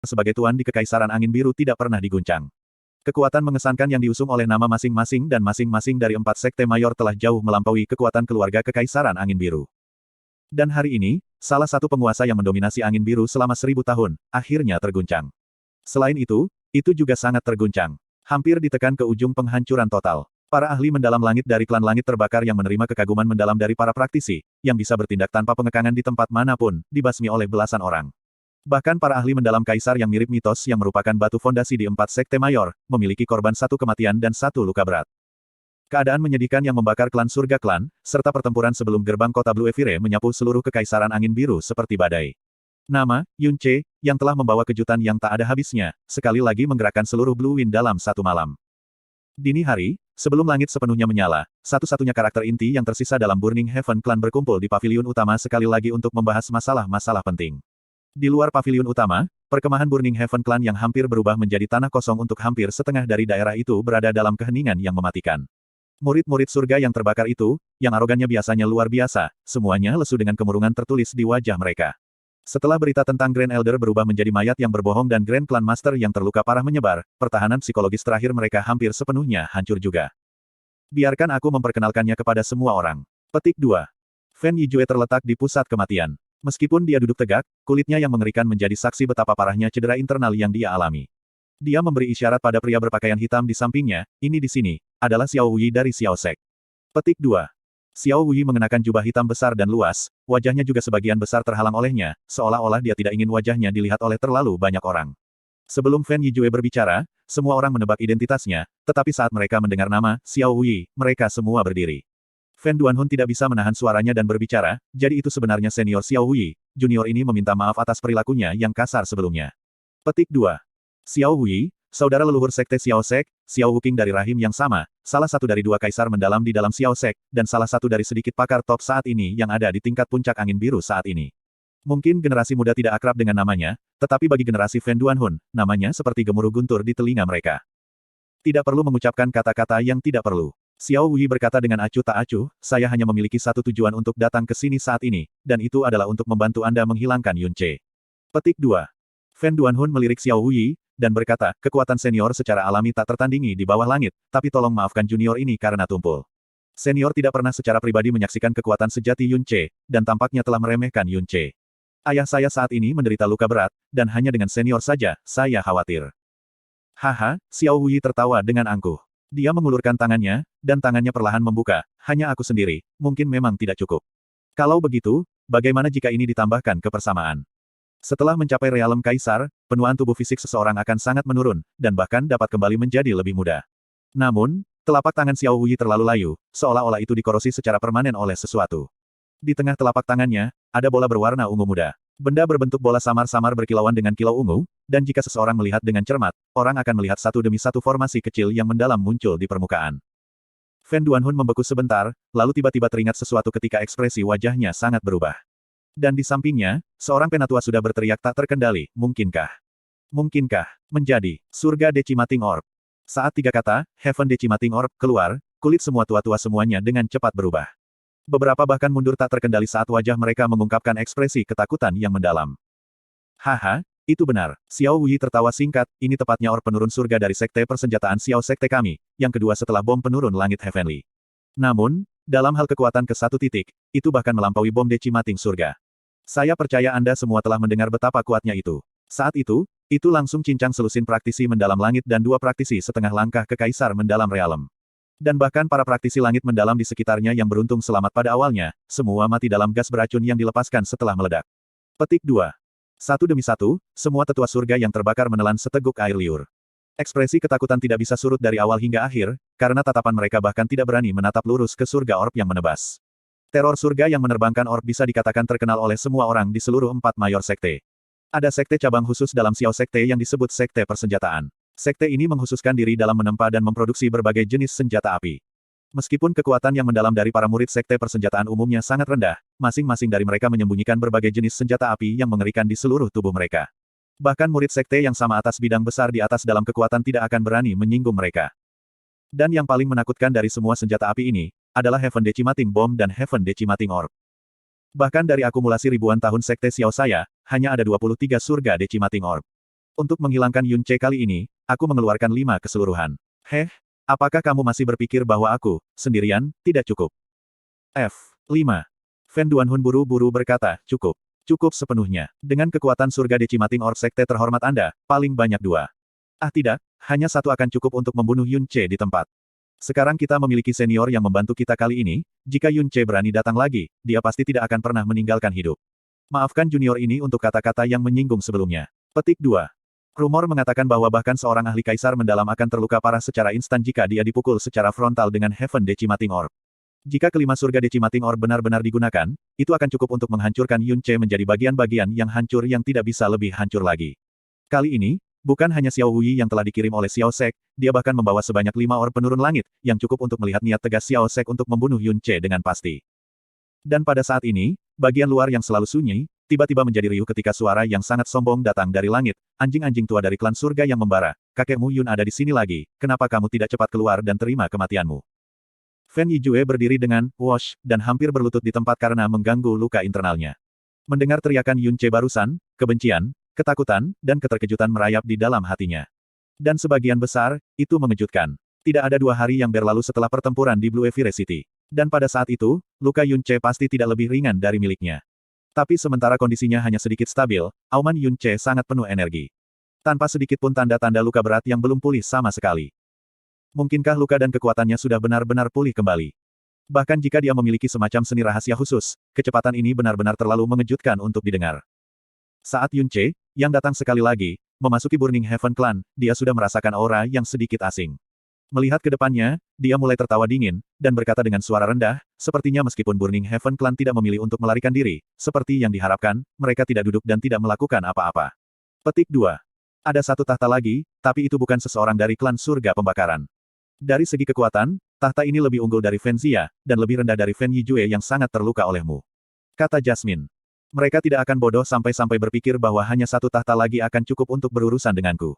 sebagai tuan di Kekaisaran Angin Biru tidak pernah diguncang. Kekuatan mengesankan yang diusung oleh nama masing-masing dan masing-masing dari 4 sekte mayor telah jauh melampaui kekuatan keluarga Kekaisaran Angin Biru. Dan hari ini, salah satu penguasa yang mendominasi Angin Biru selama 1000 tahun, akhirnya terguncang. Selain itu juga sangat terguncang. Hampir ditekan ke ujung penghancuran total. Para ahli mendalam langit dari klan langit terbakar yang menerima kekaguman mendalam dari para praktisi, yang bisa bertindak tanpa pengekangan di tempat manapun, dibasmi oleh belasan orang. Bahkan para ahli mendalam kaisar yang mirip mitos yang merupakan batu fondasi di 4 sekte mayor, memiliki korban 1 kematian dan 1 luka berat. Keadaan menyedihkan yang membakar klan surga klan, serta pertempuran sebelum gerbang kota Blue Evire menyapu seluruh Kekaisaran Angin Biru seperti badai. Nama, Yunce, yang telah membawa kejutan yang tak ada habisnya, sekali lagi menggerakkan seluruh Blue Wind dalam satu malam. Dini hari, sebelum langit sepenuhnya menyala, satu-satunya karakter inti yang tersisa dalam Burning Heaven Clan berkumpul di paviliun utama sekali lagi untuk membahas masalah-masalah penting. Di luar paviliun utama, perkemahan Burning Heaven Clan yang hampir berubah menjadi tanah kosong untuk hampir setengah dari daerah itu berada dalam keheningan yang mematikan. Murid-murid surga yang terbakar itu, yang arogannya biasanya luar biasa, semuanya lesu dengan kemurungan tertulis di wajah mereka. Setelah berita tentang Grand Elder berubah menjadi mayat yang berbohong dan Grand Clan Master yang terluka parah menyebar, pertahanan psikologis terakhir mereka hampir sepenuhnya hancur juga. Biarkan aku memperkenalkannya kepada semua orang. Petik 2. Fen Yijue terletak di pusat kematian. Meskipun dia duduk tegak, kulitnya yang mengerikan menjadi saksi betapa parahnya cedera internal yang dia alami. Dia memberi isyarat pada pria berpakaian hitam di sampingnya, ini di sini, adalah Xiao Wuyi dari Xiao Sek. Petik 2. Xiao Wuyi mengenakan jubah hitam besar dan luas, wajahnya juga sebagian besar terhalang olehnya, seolah-olah dia tidak ingin wajahnya dilihat oleh terlalu banyak orang. Sebelum Fen Yijue berbicara, semua orang menebak identitasnya, tetapi saat mereka mendengar nama Xiao Wuyi, mereka semua berdiri. Fen Duanhun tidak bisa menahan suaranya dan berbicara, jadi itu sebenarnya senior Xiao Wuyi, junior ini meminta maaf atas perilakunya yang kasar sebelumnya. Petik 2. Xiao Wuyi, saudara leluhur sekte Xiao Sek, Xiao Wuking dari rahim yang sama, salah satu dari 2 kaisar mendalam di dalam Xiao Sek, dan salah satu dari sedikit pakar top saat ini yang ada di tingkat puncak angin biru saat ini. Mungkin generasi muda tidak akrab dengan namanya, tetapi bagi generasi Fen Duanhun, namanya seperti gemuruh guntur di telinga mereka. Tidak perlu mengucapkan kata-kata yang tidak perlu. Xiao Wuyi berkata dengan acuh tak acuh, saya hanya memiliki satu tujuan untuk datang ke sini saat ini, dan itu adalah untuk membantu Anda menghilangkan Yunce. Petik 2. Fen Duanhun melirik Xiao Wuyi, dan berkata, kekuatan senior secara alami tak tertandingi di bawah langit, tapi tolong maafkan junior ini karena tumpul. Senior tidak pernah secara pribadi menyaksikan kekuatan sejati Yunce, dan tampaknya telah meremehkan Yunce. Ayah saya saat ini menderita luka berat, dan hanya dengan senior saja, saya khawatir. Haha, Xiao Wuyi tertawa dengan angkuh. Dia mengulurkan tangannya, dan tangannya perlahan membuka, hanya aku sendiri, mungkin memang tidak cukup. Kalau begitu, bagaimana jika ini ditambahkan ke persamaan? Setelah mencapai realem kaisar, penuaan tubuh fisik seseorang akan sangat menurun, dan bahkan dapat kembali menjadi lebih mudah. Namun, telapak tangan Xiao Wuyi terlalu layu, seolah-olah itu dikorosi secara permanen oleh sesuatu. Di tengah telapak tangannya, ada bola berwarna ungu muda. Benda berbentuk bola samar-samar berkilauan dengan kilau ungu, dan jika seseorang melihat dengan cermat, orang akan melihat satu demi satu formasi kecil yang mendalam muncul di permukaan. Fen Duanhun membeku sebentar, lalu tiba-tiba teringat sesuatu ketika ekspresi wajahnya sangat berubah. Dan di sampingnya, seorang penatua sudah berteriak tak terkendali, mungkinkah? Mungkinkah menjadi surga Decimating Orb? Saat 3 kata, Heaven Decimating Orb, keluar, kulit semua tua-tua semuanya dengan cepat berubah. Beberapa bahkan mundur tak terkendali saat wajah mereka mengungkapkan ekspresi ketakutan yang mendalam. Haha, itu benar. Xiao Wuyi tertawa singkat, ini tepatnya orb penurun surga dari sekte persenjataan Xiao Sekte kami, yang kedua setelah bom penurun langit Heavenly. Namun, dalam hal kekuatan ke satu titik, itu bahkan melampaui bom Decimating surga. Saya percaya Anda semua telah mendengar betapa kuatnya itu. Saat itu langsung cincang selusin praktisi mendalam langit dan 2 praktisi setengah langkah ke kaisar mendalam realem. Dan bahkan para praktisi langit mendalam di sekitarnya yang beruntung selamat pada awalnya, semua mati dalam gas beracun yang dilepaskan setelah meledak. Petik 2. Satu demi satu, semua tetua surga yang terbakar menelan seteguk air liur. Ekspresi ketakutan tidak bisa surut dari awal hingga akhir, karena tatapan mereka bahkan tidak berani menatap lurus ke surga orb yang menebas. Teror surga yang menerbangkan orb bisa dikatakan terkenal oleh semua orang di seluruh 4 mayor sekte. Ada sekte cabang khusus dalam Xiao Sekte yang disebut sekte persenjataan. Sekte ini menghususkan diri dalam menempa dan memproduksi berbagai jenis senjata api. Meskipun kekuatan yang mendalam dari para murid sekte persenjataan umumnya sangat rendah, masing-masing dari mereka menyembunyikan berbagai jenis senjata api yang mengerikan di seluruh tubuh mereka. Bahkan murid sekte yang sama atas bidang besar di atas dalam kekuatan tidak akan berani menyinggung mereka. Dan yang paling menakutkan dari semua senjata api ini, adalah Heaven Decimating Bomb dan Heaven Decimating Orb. Bahkan dari akumulasi ribuan tahun sekte Xiao saya, hanya ada 23 surga Decimating Orb. Untuk menghilangkan Yunce kali ini, aku mengeluarkan 5 keseluruhan. Heh, apakah kamu masih berpikir bahwa aku, sendirian, tidak cukup? F5. Fen Duanhun buru-buru berkata, cukup. Cukup sepenuhnya. Dengan kekuatan surga Decimating Orb Sekte terhormat Anda, paling banyak 2. Ah tidak, hanya 1 akan cukup untuk membunuh Yunce di tempat. Sekarang kita memiliki senior yang membantu kita kali ini, jika Yunce berani datang lagi, dia pasti tidak akan pernah meninggalkan hidup. Maafkan junior ini untuk kata-kata yang menyinggung sebelumnya. Petik 2. Rumor mengatakan bahwa bahkan seorang ahli kaisar mendalam akan terluka parah secara instan jika dia dipukul secara frontal dengan Heaven Decimating Orb. Jika kelima surga Decimating Orb benar-benar digunakan, itu akan cukup untuk menghancurkan Yunce menjadi bagian-bagian yang hancur yang tidak bisa lebih hancur lagi. Kali ini, bukan hanya Xiao Wuyi yang telah dikirim oleh Xiao Sek, dia bahkan membawa sebanyak 5 orb penurun langit, yang cukup untuk melihat niat tegas Xiao Sek untuk membunuh Yunce dengan pasti. Dan pada saat ini, bagian luar yang selalu sunyi, tiba-tiba menjadi riuh ketika suara yang sangat sombong datang dari langit, anjing-anjing tua dari klan surga yang membara, kakekmu Yun ada di sini lagi, kenapa kamu tidak cepat keluar dan terima kematianmu? Fen Yijue berdiri dengan "wosh" dan hampir berlutut di tempat karena mengganggu luka internalnya. Mendengar teriakan Yunce barusan, kebencian, ketakutan, dan keterkejutan merayap di dalam hatinya. Dan sebagian besar, itu mengejutkan. Tidak ada 2 hari yang berlalu setelah pertempuran di Blue Evire City. Dan pada saat itu, luka Yunce pasti tidak lebih ringan dari miliknya. Tapi sementara kondisinya hanya sedikit stabil, auman Yunce sangat penuh energi. Tanpa sedikit pun tanda-tanda luka berat yang belum pulih sama sekali. Mungkinkah luka dan kekuatannya sudah benar-benar pulih kembali? Bahkan jika dia memiliki semacam seni rahasia khusus, kecepatan ini benar-benar terlalu mengejutkan untuk didengar. Saat Yunce, yang datang sekali lagi, memasuki Burning Heaven Clan, dia sudah merasakan aura yang sedikit asing. Melihat ke depannya, dia mulai tertawa dingin, dan berkata dengan suara rendah, sepertinya meskipun Burning Heaven Clan tidak memilih untuk melarikan diri, seperti yang diharapkan, mereka tidak duduk dan tidak melakukan apa-apa. Petik 2. Ada 1 tahta lagi, tapi itu bukan seseorang dari klan surga pembakaran. Dari segi kekuatan, tahta ini lebih unggul dari Fen Zia, dan lebih rendah dari Fen Yijue yang sangat terluka olehmu. Kata Jasmine. Mereka tidak akan bodoh sampai-sampai berpikir bahwa hanya 1 tahta lagi akan cukup untuk berurusan denganku.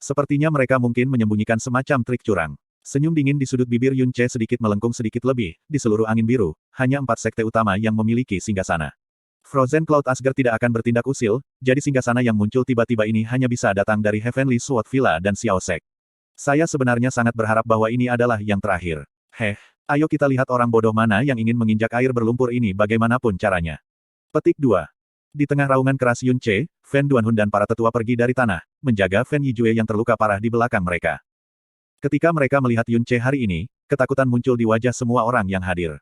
Sepertinya mereka mungkin menyembunyikan semacam trik curang. Senyum dingin di sudut bibir Yunce sedikit melengkung sedikit lebih, di seluruh angin biru, hanya 4 sekte utama yang memiliki singgasana. Frozen Cloud Asgard tidak akan bertindak usil, jadi singgasana yang muncul tiba-tiba ini hanya bisa datang dari Heavenly Sword Villa dan Xiao Sek. Saya sebenarnya sangat berharap bahwa ini adalah yang terakhir. Ayo kita lihat orang bodoh mana yang ingin menginjak air berlumpur ini bagaimanapun caranya. Petik 2. Di tengah raungan keras Yunce, Fen Duanhun dan para tetua pergi dari tanah, menjaga Fen Yijue yang terluka parah di belakang mereka. Ketika mereka melihat Yunce hari ini, ketakutan muncul di wajah semua orang yang hadir.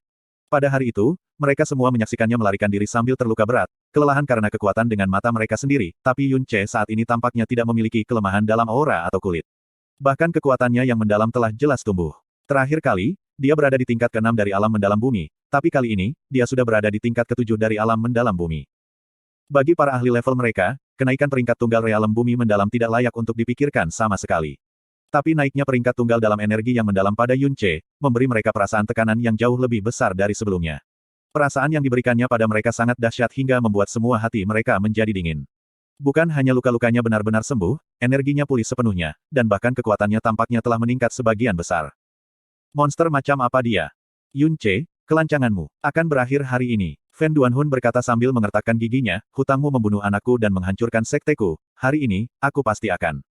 Pada hari itu, mereka semua menyaksikannya melarikan diri sambil terluka berat, kelelahan karena kekuatan dengan mata mereka sendiri, tapi Yunce saat ini tampaknya tidak memiliki kelemahan dalam aura atau kulit. Bahkan kekuatannya yang mendalam telah jelas tumbuh. Terakhir kali, dia berada di tingkat ke-6 dari alam mendalam bumi, tapi kali ini, dia sudah berada di tingkat ke-7 dari alam mendalam bumi. Bagi para ahli level mereka, kenaikan peringkat tunggal realem bumi mendalam tidak layak untuk dipikirkan sama sekali. Tapi naiknya peringkat tunggal dalam energi yang mendalam pada Yunce, memberi mereka perasaan tekanan yang jauh lebih besar dari sebelumnya. Perasaan yang diberikannya pada mereka sangat dahsyat hingga membuat semua hati mereka menjadi dingin. Bukan hanya luka-lukanya benar-benar sembuh, energinya pulih sepenuhnya, dan bahkan kekuatannya tampaknya telah meningkat sebagian besar. Monster macam apa dia? Yunce, kelancanganmu akan berakhir hari ini. Fen Duanhun berkata sambil mengertakkan giginya, hutangmu membunuh anakku dan menghancurkan sekteku, hari ini, aku pasti akan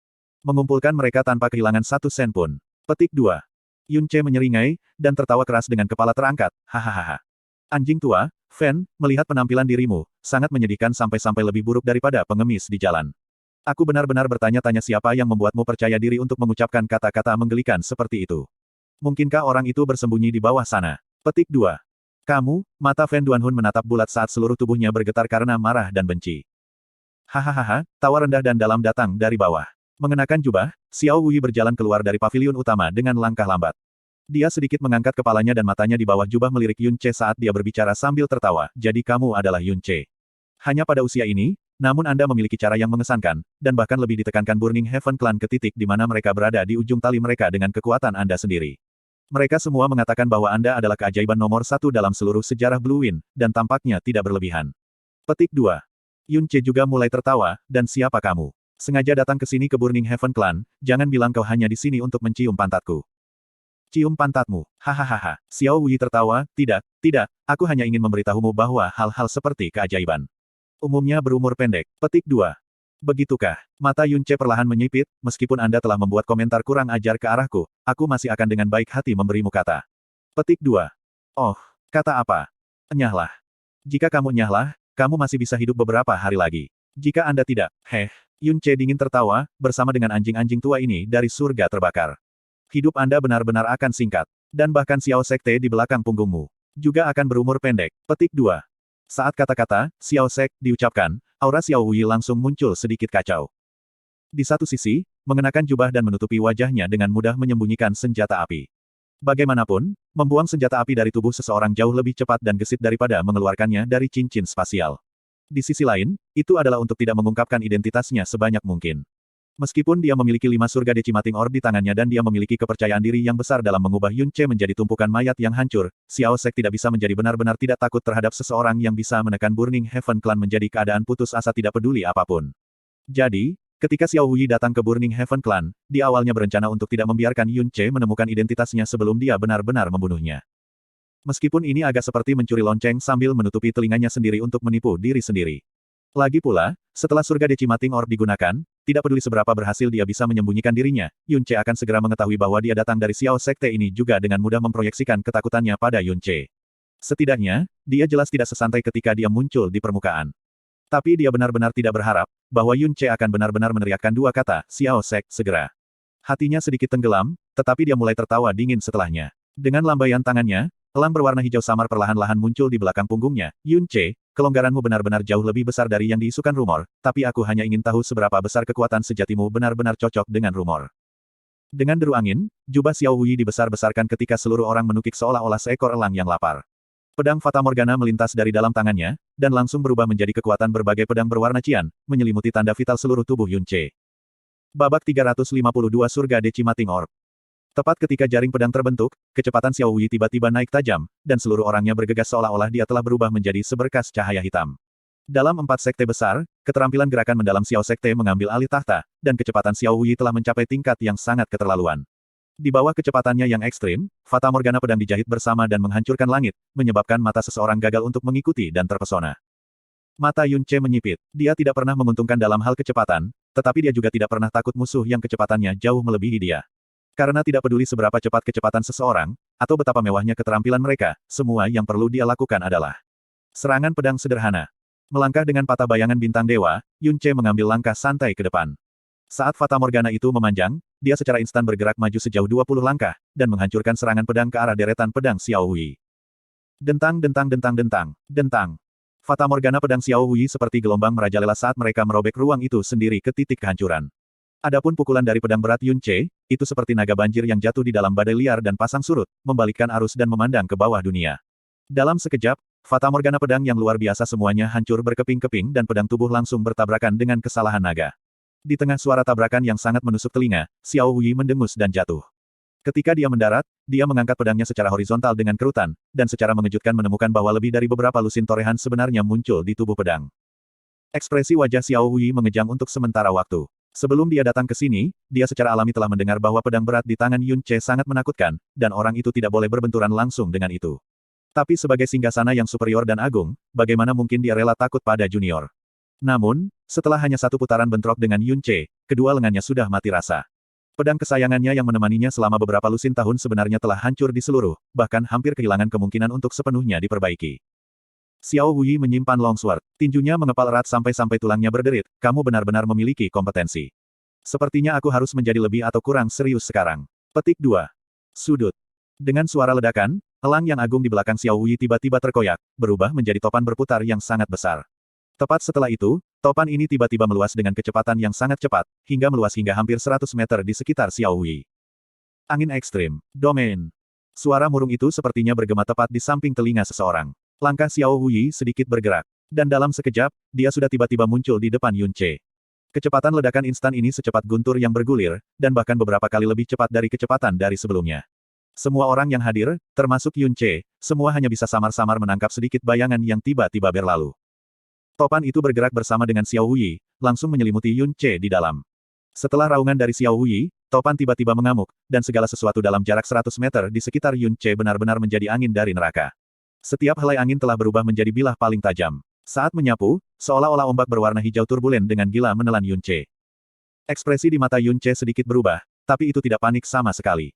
mengumpulkan mereka tanpa kehilangan 1 sen pun. Petik 2. Yunce menyeringai, dan tertawa keras dengan kepala terangkat, hahaha. Anjing tua, Fen, melihat penampilan dirimu, sangat menyedihkan sampai-sampai lebih buruk daripada pengemis di jalan. Aku benar-benar bertanya-tanya siapa yang membuatmu percaya diri untuk mengucapkan kata-kata menggelikan seperti itu. Mungkinkah orang itu bersembunyi di bawah sana? Petik 2. Kamu, mata Fen Duanhun menatap bulat saat seluruh tubuhnya bergetar karena marah dan benci. Hahaha, tawa rendah dan dalam datang dari bawah. Mengenakan jubah, Xiao Wuyi berjalan keluar dari paviliun utama dengan langkah lambat. Dia sedikit mengangkat kepalanya dan matanya di bawah jubah melirik Yunce saat dia berbicara sambil tertawa, jadi kamu adalah Yunce. Hanya pada usia ini, namun Anda memiliki cara yang mengesankan, dan bahkan lebih ditekankan Burning Heaven Clan ke titik di mana mereka berada di ujung tali mereka dengan kekuatan Anda sendiri. Mereka semua mengatakan bahwa Anda adalah keajaiban nomor 1 dalam seluruh sejarah Blue Wind, dan tampaknya tidak berlebihan. Petik 2. Yunce juga mulai tertawa, dan siapa kamu? Sengaja datang ke sini ke Burning Heaven Clan, jangan bilang kau hanya di sini untuk mencium pantatku. Cium pantatmu, hahaha. Xiao Wuyi tertawa, tidak, aku hanya ingin memberitahumu bahwa hal-hal seperti keajaiban umumnya berumur pendek. Petik 2. Begitukah? Mata Yun Ce perlahan menyipit, meskipun Anda telah membuat komentar kurang ajar ke arahku, aku masih akan dengan baik hati memberimu kata. Petik 2. Oh, kata apa? Enyahlah. Jika kamu enyahlah, kamu masih bisa hidup beberapa hari lagi. Jika Anda tidak, Yun Ce dingin tertawa, bersama dengan anjing-anjing tua ini dari surga terbakar. Hidup Anda benar-benar akan singkat. Dan bahkan Xiao Sekte di belakang punggungmu juga akan berumur pendek. Petik 2. Saat kata-kata, Xiao Sek, diucapkan, aura Xiao Wui langsung muncul sedikit kacau. Di satu sisi, mengenakan jubah dan menutupi wajahnya dengan mudah menyembunyikan senjata api. Bagaimanapun, membuang senjata api dari tubuh seseorang jauh lebih cepat dan gesit daripada mengeluarkannya dari cincin spasial. Di sisi lain, itu adalah untuk tidak mengungkapkan identitasnya sebanyak mungkin. Meskipun dia memiliki 5 surga decimating orb di tangannya dan dia memiliki kepercayaan diri yang besar dalam mengubah Yun Ce menjadi tumpukan mayat yang hancur, Xiao Sek tidak bisa menjadi benar-benar tidak takut terhadap seseorang yang bisa menekan Burning Heaven Clan menjadi keadaan putus asa tidak peduli apapun. Jadi, ketika Xiao Wui datang ke Burning Heaven Clan, dia awalnya berencana untuk tidak membiarkan Yun Ce menemukan identitasnya sebelum dia benar-benar membunuhnya. Meskipun ini agak seperti mencuri lonceng sambil menutupi telinganya sendiri untuk menipu diri sendiri. Lagi pula, setelah surga decimating orb digunakan, tidak peduli seberapa berhasil dia bisa menyembunyikan dirinya, Yun Ce akan segera mengetahui bahwa dia datang dari Xiao Sekte ini juga dengan mudah memproyeksikan ketakutannya pada Yun Ce. Setidaknya, dia jelas tidak sesantai ketika dia muncul di permukaan. Tapi dia benar-benar tidak berharap bahwa Yun Ce akan benar-benar meneriakkan dua kata, Xiao Sek, segera. Hatinya sedikit tenggelam, tetapi dia mulai tertawa dingin setelahnya. Dengan lambaian tangannya, elang berwarna hijau samar perlahan-lahan muncul di belakang punggungnya. Yun Ce, kelonggaranmu benar-benar jauh lebih besar dari yang diisukan rumor, tapi aku hanya ingin tahu seberapa besar kekuatan sejatimu benar-benar cocok dengan rumor. Dengan deru angin, jubah Xiao Wui dibesar-besarkan ketika seluruh orang menukik seolah-olah seekor elang yang lapar. Pedang Fata Morgana melintas dari dalam tangannya, dan langsung berubah menjadi kekuatan berbagai pedang berwarna cian, menyelimuti tanda vital seluruh tubuh Yun Ce. Babak 352 Surga Decimating Orb. Tepat ketika jaring pedang terbentuk, kecepatan Xiao Wui tiba-tiba naik tajam, dan seluruh orangnya bergegas seolah-olah dia telah berubah menjadi seberkas cahaya hitam. Dalam 4 sekte besar, keterampilan gerakan mendalam Xiao Sekte mengambil alih tahta, dan kecepatan Xiao Wui telah mencapai tingkat yang sangat keterlaluan. Di bawah kecepatannya yang ekstrim, Fata Morgana pedang dijahit bersama dan menghancurkan langit, menyebabkan mata seseorang gagal untuk mengikuti dan terpesona. Mata Yun Ce menyipit. Dia tidak pernah menguntungkan dalam hal kecepatan, tetapi dia juga tidak pernah takut musuh yang kecepatannya jauh melebihi dia. Karena tidak peduli seberapa cepat kecepatan seseorang, atau betapa mewahnya keterampilan mereka, semua yang perlu dia lakukan adalah serangan pedang sederhana. Melangkah dengan patah bayangan bintang dewa, Yun Ce mengambil langkah santai ke depan. Saat Fata Morgana itu memanjang, dia secara instan bergerak maju sejauh 20 langkah, dan menghancurkan serangan pedang ke arah deretan pedang Xiao Wui. Dentang dentang dentang dentang, dentang. Fata Morgana pedang Xiao Wui seperti gelombang merajalela saat mereka merobek ruang itu sendiri ke titik kehancuran. Adapun pukulan dari pedang berat Yun Ce, itu seperti naga banjir yang jatuh di dalam badai liar dan pasang surut, membalikkan arus dan memandang ke bawah dunia. Dalam sekejap, Fata Morgana pedang yang luar biasa semuanya hancur berkeping-keping dan pedang tubuh langsung bertabrakan dengan kesalahan naga. Di tengah suara tabrakan yang sangat menusuk telinga, Xiao Wui mendengus dan jatuh. Ketika dia mendarat, dia mengangkat pedangnya secara horizontal dengan kerutan, dan secara mengejutkan menemukan bahwa lebih dari beberapa lusin torehan sebenarnya muncul di tubuh pedang. Ekspresi wajah Xiao Wui mengejang untuk sementara waktu. Sebelum dia datang ke sini, dia secara alami telah mendengar bahwa pedang berat di tangan Yun Ce sangat menakutkan, dan orang itu tidak boleh berbenturan langsung dengan itu. Tapi sebagai singgasana yang superior dan agung, bagaimana mungkin dia rela takut pada junior? Namun, setelah hanya satu putaran bentrok dengan Yun Ce, kedua lengannya sudah mati rasa. Pedang kesayangannya yang menemaninya selama beberapa lusin tahun sebenarnya telah hancur di seluruh, bahkan hampir kehilangan kemungkinan untuk sepenuhnya diperbaiki. Xiao Wui menyimpan longsword. Tinjunya mengepal erat sampai-sampai tulangnya berderit. Kamu benar-benar memiliki kompetensi. Sepertinya aku harus menjadi lebih atau kurang serius sekarang. Petik 2. Sudut. Dengan suara ledakan, elang yang agung di belakang Xiao Wui tiba-tiba terkoyak, berubah menjadi topan berputar yang sangat besar. Tepat setelah itu, topan ini tiba-tiba meluas dengan kecepatan yang sangat cepat, hingga meluas hingga hampir 100 meter di sekitar Xiao Wui. Angin ekstrim. Domain. Suara murung itu sepertinya bergema tepat di samping telinga seseorang. Langkah Xiao Wui sedikit bergerak. Dan dalam sekejap, dia sudah tiba-tiba muncul di depan Yun Ce. Kecepatan ledakan instan ini secepat guntur yang bergulir, dan bahkan beberapa kali lebih cepat dari kecepatan dari sebelumnya. Semua orang yang hadir, termasuk Yun Ce, semua hanya bisa samar-samar menangkap sedikit bayangan yang tiba-tiba berlalu. Topan itu bergerak bersama dengan Xiao Wui, langsung menyelimuti Yun Ce di dalam. Setelah raungan dari Xiao Wui, topan tiba-tiba mengamuk, dan segala sesuatu dalam jarak 100 meter di sekitar Yun Ce benar-benar menjadi angin dari neraka. Setiap helai angin telah berubah menjadi bilah paling tajam. Saat menyapu, seolah-olah ombak berwarna hijau turbulen dengan gila menelan Yun Ce. Ekspresi di mata Yun Ce sedikit berubah, tapi itu tidak panik sama sekali.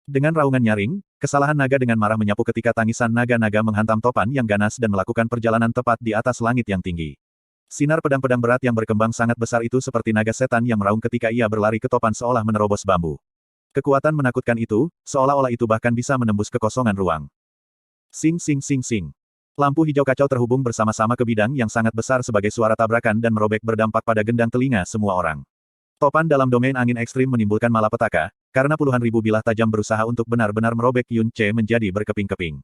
Dengan raungan nyaring, kesalahan naga dengan marah menyapu ketika tangisan naga-naga menghantam topan yang ganas dan melakukan perjalanan tepat di atas langit yang tinggi. Sinar pedang-pedang berat yang berkembang sangat besar itu seperti naga setan yang meraung ketika ia berlari ke topan seolah menerobos bambu. Kekuatan menakutkan itu, seolah-olah itu bahkan bisa menembus kekosongan ruang. Sing sing sing sing. Lampu hijau kacau terhubung bersama-sama ke bidang yang sangat besar sebagai suara tabrakan dan merobek berdampak pada gendang telinga semua orang. Topan dalam domain angin ekstrim menimbulkan malapetaka, karena puluhan ribu bilah tajam berusaha untuk benar-benar merobek Yun Ce menjadi berkeping-keping.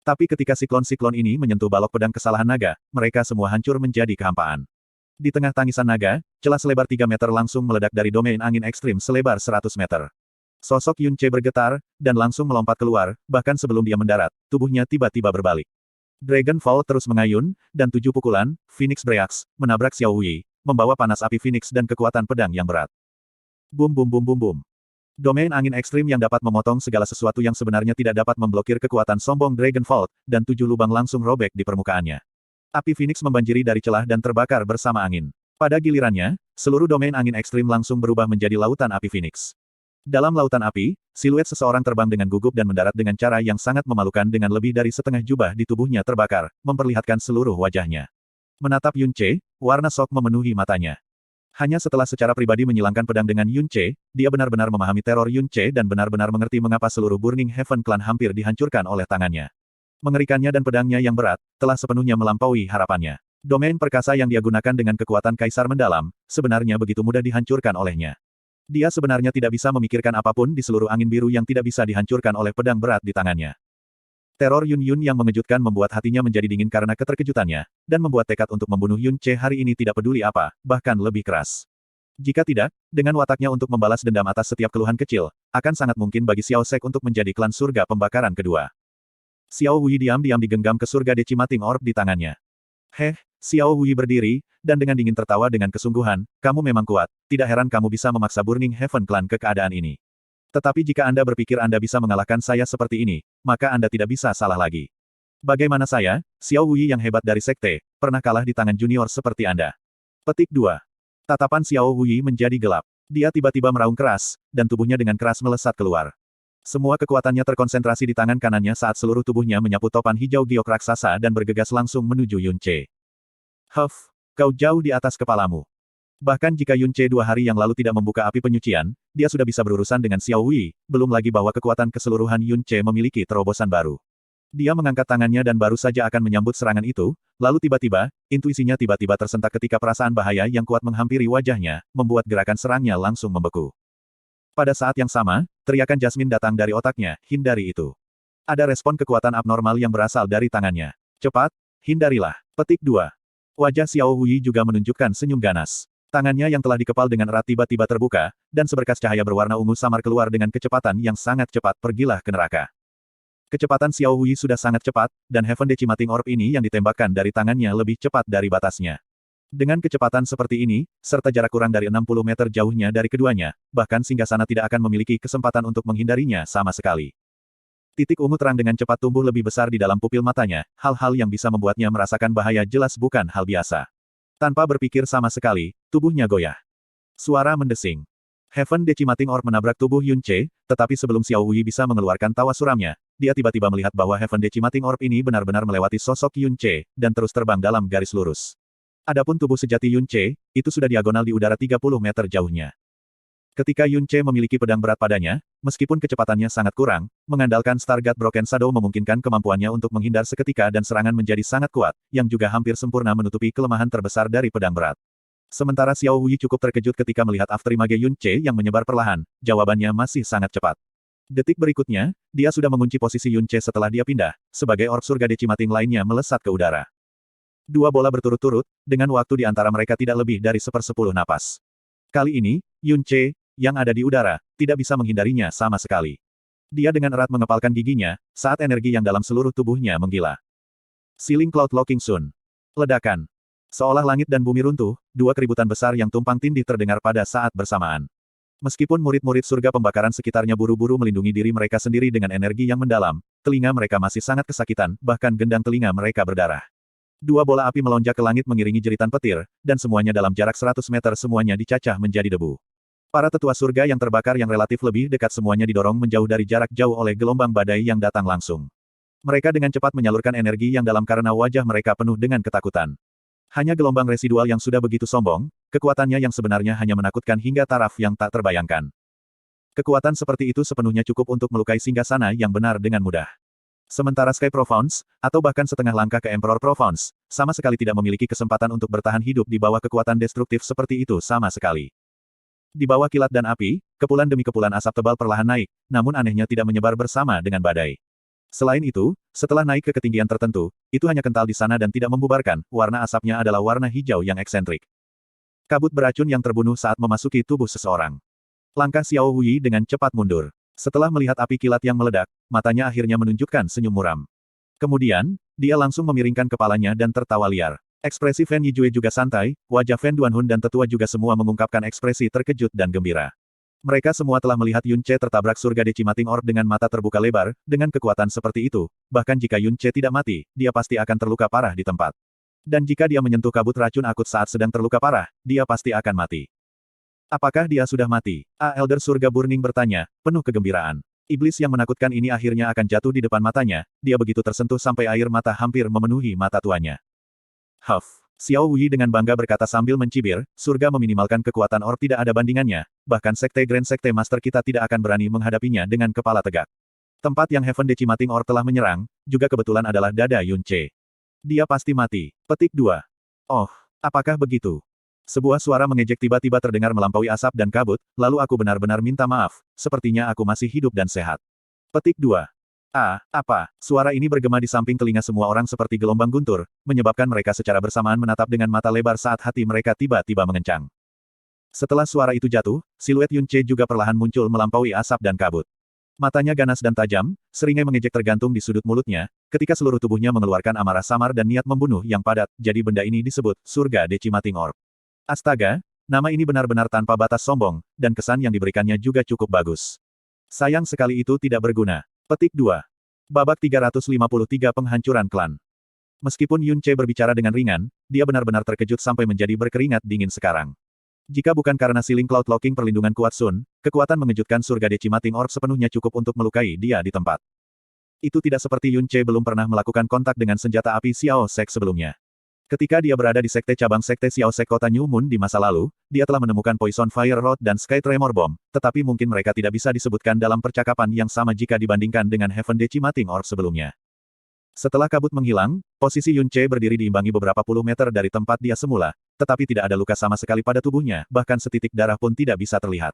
Tapi ketika siklon-siklon ini menyentuh balok pedang kesalahan naga, mereka semua hancur menjadi kehampaan. Di tengah tangisan naga, celah selebar 3 meter langsung meledak dari domain angin ekstrim selebar 100 meter. Sosok Yun Ce bergetar, dan langsung melompat keluar, bahkan sebelum dia mendarat, tubuhnya tiba-tiba berbalik. Dragon Fall terus mengayun, dan 7 pukulan, Phoenix Breaks, menabrak Xiao Hui, membawa panas api Phoenix dan kekuatan pedang yang berat. Bum bum bum bum bum. Domain angin ekstrim yang dapat memotong segala sesuatu yang sebenarnya tidak dapat memblokir kekuatan sombong Dragon Vault, dan 7 lubang langsung robek di permukaannya. Api Phoenix membanjiri dari celah dan terbakar bersama angin. Pada gilirannya, seluruh domain angin ekstrim langsung berubah menjadi lautan api Phoenix. Dalam lautan api, siluet seseorang terbang dengan gugup dan mendarat dengan cara yang sangat memalukan dengan lebih dari setengah jubah di tubuhnya terbakar, memperlihatkan seluruh wajahnya. Menatap Yun Ce, warna shock memenuhi matanya. Hanya setelah secara pribadi menyilangkan pedang dengan Yun Ce, dia benar-benar memahami teror Yun Ce dan benar-benar mengerti mengapa seluruh Burning Heaven Clan hampir dihancurkan oleh tangannya. Mengerikannya dan pedangnya yang berat, telah sepenuhnya melampaui harapannya. Domain perkasa yang dia gunakan dengan kekuatan kaisar mendalam, sebenarnya begitu mudah dihancurkan olehnya. Dia sebenarnya tidak bisa memikirkan apapun di seluruh angin biru yang tidak bisa dihancurkan oleh pedang berat di tangannya. Teror Yun Yun yang mengejutkan membuat hatinya menjadi dingin karena keterkejutannya, dan membuat tekad untuk membunuh Yun Ce hari ini tidak peduli apa, bahkan lebih keras. Jika tidak, dengan wataknya untuk membalas dendam atas setiap keluhan kecil, akan sangat mungkin bagi Xiao Sek untuk menjadi klan surga pembakaran kedua. Xiao Hui diam-diam digenggam ke surga Decimating Orb di tangannya. Xiao Hui berdiri, dan dengan dingin tertawa dengan kesungguhan, kamu memang kuat, tidak heran kamu bisa memaksa Burning Heaven Clan ke keadaan ini. Tetapi jika Anda berpikir Anda bisa mengalahkan saya seperti ini, maka Anda tidak bisa salah lagi. Bagaimana saya, Xiao Hui yang hebat dari sekte, pernah kalah di tangan junior seperti Anda? Petik 2. Tatapan Xiao Hui menjadi gelap. Dia tiba-tiba meraung keras, dan tubuhnya dengan keras melesat keluar. Semua kekuatannya terkonsentrasi di tangan kanannya saat seluruh tubuhnya menyapu topan hijau giok raksasa dan bergegas langsung menuju Yun Ce. Kau jauh di atas kepalamu. Bahkan jika Yun Ce 2 hari yang lalu tidak membuka api penyucian, dia sudah bisa berurusan dengan Xiao Hui, belum lagi bahwa kekuatan keseluruhan Yun Ce memiliki terobosan baru. Dia mengangkat tangannya dan baru saja akan menyambut serangan itu, lalu tiba-tiba, intuisinya tiba-tiba tersentak ketika perasaan bahaya yang kuat menghampiri wajahnya, membuat gerakan serangnya langsung membeku. Pada saat yang sama, teriakan Jasmine datang dari otaknya, hindari itu. Ada respon kekuatan abnormal yang berasal dari tangannya. Cepat, hindarilah. Petik 2. Wajah Xiao Hui juga menunjukkan senyum ganas. Tangannya yang telah dikepal dengan erat tiba-tiba terbuka, dan seberkas cahaya berwarna ungu samar keluar dengan kecepatan yang sangat cepat pergilah ke neraka. Kecepatan Xiao Hui sudah sangat cepat, dan Heaven Decimating Orb ini yang ditembakkan dari tangannya lebih cepat dari batasnya. Dengan kecepatan seperti ini, serta jarak kurang dari 60 meter jauhnya dari keduanya, bahkan singgasana tidak akan memiliki kesempatan untuk menghindarinya sama sekali. Titik ungu terang dengan cepat tumbuh lebih besar di dalam pupil matanya, hal-hal yang bisa membuatnya merasakan bahaya jelas bukan hal biasa. Tanpa berpikir sama sekali, tubuhnya goyah. Suara mendesing. Heaven Decimating Orb menabrak tubuh Yun Ce, tetapi sebelum Xiao Hui bisa mengeluarkan tawa suramnya, dia tiba-tiba melihat bahwa Heaven Decimating Orb ini benar-benar melewati sosok Yun Ce, dan terus terbang dalam garis lurus. Adapun tubuh sejati Yun Ce, itu sudah diagonal di udara 30 meter jauhnya. Ketika Yun Ce memiliki pedang berat padanya, meskipun kecepatannya sangat kurang, mengandalkan Stargate Broken Shadow memungkinkan kemampuannya untuk menghindar seketika dan serangan menjadi sangat kuat, yang juga hampir sempurna menutupi kelemahan terbesar dari pedang berat. Sementara Xiao Hui cukup terkejut ketika melihat afterimage Yun Ce yang menyebar perlahan, jawabannya masih sangat cepat. Detik berikutnya, dia sudah mengunci posisi Yun Ce setelah dia pindah, sebagai orb surga Decimating lainnya melesat ke udara. 2 bola berturut-turut, dengan waktu di antara mereka tidak lebih dari 1/10 napas. Kali ini, Yun Ce, yang ada di udara, tidak bisa menghindarinya sama sekali. Dia dengan erat mengepalkan giginya, saat energi yang dalam seluruh tubuhnya menggila. Sealing Cloud Locking Sun. Ledakan. Seolah langit dan bumi runtuh, 2 keributan besar yang tumpang tindih terdengar pada saat bersamaan. Meskipun murid-murid surga pembakaran sekitarnya buru-buru melindungi diri mereka sendiri dengan energi yang mendalam, telinga mereka masih sangat kesakitan, bahkan gendang telinga mereka berdarah. Dua bola api melonjak ke langit mengiringi jeritan petir, dan semuanya dalam jarak 100 meter semuanya dicacah menjadi debu. Para tetua surga yang terbakar yang relatif lebih dekat semuanya didorong menjauh dari jarak jauh oleh gelombang badai yang datang langsung. Mereka dengan cepat menyalurkan energi yang dalam karena wajah mereka penuh dengan ketakutan. Hanya gelombang residual yang sudah begitu sombong, kekuatannya yang sebenarnya hanya menakutkan hingga taraf yang tak terbayangkan. Kekuatan seperti itu sepenuhnya cukup untuk melukai singgasana yang benar dengan mudah. Sementara Sky Profounds, atau bahkan setengah langkah ke Emperor Profounds, sama sekali tidak memiliki kesempatan untuk bertahan hidup di bawah kekuatan destruktif seperti itu sama sekali. Di bawah kilat dan api, kepulan demi kepulan asap tebal perlahan naik, namun anehnya tidak menyebar bersama dengan badai. Selain itu, setelah naik ke ketinggian tertentu, itu hanya kental di sana dan tidak membubarkan, warna asapnya adalah warna hijau yang eksentrik. Kabut beracun yang terbunuh saat memasuki tubuh seseorang. Langkah Xiao Hui dengan cepat mundur. Setelah melihat api kilat yang meledak, matanya akhirnya menunjukkan senyum muram. Kemudian, dia langsung memiringkan kepalanya dan tertawa liar. Ekspresi Fen Yijue juga santai, wajah Fen Duanhun dan tetua juga semua mengungkapkan ekspresi terkejut dan gembira. Mereka semua telah melihat Yun Ce tertabrak surga Decimating Orb dengan mata terbuka lebar, dengan kekuatan seperti itu, bahkan jika Yun Ce tidak mati, dia pasti akan terluka parah di tempat. Dan jika dia menyentuh kabut racun akut saat sedang terluka parah, dia pasti akan mati. Apakah dia sudah mati? Elder Surga Burning bertanya, penuh kegembiraan. Iblis yang menakutkan ini akhirnya akan jatuh di depan matanya, dia begitu tersentuh sampai air mata hampir memenuhi mata tuanya. Huff. Xiao Hui dengan bangga berkata sambil mencibir, surga meminimalkan kekuatan orb tidak ada bandingannya, bahkan Sekte Grand Sekte Master kita tidak akan berani menghadapinya dengan kepala tegak. Tempat yang Heaven Decimating Orb telah menyerang, juga kebetulan adalah dada Yun Ce. Dia pasti mati. Petik 2. Oh, apakah begitu? Sebuah suara mengejek tiba-tiba terdengar melampaui asap dan kabut, lalu aku benar-benar minta maaf, sepertinya aku masih hidup dan sehat. Petik 2. Apa? Suara ini bergema di samping telinga semua orang seperti gelombang guntur, menyebabkan mereka secara bersamaan menatap dengan mata lebar saat hati mereka tiba-tiba mengencang. Setelah suara itu jatuh, siluet Yun Ce juga perlahan muncul melampaui asap dan kabut. Matanya ganas dan tajam, seringai mengejek tergantung di sudut mulutnya, ketika seluruh tubuhnya mengeluarkan amarah samar dan niat membunuh yang padat, jadi benda ini disebut surga Decimating Orb. Astaga, nama ini benar-benar tanpa batas sombong, dan kesan yang diberikannya juga cukup bagus. Sayang sekali itu tidak berguna. Petik 2. Babak 353 Penghancuran Klan. Meskipun Yun Ce berbicara dengan ringan, dia benar-benar terkejut sampai menjadi berkeringat dingin sekarang. Jika bukan karena Ceiling Cloud Locking perlindungan kuat Sun, kekuatan mengejutkan surga Decimating Orb sepenuhnya cukup untuk melukai dia di tempat. Itu tidak seperti Yun Ce belum pernah melakukan kontak dengan senjata api Xiao Sek sebelumnya. Ketika dia berada di sekte cabang sekte Xiao Sek kota New Moon di masa lalu, dia telah menemukan Poison Fire Rod dan Sky Tremor Bomb, tetapi mungkin mereka tidak bisa disebutkan dalam percakapan yang sama jika dibandingkan dengan Heaven Decimating Orb sebelumnya. Setelah kabut menghilang, posisi Yun Ce berdiri diimbangi beberapa puluh meter dari tempat dia semula, tetapi tidak ada luka sama sekali pada tubuhnya, bahkan setitik darah pun tidak bisa terlihat.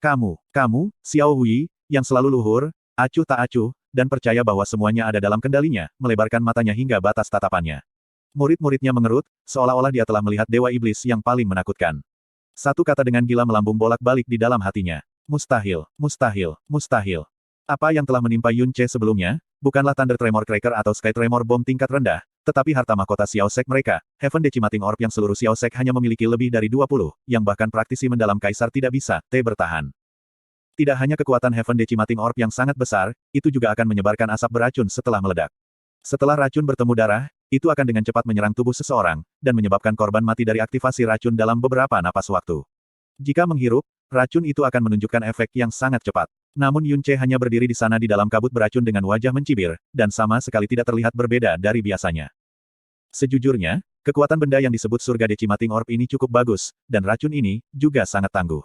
Kamu, Xiao Hui, yang selalu luhur, acuh tak acuh, dan percaya bahwa semuanya ada dalam kendalinya, melebarkan matanya hingga batas tatapannya. Murid-muridnya mengerut, seolah-olah dia telah melihat dewa iblis yang paling menakutkan. Satu kata dengan gila melambung bolak-balik di dalam hatinya. Mustahil, mustahil, mustahil. Apa yang telah menimpa Yun Ce sebelumnya, bukanlah Thunder Tremor Cracker atau Sky Tremor Bomb tingkat rendah, tetapi harta mahkota Xiao Sek mereka, Heaven Decimating Orb yang seluruh Xiao Sek hanya memiliki lebih dari 20, yang bahkan praktisi mendalam kaisar tidak bisa, bertahan. Tidak hanya kekuatan Heaven Decimating Orb yang sangat besar, itu juga akan menyebarkan asap beracun setelah meledak. Setelah racun bertemu darah, itu akan dengan cepat menyerang tubuh seseorang, dan menyebabkan korban mati dari aktivasi racun dalam beberapa napas waktu. Jika menghirup, racun itu akan menunjukkan efek yang sangat cepat. Namun Yun Ce hanya berdiri di sana di dalam kabut beracun dengan wajah mencibir, dan sama sekali tidak terlihat berbeda dari biasanya. Sejujurnya, kekuatan benda yang disebut surga Decimating Orb ini cukup bagus, dan racun ini juga sangat tangguh.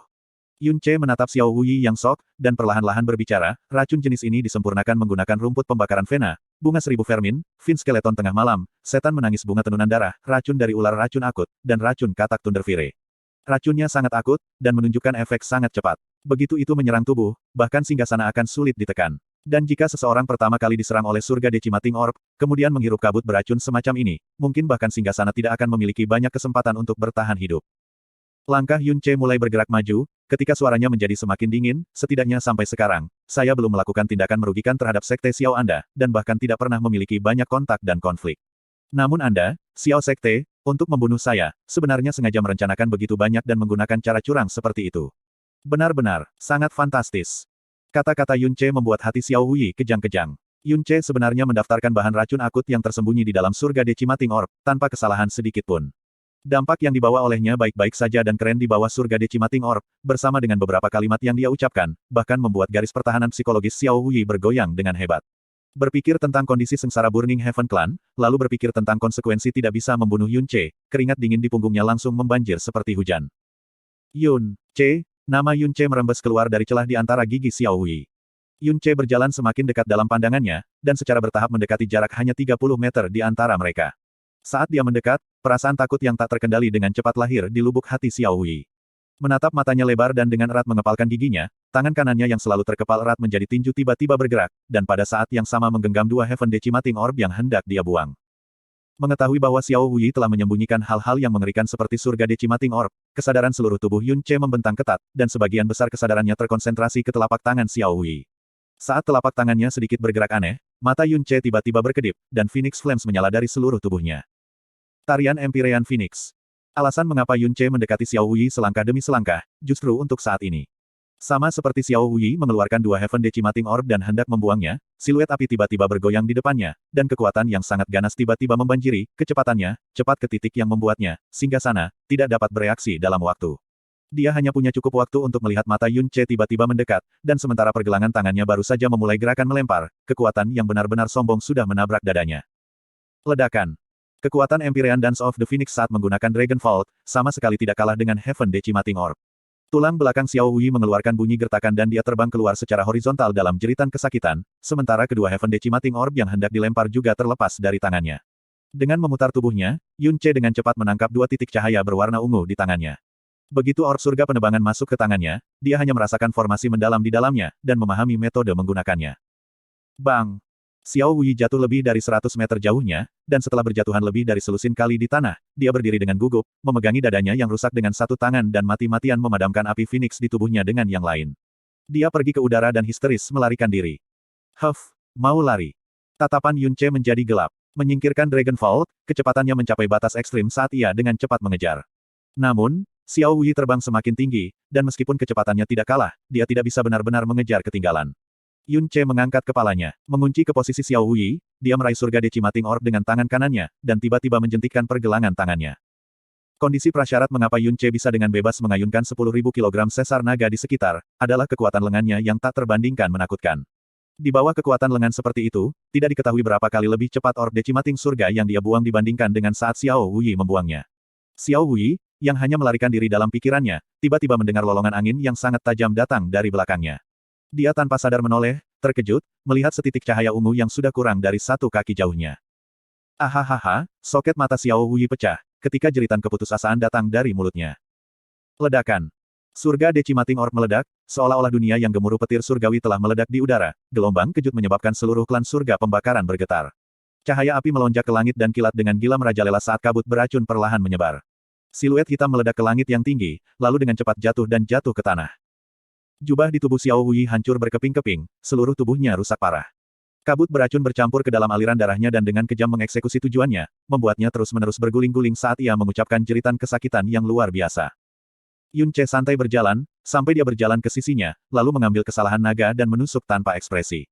Yun Ce menatap Xiao Hui yang sok, dan perlahan-lahan berbicara, racun jenis ini disempurnakan menggunakan rumput pembakaran Vena, bunga seribu vermin, fin skeleton tengah malam, setan menangis bunga tenunan darah, racun dari ular racun akut, dan racun katak Thunderfire. Racunnya sangat akut, dan menunjukkan efek sangat cepat. Begitu itu menyerang tubuh, bahkan singgasana akan sulit ditekan. Dan jika seseorang pertama kali diserang oleh surga Decimating Orb, kemudian menghirup kabut beracun semacam ini, mungkin bahkan singgasana tidak akan memiliki banyak kesempatan untuk bertahan hidup. Langkah Yun Ce mulai bergerak maju, ketika suaranya menjadi semakin dingin, setidaknya sampai sekarang, saya belum melakukan tindakan merugikan terhadap Sekte Xiao Anda, dan bahkan tidak pernah memiliki banyak kontak dan konflik. Namun Anda, Xiao Sekte, untuk membunuh saya, sebenarnya sengaja merencanakan begitu banyak dan menggunakan cara curang seperti itu. Benar-benar, sangat fantastis. Kata-kata Yun Ce membuat hati Xiao Hui kejang-kejang. Yun Che sebenarnya mendaftarkan bahan racun akut yang tersembunyi di dalam surga Decimating Orb, tanpa kesalahan sedikit pun. Dampak yang dibawa olehnya baik-baik saja dan keren di bawah surga Decimating Orb, bersama dengan beberapa kalimat yang dia ucapkan, bahkan membuat garis pertahanan psikologis Xiao Hui bergoyang dengan hebat. Berpikir tentang kondisi sengsara Burning Heaven Clan, lalu berpikir tentang konsekuensi tidak bisa membunuh Yun Che, keringat dingin di punggungnya langsung membanjir seperti hujan. Yun Che, nama Yun Che merembes keluar dari celah di antara gigi Xiao Hui. Yun Che berjalan semakin dekat dalam pandangannya, dan secara bertahap mendekati jarak hanya 30 meter di antara mereka. Saat dia mendekat, perasaan takut yang tak terkendali dengan cepat lahir di lubuk hati Xiao Hui. Menatap matanya lebar dan dengan erat mengepalkan giginya, tangan kanannya yang selalu terkepal erat menjadi tinju tiba-tiba bergerak, dan pada saat yang sama menggenggam dua Heaven Decimating Orb yang hendak dia buang. Mengetahui bahwa Xiao Hui telah menyembunyikan hal-hal yang mengerikan seperti surga Decimating Orb, kesadaran seluruh tubuh Yun Che membentang ketat, dan sebagian besar kesadarannya terkonsentrasi ke telapak tangan Xiao Hui. Saat telapak tangannya sedikit bergerak aneh, mata Yun Che tiba-tiba berkedip, dan Phoenix Flames menyala dari seluruh tubuhnya. Tarian Empyrean Phoenix. Alasan mengapa Yun Che mendekati Xiao Hui selangkah demi selangkah, justru untuk saat ini. Sama seperti Xiao Hui mengeluarkan dua Heaven Decimating Orb dan hendak membuangnya, siluet api tiba-tiba bergoyang di depannya, dan kekuatan yang sangat ganas tiba-tiba membanjiri, kecepatannya, cepat ke titik yang membuatnya, singgasana, tidak dapat bereaksi dalam waktu. Dia hanya punya cukup waktu untuk melihat mata Yun Che tiba-tiba mendekat, dan sementara pergelangan tangannya baru saja memulai gerakan melempar, kekuatan yang benar-benar sombong sudah menabrak dadanya. Ledakan. Kekuatan Empyrean Dance of the Phoenix saat menggunakan Dragon Vault, sama sekali tidak kalah dengan Heaven Decimating Orb. Tulang belakang Xiao Hui mengeluarkan bunyi gertakan dan dia terbang keluar secara horizontal dalam jeritan kesakitan, sementara kedua Heaven Decimating Orb yang hendak dilempar juga terlepas dari tangannya. Dengan memutar tubuhnya, Yun Che dengan cepat menangkap dua titik cahaya berwarna ungu di tangannya. Begitu orb surga penebangan masuk ke tangannya, dia hanya merasakan formasi mendalam di dalamnya, dan memahami metode menggunakannya. Bang! Xiao Hui jatuh lebih dari 100 meter jauhnya, dan setelah berjatuhan lebih dari selusin kali di tanah, dia berdiri dengan gugup, memegangi dadanya yang rusak dengan satu tangan dan mati-matian memadamkan api Phoenix di tubuhnya dengan yang lain. Dia pergi ke udara dan histeris melarikan diri. Huff, mau lari. Tatapan Yun Che menjadi gelap. Menyingkirkan Dragon Vault, kecepatannya mencapai batas ekstrim saat ia dengan cepat mengejar. Namun, Xiao Hui terbang semakin tinggi, dan meskipun kecepatannya tidak kalah, dia tidak bisa benar-benar mengejar ketinggalan. Yun Che mengangkat kepalanya, mengunci ke posisi Xiao Hui, dia meraih surga Decimating Orb dengan tangan kanannya, dan tiba-tiba menjentikkan pergelangan tangannya. Kondisi prasyarat mengapa Yun Che bisa dengan bebas mengayunkan 10.000 kg sesar naga di sekitar, adalah kekuatan lengannya yang tak terbandingkan menakutkan. Di bawah kekuatan lengan seperti itu, tidak diketahui berapa kali lebih cepat Orb Decimating Surga yang dia buang dibandingkan dengan saat Xiao Hui membuangnya. Xiao Hui, yang hanya melarikan diri dalam pikirannya, tiba-tiba mendengar lolongan angin yang sangat tajam datang dari belakangnya. Dia tanpa sadar menoleh, terkejut, melihat setitik cahaya ungu yang sudah kurang dari 1 kaki jauhnya. Ahahaha, soket mata Xiao Hui pecah, ketika jeritan keputusasaan datang dari mulutnya. Ledakan. Surga Decimating Orb meledak, seolah-olah dunia yang gemuruh petir surgawi telah meledak di udara, gelombang kejut menyebabkan seluruh klan surga pembakaran bergetar. Cahaya api melonjak ke langit dan kilat dengan gila merajalela saat kabut beracun perlahan menyebar. Siluet hitam meledak ke langit yang tinggi, lalu dengan cepat jatuh dan jatuh ke tanah. Jubah di tubuh Xiao Hui hancur berkeping-keping, seluruh tubuhnya rusak parah. Kabut beracun bercampur ke dalam aliran darahnya dan dengan kejam mengeksekusi tujuannya, membuatnya terus-menerus berguling-guling saat ia mengucapkan jeritan kesakitan yang luar biasa. Yun Che santai berjalan, sampai dia berjalan ke sisinya, lalu mengambil kesalahan naga dan menusuk tanpa ekspresi.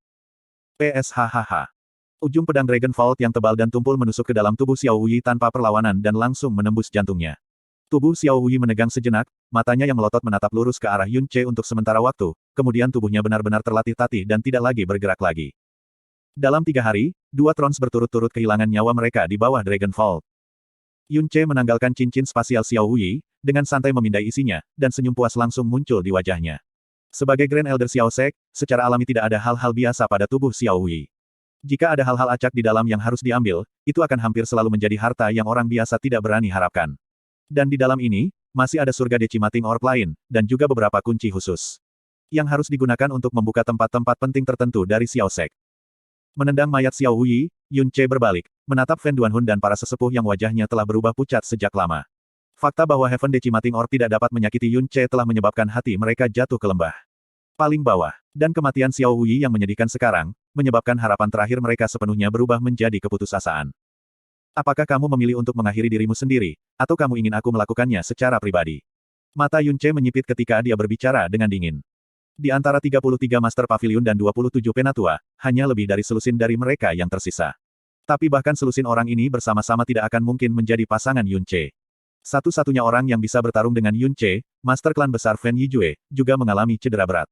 PSHHH. Ujung pedang Dragon Vault yang tebal dan tumpul menusuk ke dalam tubuh Xiao Hui tanpa perlawanan dan langsung menembus jantungnya. Tubuh Xiao Hui menegang sejenak, matanya yang melotot menatap lurus ke arah Yun Che untuk sementara waktu, kemudian tubuhnya benar-benar terlatih-tatih dan tidak lagi bergerak lagi. Dalam 3 hari, 2 Trons berturut-turut kehilangan nyawa mereka di bawah Dragon Vault. Yun Che menanggalkan cincin spasial Xiao Hui, dengan santai memindai isinya, dan senyum puas langsung muncul di wajahnya. Sebagai Grand Elder Xiao Sek, secara alami tidak ada hal-hal biasa pada tubuh Xiao Hui. Jika ada hal-hal acak di dalam yang harus diambil, itu akan hampir selalu menjadi harta yang orang biasa tidak berani harapkan. Dan di dalam ini, masih ada surga Decimating Orb lain, dan juga beberapa kunci khusus. Yang harus digunakan untuk membuka tempat-tempat penting tertentu dari Xiao Sek. Menendang mayat Xiao Hui, Yun Che berbalik, menatap Fen Duanhun dan para sesepuh yang wajahnya telah berubah pucat sejak lama. Fakta bahwa Heaven Decimating Orb tidak dapat menyakiti Yun Che telah menyebabkan hati mereka jatuh ke lembah paling bawah. Dan kematian Xiao Hui yang menyedihkan sekarang, menyebabkan harapan terakhir mereka sepenuhnya berubah menjadi keputusasaan. Apakah kamu memilih untuk mengakhiri dirimu sendiri, atau kamu ingin aku melakukannya secara pribadi? Mata Yun Che menyipit ketika dia berbicara dengan dingin. Di antara 33 Master Pavilion dan 27 Penatua, hanya lebih dari selusin dari mereka yang tersisa. Tapi bahkan selusin orang ini bersama-sama tidak akan mungkin menjadi pasangan Yun Ce. Satu-satunya orang yang bisa bertarung dengan Yun Ce, Master Klan besar Fen Yijue, juga mengalami cedera berat.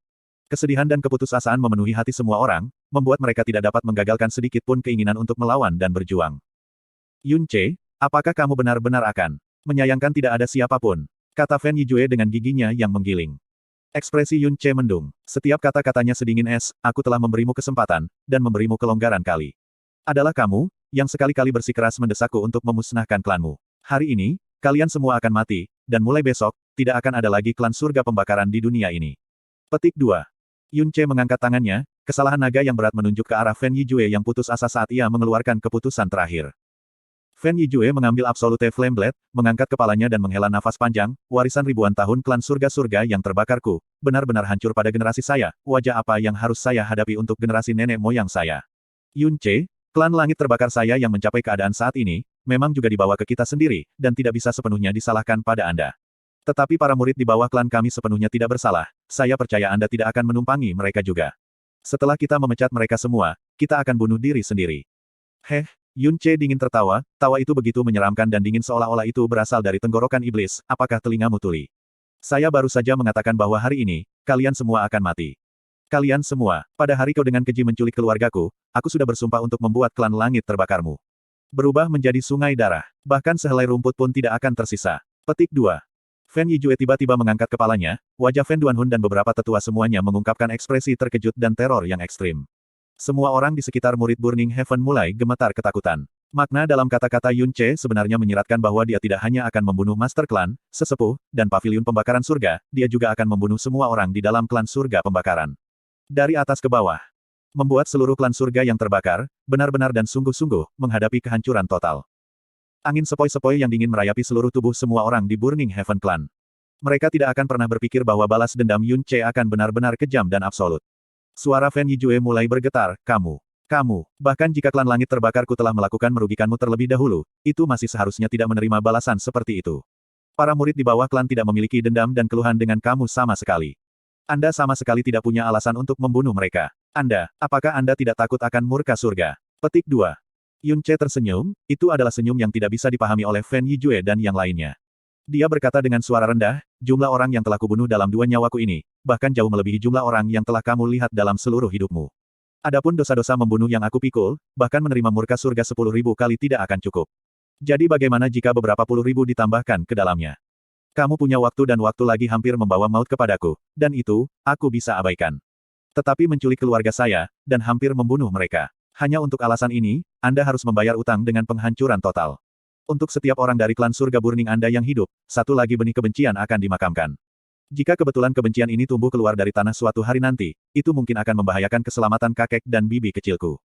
Kesedihan dan keputusasaan memenuhi hati semua orang, membuat mereka tidak dapat menggagalkan sedikit pun keinginan untuk melawan dan berjuang. Yun Ce, apakah kamu benar-benar akan menyayangkan tidak ada siapapun? Kata Fen Yijue dengan giginya yang menggiling. Ekspresi Yun Ce mendung. Setiap kata-katanya sedingin es, aku telah memberimu kesempatan, dan memberimu kelonggaran kali. Adalah kamu, yang sekali-kali bersikeras mendesakku untuk memusnahkan klanmu. Hari ini, kalian semua akan mati, dan mulai besok, tidak akan ada lagi klan surga pembakaran di dunia ini. Petik 2. Yun Ce mengangkat tangannya, kesalahan naga yang berat menunjuk ke arah Fen Yijue yang putus asa saat ia mengeluarkan keputusan terakhir. Fen Yijue mengambil Absolute Flame Blade, mengangkat kepalanya dan menghela nafas panjang, warisan ribuan tahun klan surga-surga yang terbakarku, benar-benar hancur pada generasi saya, wajah apa yang harus saya hadapi untuk generasi nenek moyang saya. Yun Ce, klan langit terbakar saya yang mencapai keadaan saat ini, memang juga dibawa ke kita sendiri, dan tidak bisa sepenuhnya disalahkan pada Anda. Tetapi para murid di bawah klan kami sepenuhnya tidak bersalah, saya percaya Anda tidak akan menumpangi mereka juga. Setelah kita memecat mereka semua, kita akan bunuh diri sendiri. Heh, Yun Ce dingin tertawa, tawa itu begitu menyeramkan dan dingin seolah-olah itu berasal dari tenggorokan iblis, apakah telingamu tuli? Saya baru saja mengatakan bahwa hari ini, kalian semua akan mati. Kalian semua, pada hari kau dengan keji menculik keluargaku, aku sudah bersumpah untuk membuat klan langit terbakarmu. Berubah menjadi sungai darah, bahkan sehelai rumput pun tidak akan tersisa. Petik 2. Fen Yijue tiba-tiba mengangkat kepalanya, wajah Fen Duanhun dan beberapa tetua semuanya mengungkapkan ekspresi terkejut dan teror yang ekstrim. Semua orang di sekitar murid Burning Heaven mulai gemetar ketakutan. Makna dalam kata-kata Yun Ce sebenarnya menyiratkan bahwa dia tidak hanya akan membunuh Master Klan, sesepuh, dan paviliun pembakaran surga, dia juga akan membunuh semua orang di dalam klan surga pembakaran. Dari atas ke bawah. Membuat seluruh klan surga yang terbakar, benar-benar dan sungguh-sungguh, menghadapi kehancuran total. Angin sepoi-sepoi yang dingin merayapi seluruh tubuh semua orang di Burning Heaven Clan. Mereka tidak akan pernah berpikir bahwa balas dendam Yun Ce akan benar-benar kejam dan absolut. Suara Fen Yijue mulai bergetar, kamu, bahkan jika klan langit terbakarku telah melakukan merugikanmu terlebih dahulu, itu masih seharusnya tidak menerima balasan seperti itu. Para murid di bawah klan tidak memiliki dendam dan keluhan dengan kamu sama sekali. Anda sama sekali tidak punya alasan untuk membunuh mereka. Apakah Anda tidak takut akan murka surga? Petik 2. Yun Ce tersenyum, itu adalah senyum yang tidak bisa dipahami oleh Fen Yijue dan yang lainnya. Dia berkata dengan suara rendah, jumlah orang yang telah kubunuh dalam 2 nyawaku ini, bahkan jauh melebihi jumlah orang yang telah kamu lihat dalam seluruh hidupmu. Adapun dosa-dosa membunuh yang aku pikul, bahkan menerima murka surga 10.000 kali tidak akan cukup. Jadi bagaimana jika beberapa puluh ribu ditambahkan ke dalamnya? Kamu punya waktu dan waktu lagi hampir membawa maut kepadaku, dan itu, aku bisa abaikan. Tetapi menculik keluarga saya, dan hampir membunuh mereka. Hanya untuk alasan ini, Anda harus membayar utang dengan penghancuran total. Untuk setiap orang dari klan surga Burning Anda yang hidup, satu lagi benih kebencian akan dimakamkan. Jika kebetulan kebencian ini tumbuh keluar dari tanah suatu hari nanti, itu mungkin akan membahayakan keselamatan kakek dan bibi kecilku.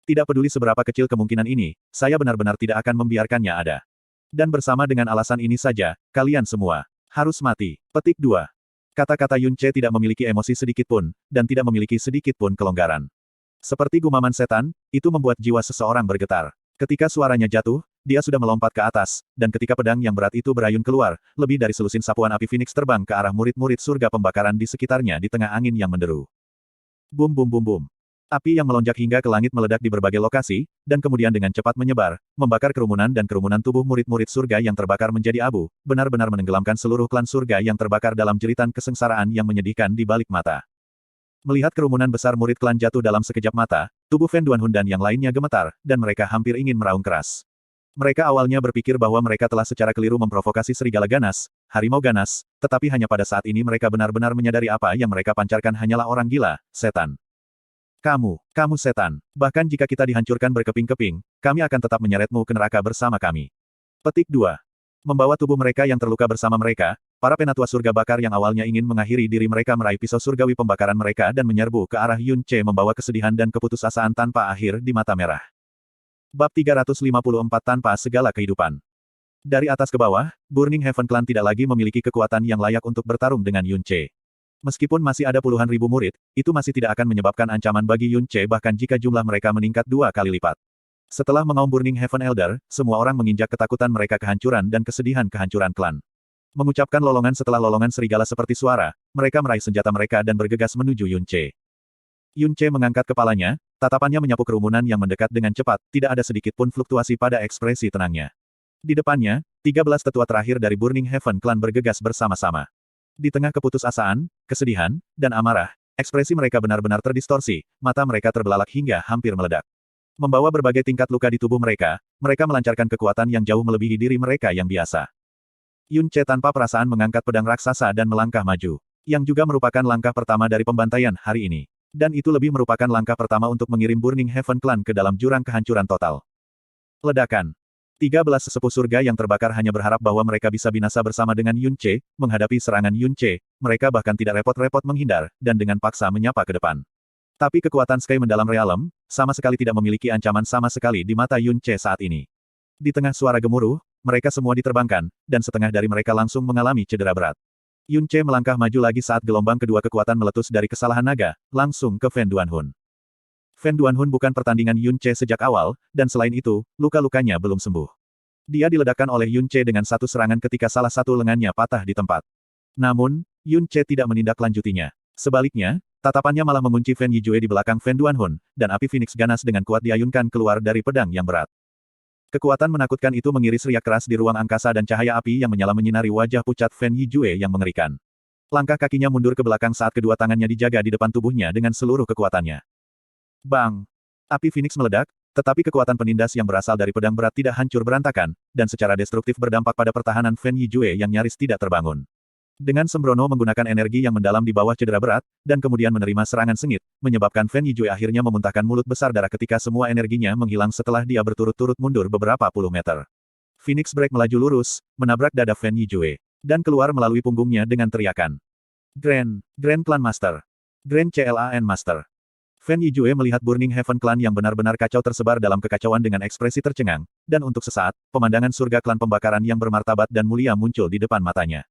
Tidak peduli seberapa kecil kemungkinan ini, saya benar-benar tidak akan membiarkannya ada. Dan bersama dengan alasan ini saja, kalian semua harus mati. Petik 2. Kata-kata Yun Ce tidak memiliki emosi sedikit pun, dan tidak memiliki sedikit pun kelonggaran. Seperti gumaman setan, itu membuat jiwa seseorang bergetar. Ketika suaranya jatuh, dia sudah melompat ke atas, dan ketika pedang yang berat itu berayun keluar, lebih dari selusin sapuan api Phoenix terbang ke arah murid-murid surga pembakaran di sekitarnya di tengah angin yang menderu. Bum bum bum bum. Api yang melonjak hingga ke langit meledak di berbagai lokasi, dan kemudian dengan cepat menyebar, membakar kerumunan dan kerumunan tubuh murid-murid surga yang terbakar menjadi abu, benar-benar menenggelamkan seluruh klan surga yang terbakar dalam jeritan kesengsaraan yang menyedihkan di balik mata. Melihat kerumunan besar murid klan jatuh dalam sekejap mata, tubuh Fen Duanhun dan yang lainnya gemetar, dan mereka hampir ingin meraung keras. Mereka awalnya berpikir bahwa mereka telah secara keliru memprovokasi serigala ganas, harimau ganas, tetapi hanya pada saat ini mereka benar-benar menyadari apa yang mereka pancarkan hanyalah orang gila, setan. Kamu setan. Bahkan jika kita dihancurkan berkeping-keping, kami akan tetap menyeretmu ke neraka bersama kami. Petik 2. Membawa tubuh mereka yang terluka bersama mereka, para penatua surga bakar yang awalnya ingin mengakhiri diri mereka meraih pisau surgawi pembakaran mereka dan menyerbu ke arah Yun Ce membawa kesedihan dan keputusasaan tanpa akhir di mata merah. Bab 354 tanpa segala kehidupan. Dari atas ke bawah, Burning Heaven Clan tidak lagi memiliki kekuatan yang layak untuk bertarung dengan Yun Ce. Meskipun masih ada puluhan ribu murid, itu masih tidak akan menyebabkan ancaman bagi Yun Ce bahkan jika jumlah mereka meningkat 2 kali lipat. Setelah mengaum Burning Heaven Elder, semua orang menginjak ketakutan mereka kehancuran dan kesedihan kehancuran klan. Mengucapkan lolongan setelah lolongan serigala seperti suara, mereka meraih senjata mereka dan bergegas menuju Yun Ce. Yun Ce mengangkat kepalanya, tatapannya menyapu kerumunan yang mendekat dengan cepat, tidak ada sedikit pun fluktuasi pada ekspresi tenangnya. Di depannya, 13 tetua terakhir dari Burning Heaven Clan bergegas bersama-sama. Di tengah keputusasaan, kesedihan, dan amarah, ekspresi mereka benar-benar terdistorsi, mata mereka terbelalak hingga hampir meledak. Membawa berbagai tingkat luka di tubuh mereka, mereka melancarkan kekuatan yang jauh melebihi diri mereka yang biasa. Yun Ce tanpa perasaan mengangkat pedang raksasa dan melangkah maju. Yang juga merupakan langkah pertama dari pembantaian hari ini. Dan itu lebih merupakan langkah pertama untuk mengirim Burning Heaven Clan ke dalam jurang kehancuran total. Ledakan. 13 sesepuh surga yang terbakar hanya berharap bahwa mereka bisa binasa bersama dengan Yun Ce. Menghadapi serangan Yun Ce, mereka bahkan tidak repot-repot menghindar, dan dengan paksa menyapa ke depan. Tapi kekuatan Sky mendalam realem, sama sekali tidak memiliki ancaman sama sekali di mata Yun Ce saat ini. Di tengah suara gemuruh, mereka semua diterbangkan, dan setengah dari mereka langsung mengalami cedera berat. Yun Ce melangkah maju lagi saat gelombang kedua kekuatan meletus dari kesalahan naga, langsung ke Fen Duanhun. Fen Duanhun bukan pertandingan Yun Ce sejak awal, dan selain itu, luka-lukanya belum sembuh. Dia diledakkan oleh Yun Ce dengan satu serangan ketika salah satu lengannya patah di tempat. Namun, Yun Ce tidak menindaklanjutinya. Sebaliknya, tatapannya malah mengunci Fen Yijue di belakang Fen Duanhun, dan api Phoenix ganas dengan kuat diayunkan keluar dari pedang yang berat. Kekuatan menakutkan itu mengiris riak keras di ruang angkasa dan cahaya api yang menyala menyinari wajah pucat Fen Yijue yang mengerikan. Langkah kakinya mundur ke belakang saat kedua tangannya dijaga di depan tubuhnya dengan seluruh kekuatannya. Bang! Api Phoenix meledak, tetapi kekuatan penindas yang berasal dari pedang berat tidak hancur berantakan, dan secara destruktif berdampak pada pertahanan Fen Yijue yang nyaris tidak terbangun. Dengan sembrono menggunakan energi yang mendalam di bawah cedera berat, dan kemudian menerima serangan sengit, menyebabkan Fen Yijue akhirnya memuntahkan mulut besar darah ketika semua energinya menghilang setelah dia berturut-turut mundur beberapa puluh meter. Phoenix Break melaju lurus, menabrak dada Fen Yijue, dan keluar melalui punggungnya dengan teriakan. Grand Clan Master. Grand Clan Master. Fen Yijue melihat Burning Heaven Clan yang benar-benar kacau tersebar dalam kekacauan dengan ekspresi tercengang, dan untuk sesaat, pemandangan surga klan pembakaran yang bermartabat dan mulia muncul di depan matanya.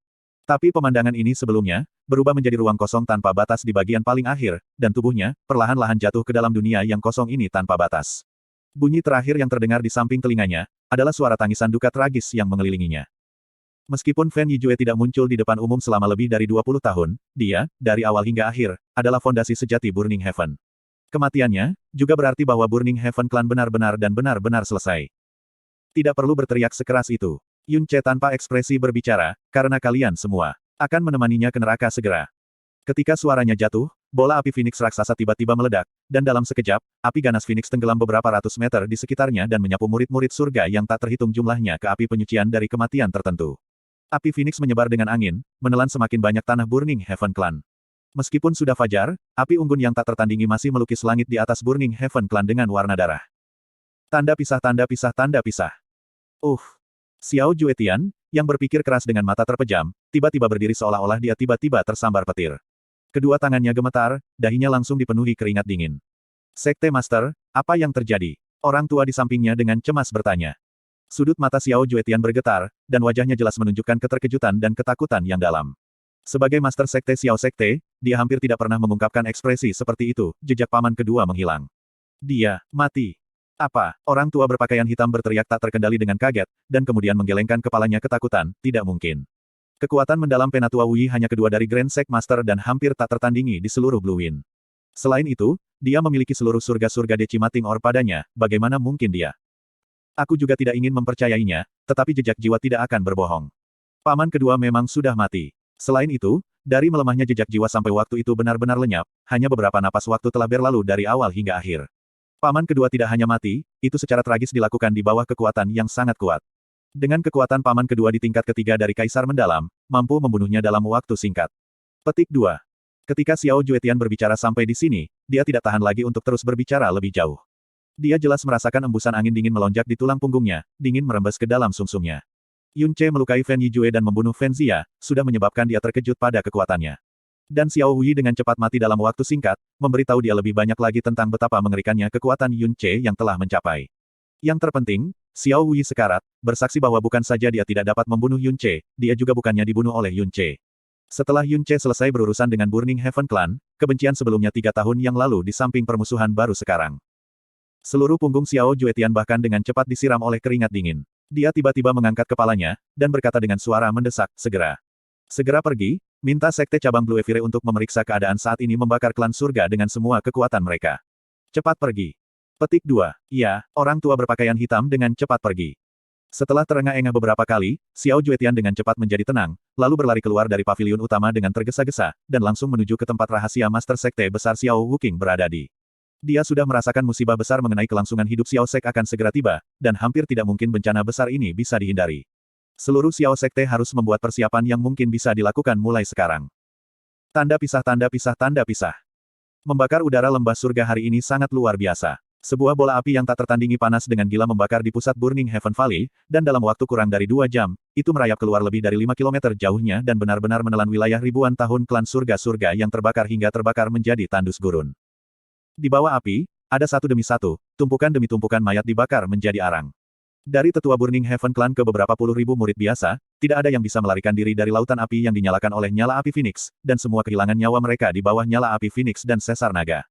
Tapi pemandangan ini sebelumnya, berubah menjadi ruang kosong tanpa batas di bagian paling akhir, dan tubuhnya, perlahan-lahan jatuh ke dalam dunia yang kosong ini tanpa batas. Bunyi terakhir yang terdengar di samping telinganya, adalah suara tangisan duka tragis yang mengelilinginya. Meskipun Fen Yijue tidak muncul di depan umum selama lebih dari 20 tahun, dia, dari awal hingga akhir, adalah fondasi sejati Burning Heaven. Kematiannya, juga berarti bahwa Burning Heaven Clan benar-benar dan benar-benar selesai. Tidak perlu berteriak sekeras itu. Yun Ce tanpa ekspresi berbicara, karena kalian semua akan menemaninya ke neraka segera. Ketika suaranya jatuh, bola api Phoenix raksasa tiba-tiba meledak, dan dalam sekejap, api ganas Phoenix tenggelam beberapa ratus meter di sekitarnya dan menyapu murid-murid surga yang tak terhitung jumlahnya ke api penyucian dari kematian tertentu. Api Phoenix menyebar dengan angin, menelan semakin banyak tanah Burning Heaven Clan. Meskipun sudah fajar, api unggun yang tak tertandingi masih melukis langit di atas Burning Heaven Clan dengan warna darah. Tanda pisah, tanda pisah, tanda pisah. Xiao Juetian, yang berpikir keras dengan mata terpejam, tiba-tiba berdiri seolah-olah dia tiba-tiba tersambar petir. Kedua tangannya gemetar, dahinya langsung dipenuhi keringat dingin. Sekte Master, apa yang terjadi? Orang tua di sampingnya dengan cemas bertanya. Sudut mata Xiao Juetian bergetar, dan wajahnya jelas menunjukkan keterkejutan dan ketakutan yang dalam. Sebagai Master Sekte Xiao Sekte, dia hampir tidak pernah mengungkapkan ekspresi seperti itu, jejak paman kedua menghilang. Dia mati. Apa? Orang tua berpakaian hitam berteriak tak terkendali dengan kaget, dan kemudian menggelengkan kepalanya ketakutan, tidak mungkin. Kekuatan mendalam Penatua Wuyi hanya kedua dari Grand Sect Master dan hampir tak tertandingi di seluruh Blue Wind. Selain itu, dia memiliki seluruh surga-surga Decimating Orb padanya, bagaimana mungkin dia? Aku juga tidak ingin mempercayainya, tetapi jejak jiwa tidak akan berbohong. Paman kedua memang sudah mati. Selain itu, dari melemahnya jejak jiwa sampai waktu itu benar-benar lenyap, hanya beberapa napas waktu telah berlalu dari awal hingga akhir. Paman kedua tidak hanya mati, itu secara tragis dilakukan di bawah kekuatan yang sangat kuat. Dengan kekuatan paman kedua di tingkat ketiga dari Kaisar Mendalam, mampu membunuhnya dalam waktu singkat. Petik 2. Ketika Xiao Juetian berbicara sampai di sini, dia tidak tahan lagi untuk terus berbicara lebih jauh. Dia jelas merasakan embusan angin dingin melonjak di tulang punggungnya, dingin merembes ke dalam sumsumnya. Yun Ce melukai Fen Yijue dan membunuh Fen Xia, sudah menyebabkan dia terkejut pada kekuatannya. Dan Xiao Wuyi dengan cepat mati dalam waktu singkat, memberitahu dia lebih banyak lagi tentang betapa mengerikannya kekuatan Yun Ce yang telah mencapai. Yang terpenting, Xiao Wuyi sekarat, bersaksi bahwa bukan saja dia tidak dapat membunuh Yun Ce, dia juga bukannya dibunuh oleh Yun Ce. Setelah Yun Ce selesai berurusan dengan Burning Heaven Clan, kebencian sebelumnya 3 tahun yang lalu di samping permusuhan baru sekarang. Seluruh punggung Xiao Juetian bahkan dengan cepat disiram oleh keringat dingin. Dia tiba-tiba mengangkat kepalanya, dan berkata dengan suara mendesak, segera. Segera pergi, minta Sekte Cabang Blue Evire untuk memeriksa keadaan saat ini membakar klan surga dengan semua kekuatan mereka. Cepat pergi. Petik 2. Ya, orang tua berpakaian hitam dengan cepat pergi. Setelah terengah-engah beberapa kali, Xiao Juetian dengan cepat menjadi tenang, lalu berlari keluar dari paviliun utama dengan tergesa-gesa, dan langsung menuju ke tempat rahasia Master Sekte Besar Xiao Wuking berada di. Dia sudah merasakan musibah besar mengenai kelangsungan hidup Xiao Sek akan segera tiba, dan hampir tidak mungkin bencana besar ini bisa dihindari. Seluruh Xiao Sekte harus membuat persiapan yang mungkin bisa dilakukan mulai sekarang. Tanda pisah, tanda pisah, tanda pisah. Membakar udara lembah surga hari ini sangat luar biasa. Sebuah bola api yang tak tertandingi panas dengan gila membakar di pusat Burning Heaven Valley, dan dalam waktu kurang dari 2 jam, itu merayap keluar lebih dari 5 km jauhnya dan benar-benar menelan wilayah ribuan tahun klan surga-surga yang terbakar hingga terbakar menjadi tandus gurun. Di bawah api, ada satu demi satu, tumpukan demi tumpukan mayat dibakar menjadi arang. Dari tetua Burning Heaven Clan ke beberapa puluh ribu murid biasa, tidak ada yang bisa melarikan diri dari lautan api yang dinyalakan oleh nyala api Phoenix, dan semua kehilangan nyawa mereka di bawah nyala api Phoenix dan Sesar Naga.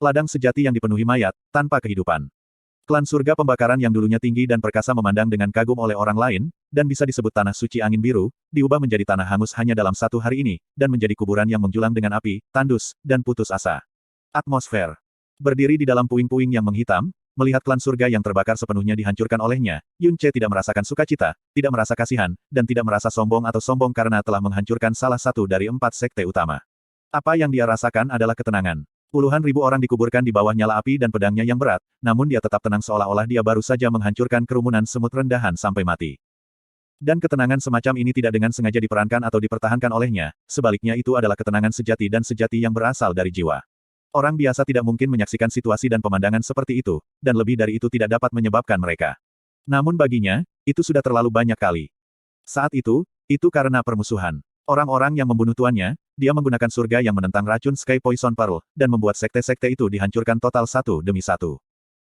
Ladang sejati yang dipenuhi mayat, tanpa kehidupan. Klan surga pembakaran yang dulunya tinggi dan perkasa memandang dengan kagum oleh orang lain, dan bisa disebut tanah suci angin biru, diubah menjadi tanah hangus hanya dalam 1 hari ini, dan menjadi kuburan yang menjulang dengan api, tandus, dan putus asa. Atmosfer. Berdiri di dalam puing-puing yang menghitam, melihat klan surga yang terbakar sepenuhnya dihancurkan olehnya, Yun Ce tidak merasakan sukacita, tidak merasa kasihan, dan tidak merasa sombong atau sombong karena telah menghancurkan salah satu dari 4 sekte utama. Apa yang dia rasakan adalah ketenangan. Puluhan ribu orang dikuburkan di bawah nyala api dan pedangnya yang berat, namun dia tetap tenang seolah-olah dia baru saja menghancurkan kerumunan semut rendahan sampai mati. Dan ketenangan semacam ini tidak dengan sengaja diperankan atau dipertahankan olehnya, sebaliknya itu adalah ketenangan sejati dan sejati yang berasal dari jiwa. Orang biasa tidak mungkin menyaksikan situasi dan pemandangan seperti itu, dan lebih dari itu tidak dapat menyebabkan mereka. Namun baginya, itu sudah terlalu banyak kali. Saat itu karena permusuhan. Orang-orang yang membunuh tuannya, dia menggunakan surga yang menentang racun Sky Poison Pearl, dan membuat sekte-sekte itu dihancurkan total satu demi satu.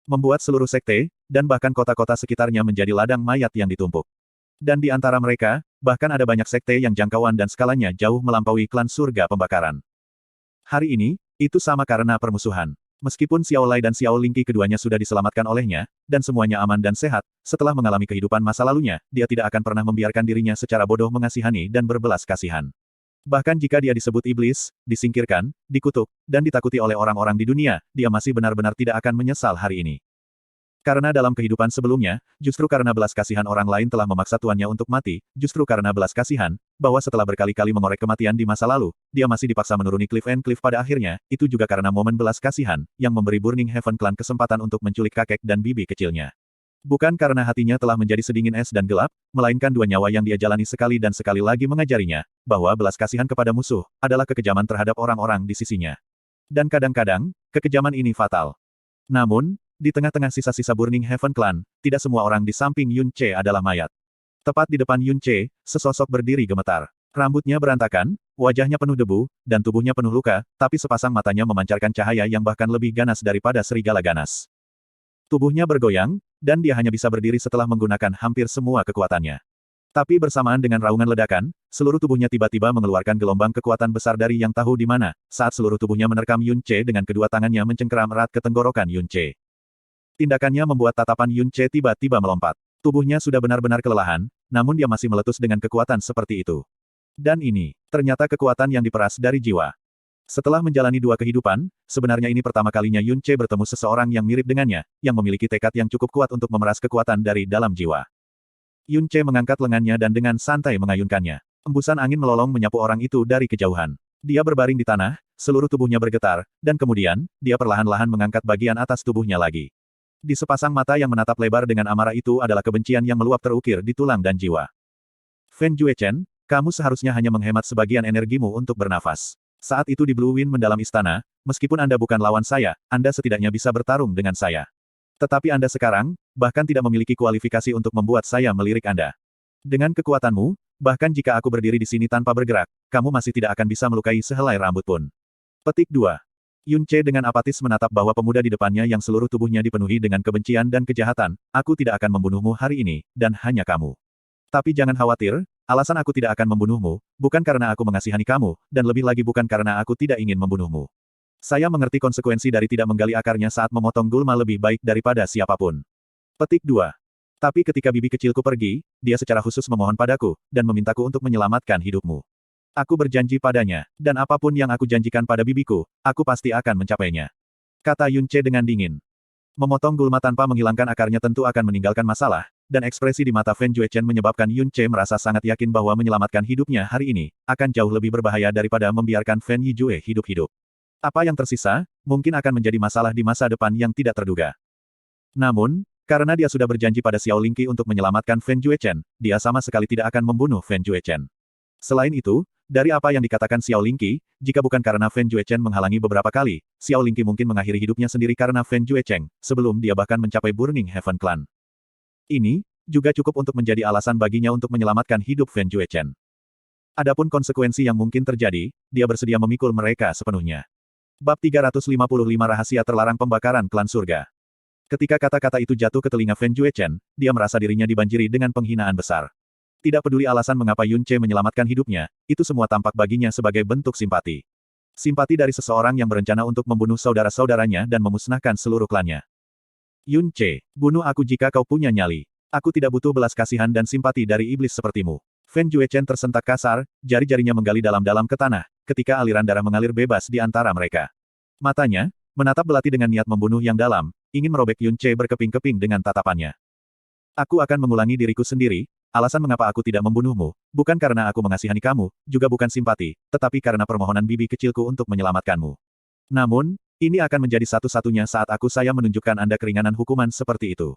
Membuat seluruh sekte, dan bahkan kota-kota sekitarnya menjadi ladang mayat yang ditumpuk. Dan di antara mereka, bahkan ada banyak sekte yang jangkauan dan skalanya jauh melampaui klan surga pembakaran. Hari ini, itu sama karena permusuhan. Meskipun Xiao Lai dan Xiao Lingqi keduanya sudah diselamatkan olehnya, dan semuanya aman dan sehat, setelah mengalami kehidupan masa lalunya, dia tidak akan pernah membiarkan dirinya secara bodoh mengasihani dan berbelas kasihan. Bahkan jika dia disebut iblis, disingkirkan, dikutuk, dan ditakuti oleh orang-orang di dunia, dia masih benar-benar tidak akan menyesal hari ini. Karena dalam kehidupan sebelumnya, justru karena belas kasihan orang lain telah memaksa tuannya untuk mati, justru karena belas kasihan, bahwa setelah berkali-kali mengorek kematian di masa lalu, dia masih dipaksa menuruni Cliff and Cliff pada akhirnya, itu juga karena momen belas kasihan, yang memberi Burning Heaven Clan kesempatan untuk menculik kakek dan bibi kecilnya. Bukan karena hatinya telah menjadi sedingin es dan gelap, melainkan 2 nyawa yang dia jalani sekali dan sekali lagi mengajarinya, bahwa belas kasihan kepada musuh, adalah kekejaman terhadap orang-orang di sisinya. Dan kadang-kadang, kekejaman ini fatal. Namun, di tengah-tengah sisa-sisa Burning Heaven Clan, tidak semua orang di samping Yun Ce adalah mayat. Tepat di depan Yun Ce, sesosok berdiri gemetar. Rambutnya berantakan, wajahnya penuh debu, dan tubuhnya penuh luka, tapi sepasang matanya memancarkan cahaya yang bahkan lebih ganas daripada serigala ganas. Tubuhnya bergoyang, dan dia hanya bisa berdiri setelah menggunakan hampir semua kekuatannya. Tapi bersamaan dengan raungan ledakan, seluruh tubuhnya tiba-tiba mengeluarkan gelombang kekuatan besar dari yang tahu di mana, saat seluruh tubuhnya menerkam Yun Ce dengan kedua tangannya mencengkeram erat ke tenggorokan Yun Ce. Tindakannya membuat tatapan Yun Ce tiba-tiba melompat. Tubuhnya sudah benar-benar kelelahan, namun dia masih meletus dengan kekuatan seperti itu. Dan ini, ternyata kekuatan yang diperas dari jiwa. Setelah menjalani 2 kehidupan, sebenarnya ini pertama kalinya Yun Ce bertemu seseorang yang mirip dengannya, yang memiliki tekad yang cukup kuat untuk memeras kekuatan dari dalam jiwa. Yun Ce mengangkat lengannya dan dengan santai mengayunkannya. Embusan angin melolong menyapu orang itu dari kejauhan. Dia berbaring di tanah, seluruh tubuhnya bergetar, dan kemudian, dia perlahan-lahan mengangkat bagian atas tubuhnya lagi. Di sepasang mata yang menatap lebar dengan amarah itu adalah kebencian yang meluap terukir di tulang dan jiwa. Fen Juechen, kamu seharusnya hanya menghemat sebagian energimu untuk bernafas. Saat itu di Blue Wind mendalam istana, meskipun Anda bukan lawan saya, Anda setidaknya bisa bertarung dengan saya. Tetapi Anda sekarang, bahkan tidak memiliki kualifikasi untuk membuat saya melirik Anda. Dengan kekuatanmu, bahkan jika aku berdiri di sini tanpa bergerak, kamu masih tidak akan bisa melukai sehelai rambut pun. Petik 2. Yun Ce dengan apatis menatap bahwa pemuda di depannya yang seluruh tubuhnya dipenuhi dengan kebencian dan kejahatan, aku tidak akan membunuhmu hari ini, dan hanya kamu. Tapi jangan khawatir, alasan aku tidak akan membunuhmu, bukan karena aku mengasihani kamu, dan lebih lagi bukan karena aku tidak ingin membunuhmu. Saya mengerti konsekuensi dari tidak menggali akarnya saat memotong gulma lebih baik daripada siapapun. Petik 2. Tapi ketika bibi kecilku pergi, dia secara khusus memohon padaku, dan memintaku untuk menyelamatkan hidupmu. Aku berjanji padanya, dan apapun yang aku janjikan pada bibiku, aku pasti akan mencapainya. Kata Yunce dengan dingin. Memotong gulma tanpa menghilangkan akarnya tentu akan meninggalkan masalah, dan ekspresi di mata Fen Juechen menyebabkan Yunce merasa sangat yakin bahwa menyelamatkan hidupnya hari ini, akan jauh lebih berbahaya daripada membiarkan Fen Yijue hidup-hidup. Apa yang tersisa, mungkin akan menjadi masalah di masa depan yang tidak terduga. Namun, karena dia sudah berjanji pada Xiao Lingqi untuk menyelamatkan Fen Juechen, dia sama sekali tidak akan membunuh Fen Juechen. Selain itu, dari apa yang dikatakan Xiao Lingqi, jika bukan karena Fen Juechen menghalangi beberapa kali, Xiao Lingqi mungkin mengakhiri hidupnya sendiri karena Fen Juecheng, sebelum dia bahkan mencapai Burning Heaven Clan. Ini, juga cukup untuk menjadi alasan baginya untuk menyelamatkan hidup Fen Juechen. Adapun konsekuensi yang mungkin terjadi, dia bersedia memikul mereka sepenuhnya. Bab 355 Rahasia Terlarang Pembakaran Klan Surga. Ketika kata-kata itu jatuh ke telinga Fen Juechen, dia merasa dirinya dibanjiri dengan penghinaan besar. Tidak peduli alasan mengapa Yunce menyelamatkan hidupnya, itu semua tampak baginya sebagai bentuk simpati. Simpati dari seseorang yang berencana untuk membunuh saudara-saudaranya dan memusnahkan seluruh klannya. Yunce, bunuh aku jika kau punya nyali. Aku tidak butuh belas kasihan dan simpati dari iblis sepertimu. Fen Juechen tersentak kasar, jari-jarinya menggali dalam-dalam ke tanah, ketika aliran darah mengalir bebas di antara mereka. Matanya, menatap belati dengan niat membunuh yang dalam, ingin merobek Yunce berkeping-keping dengan tatapannya. Aku akan mengulangi diriku sendiri, alasan mengapa aku tidak membunuhmu, bukan karena aku mengasihani kamu, juga bukan simpati, tetapi karena permohonan bibi kecilku untuk menyelamatkanmu. Namun, ini akan menjadi satu-satunya saat saya menunjukkan Anda keringanan hukuman seperti itu.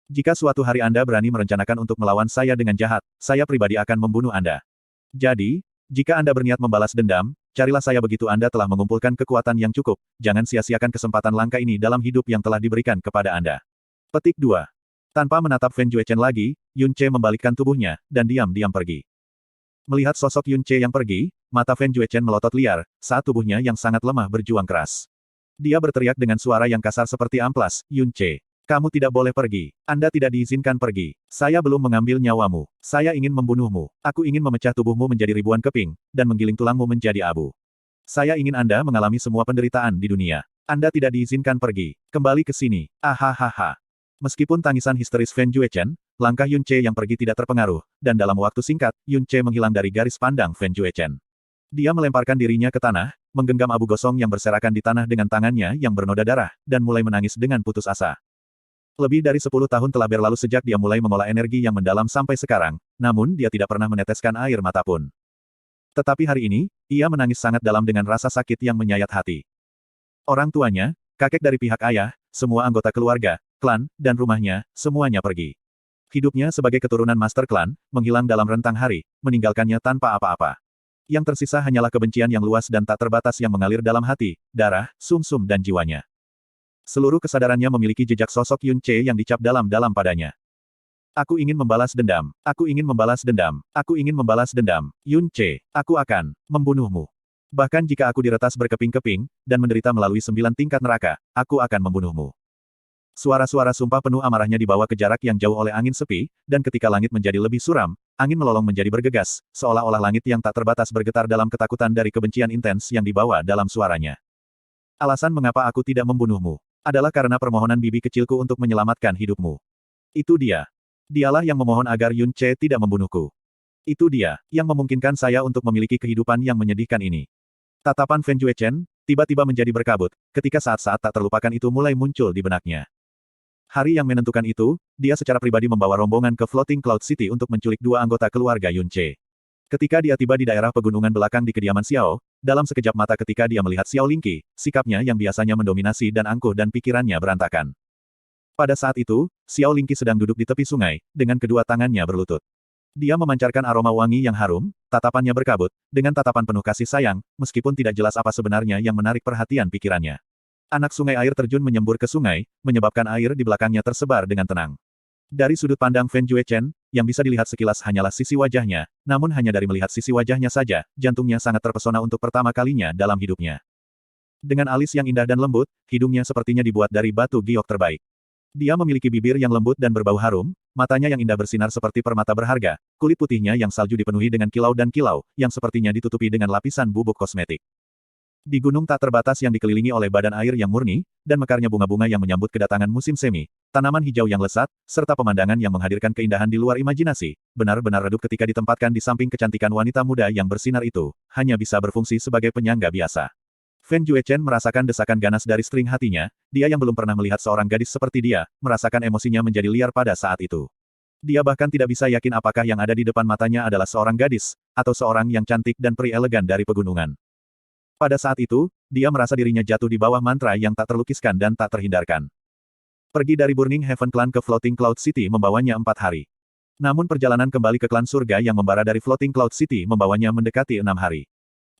Jika suatu hari Anda berani merencanakan untuk melawan saya dengan jahat, saya pribadi akan membunuh Anda. Jadi, jika Anda berniat membalas dendam, carilah saya begitu Anda telah mengumpulkan kekuatan yang cukup, jangan sia-siakan kesempatan langka ini dalam hidup yang telah diberikan kepada Anda. Petik 2. Tanpa menatap Fen Juechen lagi, Yunce membalikkan tubuhnya, dan diam-diam pergi. Melihat sosok Yunce yang pergi, mata Fen Juechen melotot liar, saat tubuhnya yang sangat lemah berjuang keras. Dia berteriak dengan suara yang kasar seperti amplas, Yunce, kamu tidak boleh pergi. Anda tidak diizinkan pergi. Saya belum mengambil nyawamu. Saya ingin membunuhmu. Aku ingin memecah tubuhmu menjadi ribuan keping, dan menggiling tulangmu menjadi abu. Saya ingin Anda mengalami semua penderitaan di dunia. Anda tidak diizinkan pergi. Kembali ke sini. Ahahaha. Meskipun tangisan histeris Fen Juechen, langkah Yunce yang pergi tidak terpengaruh, dan dalam waktu singkat, Yunce menghilang dari garis pandang Fen Juechen. Dia melemparkan dirinya ke tanah, menggenggam abu gosong yang berserakan di tanah dengan tangannya yang bernoda darah, dan mulai menangis dengan putus asa. Lebih dari 10 tahun telah berlalu sejak dia mulai mengolah energi yang mendalam sampai sekarang, namun dia tidak pernah meneteskan air mata pun. Tetapi hari ini, ia menangis sangat dalam dengan rasa sakit yang menyayat hati. Orang tuanya, kakek dari pihak ayah, semua anggota keluarga, klan, dan rumahnya, semuanya pergi. Hidupnya sebagai keturunan Master Klan, menghilang dalam rentang hari, meninggalkannya tanpa apa-apa. Yang tersisa hanyalah kebencian yang luas dan tak terbatas yang mengalir dalam hati, darah, sumsum dan jiwanya. Seluruh kesadarannya memiliki jejak sosok Yunce yang dicap dalam-dalam padanya. Aku ingin membalas dendam. Aku ingin membalas dendam. Aku ingin membalas dendam. Yunce, aku akan membunuhmu. Bahkan jika aku diretas berkeping-keping, dan menderita melalui 9 tingkat neraka, aku akan membunuhmu. Suara-suara sumpah penuh amarahnya dibawa ke jarak yang jauh oleh angin sepi, dan ketika langit menjadi lebih suram, angin melolong menjadi bergegas, seolah-olah langit yang tak terbatas bergetar dalam ketakutan dari kebencian intens yang dibawa dalam suaranya. Alasan mengapa aku tidak membunuhmu, adalah karena permohonan bibi kecilku untuk menyelamatkan hidupmu. Itu dia. Dialah yang memohon agar Yunce tidak membunuhku. Itu dia, yang memungkinkan saya untuk memiliki kehidupan yang menyedihkan ini. Tatapan Fen Juechen, tiba-tiba menjadi berkabut, ketika saat-saat tak terlupakan itu mulai muncul di benaknya. Hari yang menentukan itu, dia secara pribadi membawa rombongan ke Floating Cloud City untuk menculik 2 anggota keluarga Yunce. Ketika dia tiba di daerah pegunungan belakang di kediaman Xiao, dalam sekejap mata ketika dia melihat Xiao Lingqi, sikapnya yang biasanya mendominasi dan angkuh dan pikirannya berantakan. Pada saat itu, Xiao Lingqi sedang duduk di tepi sungai, dengan kedua tangannya berlutut. Dia memancarkan aroma wangi yang harum, tatapannya berkabut, dengan tatapan penuh kasih sayang, meskipun tidak jelas apa sebenarnya yang menarik perhatian pikirannya. Anak sungai air terjun menyembur ke sungai, menyebabkan air di belakangnya tersebar dengan tenang. Dari sudut pandang Fen Juechen, yang bisa dilihat sekilas hanyalah sisi wajahnya, namun hanya dari melihat sisi wajahnya saja, jantungnya sangat terpesona untuk pertama kalinya dalam hidupnya. Dengan alis yang indah dan lembut, hidungnya sepertinya dibuat dari batu giok terbaik. Dia memiliki bibir yang lembut dan berbau harum, matanya yang indah bersinar seperti permata berharga, kulit putihnya yang salju dipenuhi dengan kilau dan kilau, yang sepertinya ditutupi dengan lapisan bubuk kosmetik. Di gunung tak terbatas yang dikelilingi oleh badan air yang murni, dan mekarnya bunga-bunga yang menyambut kedatangan musim semi, tanaman hijau yang lesat, serta pemandangan yang menghadirkan keindahan di luar imajinasi, benar-benar redup ketika ditempatkan di samping kecantikan wanita muda yang bersinar itu, hanya bisa berfungsi sebagai penyangga biasa. Fen Juechen merasakan desakan ganas dari string hatinya, dia yang belum pernah melihat seorang gadis seperti dia, merasakan emosinya menjadi liar pada saat itu. Dia bahkan tidak bisa yakin apakah yang ada di depan matanya adalah seorang gadis, atau seorang yang cantik dan peri elegan dari pegunungan. Pada saat itu, dia merasa dirinya jatuh di bawah mantra yang tak terlukiskan dan tak terhindarkan. Pergi dari Burning Heaven Clan ke Floating Cloud City membawanya 4 hari. Namun perjalanan kembali ke klan surga yang membara dari Floating Cloud City membawanya mendekati 6 hari.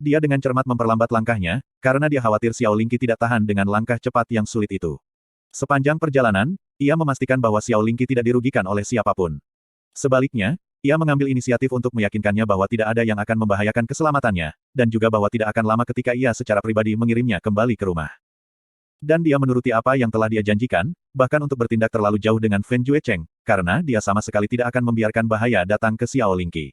Dia dengan cermat memperlambat langkahnya, karena dia khawatir Xiao Lingqi tidak tahan dengan langkah cepat yang sulit itu. Sepanjang perjalanan, ia memastikan bahwa Xiao Lingqi tidak dirugikan oleh siapapun. Sebaliknya, ia mengambil inisiatif untuk meyakinkannya bahwa tidak ada yang akan membahayakan keselamatannya, dan juga bahwa tidak akan lama ketika ia secara pribadi mengirimnya kembali ke rumah. Dan dia menuruti apa yang telah dia janjikan, bahkan untuk bertindak terlalu jauh dengan Fen Juecheng, karena dia sama sekali tidak akan membiarkan bahaya datang ke Xiao Lingqi.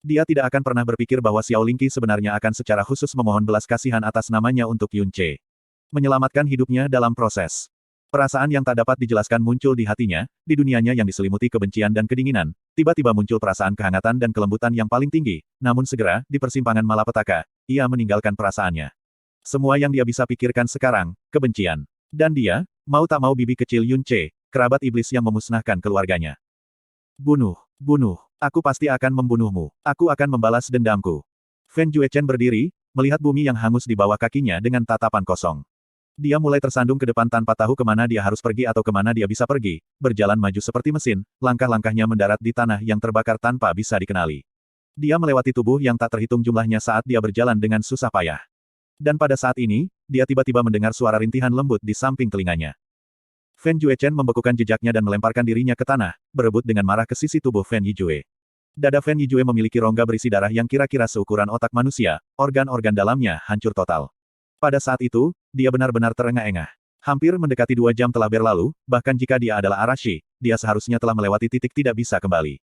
Dia tidak akan pernah berpikir bahwa Xiao Lingqi sebenarnya akan secara khusus memohon belas kasihan atas namanya untuk Yun Ce. Menyelamatkan hidupnya dalam proses. Perasaan yang tak dapat dijelaskan muncul di hatinya, di dunianya yang diselimuti kebencian dan kedinginan, tiba-tiba muncul perasaan kehangatan dan kelembutan yang paling tinggi, namun segera, di persimpangan malapetaka, ia meninggalkan perasaannya. Semua yang dia bisa pikirkan sekarang, kebencian. Dan dia, mau tak mau bibi kecil Yun Ce, kerabat iblis yang memusnahkan keluarganya. Bunuh, bunuh, aku pasti akan membunuhmu, aku akan membalas dendamku. Fen Juechen berdiri, melihat bumi yang hangus di bawah kakinya dengan tatapan kosong. Dia mulai tersandung ke depan tanpa tahu kemana dia harus pergi atau kemana dia bisa pergi, berjalan maju seperti mesin, langkah-langkahnya mendarat di tanah yang terbakar tanpa bisa dikenali. Dia melewati tubuh yang tak terhitung jumlahnya saat dia berjalan dengan susah payah. Dan pada saat ini, dia tiba-tiba mendengar suara rintihan lembut di samping telinganya. Fen Juechen membekukan jejaknya dan melemparkan dirinya ke tanah, berebut dengan marah ke sisi tubuh Fen Yijue. Dada Fen Yijue memiliki rongga berisi darah yang kira-kira seukuran otak manusia, organ-organ dalamnya hancur total. Pada saat itu, dia benar-benar terengah-engah. Hampir mendekati 2 jam telah berlalu, bahkan jika dia adalah Arashi, dia seharusnya telah melewati titik tidak bisa kembali.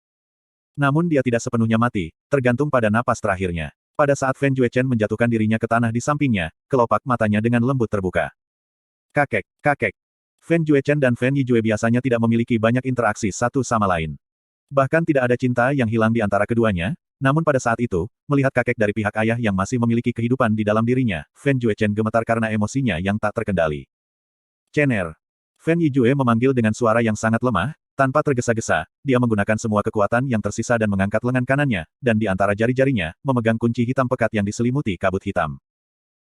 Namun dia tidak sepenuhnya mati, tergantung pada napas terakhirnya. Pada saat Fen Juechen menjatuhkan dirinya ke tanah di sampingnya, kelopak matanya dengan lembut terbuka. Kakek, kakek. Fen Juechen dan Fen Yijue biasanya tidak memiliki banyak interaksi satu sama lain. Bahkan tidak ada cinta yang hilang di antara keduanya, namun pada saat itu, melihat kakek dari pihak ayah yang masih memiliki kehidupan di dalam dirinya, Fen Juechen gemetar karena emosinya yang tak terkendali. Cener. Fen Yijue memanggil dengan suara yang sangat lemah, tanpa tergesa-gesa, dia menggunakan semua kekuatan yang tersisa dan mengangkat lengan kanannya, dan di antara jari-jarinya, memegang kunci hitam pekat yang diselimuti kabut hitam.